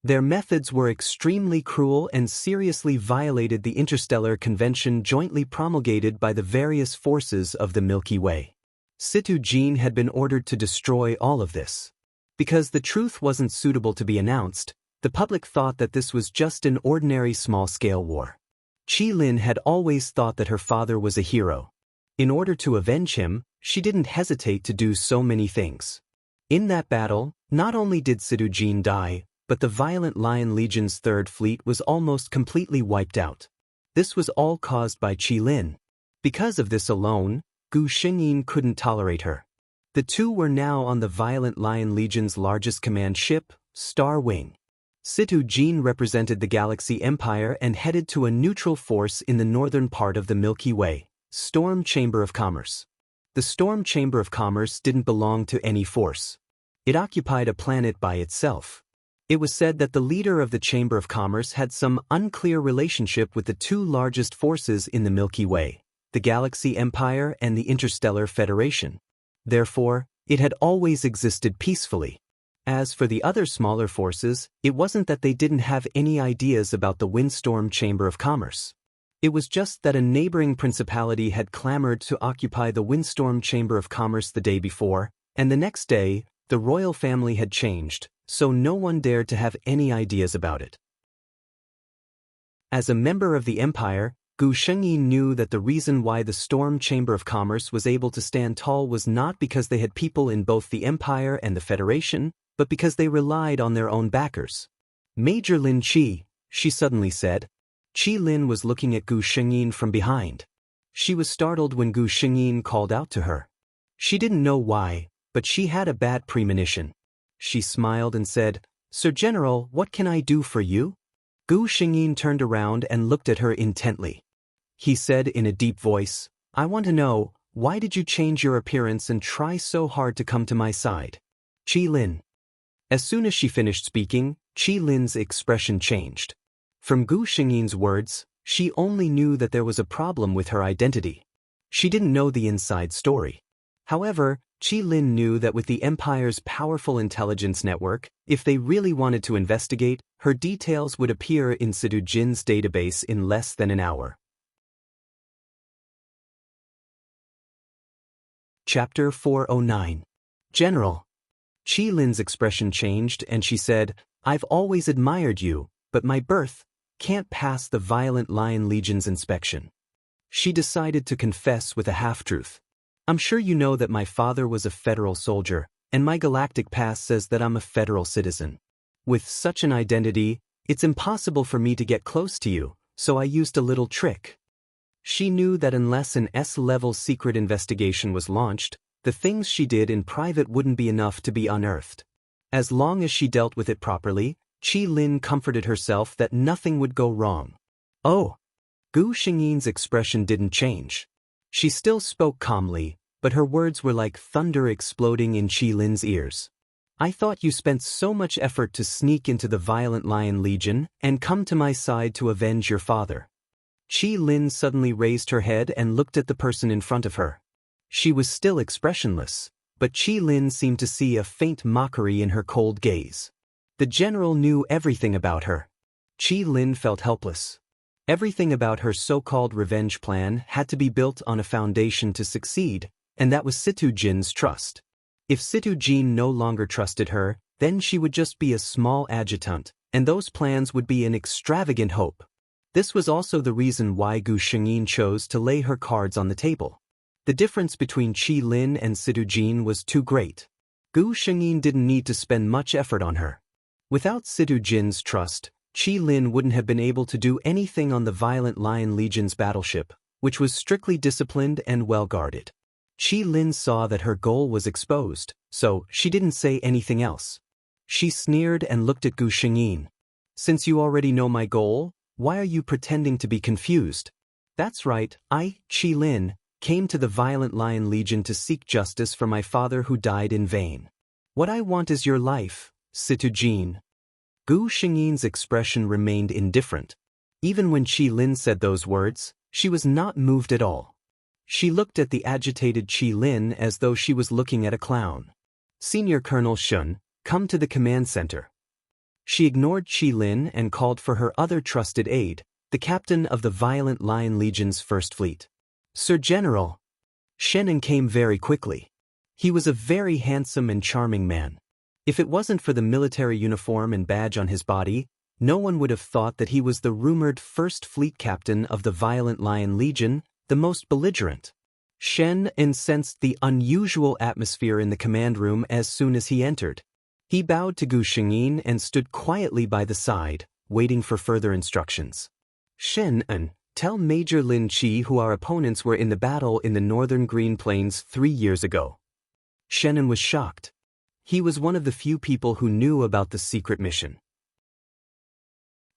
Their methods were extremely cruel and seriously violated the interstellar convention jointly promulgated by the various forces of the Milky Way. Situ Jean had been ordered to destroy all of this. Because the truth wasn't suitable to be announced, the public thought that this was just an ordinary small-scale war. Qi Lin had always thought that her father was a hero. In order to avenge him, she didn't hesitate to do so many things. In that battle, not only did Situ Jean die, but the Violent Lion Legion's Third Fleet was almost completely wiped out. This was all caused by Qi Lin. Because of this alone, Gu Shengyin couldn't tolerate her. The two were now on the Violent Lion Legion's largest command ship, Star Wing. Situ Jean represented the Galaxy Empire and headed to a neutral force in the northern part of the Milky Way, Storm Chamber of Commerce. The Storm Chamber of Commerce didn't belong to any force. It occupied a planet by itself. It was said that the leader of the Chamber of Commerce had some unclear relationship with the two largest forces in the Milky Way, the Galaxy Empire and the Interstellar Federation. Therefore, it had always existed peacefully. As for the other smaller forces, it wasn't that they didn't have any ideas about the Windstorm Chamber of Commerce. It was just that a neighboring principality had clamored to occupy the Windstorm Chamber of Commerce the day before, and the next day, the royal family had changed, so no one dared to have any ideas about it. As a member of the Empire, Gu Shengyin knew that the reason why the Storm Chamber of Commerce was able to stand tall was not because they had people in both the Empire and the Federation, but because they relied on their own backers. Major Lin Qi, she suddenly said. Qi Lin was looking at Gu Shengyin from behind. She was startled when Gu Shengyin called out to her. She didn't know why, but she had a bad premonition. She smiled and said, "Sir General, what can I do for you?" Gu Shengyin turned around and looked at her intently. He said in a deep voice, "I want to know, why did you change your appearance and try so hard to come to my side?" Qi Lin. As soon as she finished speaking, Qi Lin's expression changed. From Gu Shengyin's words, she only knew that there was a problem with her identity. She didn't know the inside story. However, Qi Lin knew that with the Empire's powerful intelligence network, if they really wanted to investigate, her details would appear in Situ Jin's database in less than an hour. Chapter 409. General. Qi Lin's expression changed and she said, "I've always admired you, but my birth can't pass the Violent Lion Legion's inspection." She decided to confess with a half-truth. "I'm sure you know that my father was a federal soldier, and my galactic pass says that I'm a federal citizen. With such an identity, it's impossible for me to get close to you, so I used a little trick." She knew that unless an S-level secret investigation was launched, the things she did in private wouldn't be enough to be unearthed. As long as she dealt with it properly, Qi Lin comforted herself that nothing would go wrong. "Oh." Gu Shengyin's expression didn't change. She still spoke calmly, but her words were like thunder exploding in Qi Lin's ears. "I thought you spent so much effort to sneak into the Violent Lion Legion and come to my side to avenge your father." Qi Lin suddenly raised her head and looked at the person in front of her. She was still expressionless, but Qi Lin seemed to see a faint mockery in her cold gaze. The general knew everything about her. Qi Lin felt helpless. Everything about her so-called revenge plan had to be built on a foundation to succeed, and that was Situ Jin's trust. If Situ Jin no longer trusted her, then she would just be a small adjutant, and those plans would be an extravagant hope. This was also the reason why Gu Shengyin chose to lay her cards on the table. The difference between Qi Lin and Situ Jin was too great. Gu Shengyin didn't need to spend much effort on her. Without Situ Jin's trust, Qi Lin wouldn't have been able to do anything on the Violent Lion Legion's battleship, which was strictly disciplined and well-guarded. Qi Lin saw that her goal was exposed, so she didn't say anything else. She sneered and looked at Gu Shengyin. "Since you already know my goal, Why are you pretending to be confused? That's right, I, Qi Lin, came to the Violent Lion Legion to seek justice for my father who died in vain. What I want is your life, Situ Jin. Gu Xingyin's expression remained indifferent. Even when Qi Lin said those words, she was not moved at all. She looked at the agitated Qi Lin as though she was looking at a clown. Senior Colonel Shun, come to the command center. She ignored Qi Lin and called for her other trusted aide, the captain of the Violent Lion Legion's First Fleet. Sir General. Shannon came very quickly. He was a very handsome and charming man. If it wasn't for the military uniform and badge on his body, no one would have thought that he was the rumored First Fleet captain of the Violent Lion Legion, the most belligerent. Shen sensed the unusual atmosphere in the command room as soon as he entered. He bowed to Gu Xingyin and stood quietly by the side, waiting for further instructions. Shen, tell Major Lin Qi who our opponents were in the battle in the northern Green Plains 3 years ago. Shannon was shocked. He was one of the few people who knew about the secret mission.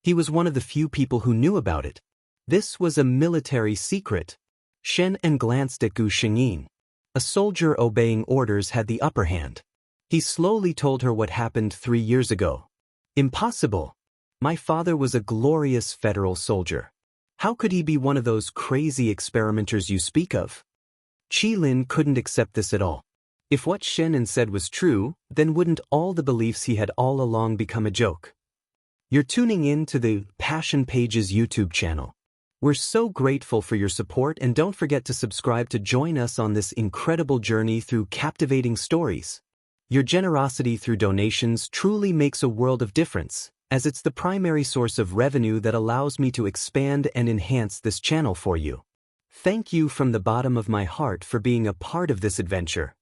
He was one of the few people who knew about it. This was a military secret. Shen glanced at Gu Xingyin. A soldier obeying orders had the upper hand. He slowly told her what happened 3 years ago. Impossible. My father was a glorious federal soldier. How could he be one of those crazy experimenters you speak of? Qi Lin couldn't accept this at all. If what Shen said was true, then wouldn't all the beliefs he had all along become a joke? You're tuning in to the Passion Pages YouTube channel. We're so grateful for your support, and don't forget to subscribe to join us on this incredible journey through captivating stories. Your generosity through donations truly makes a world of difference, as it's the primary source of revenue that allows me to expand and enhance this channel for you. Thank you from the bottom of my heart for being a part of this adventure.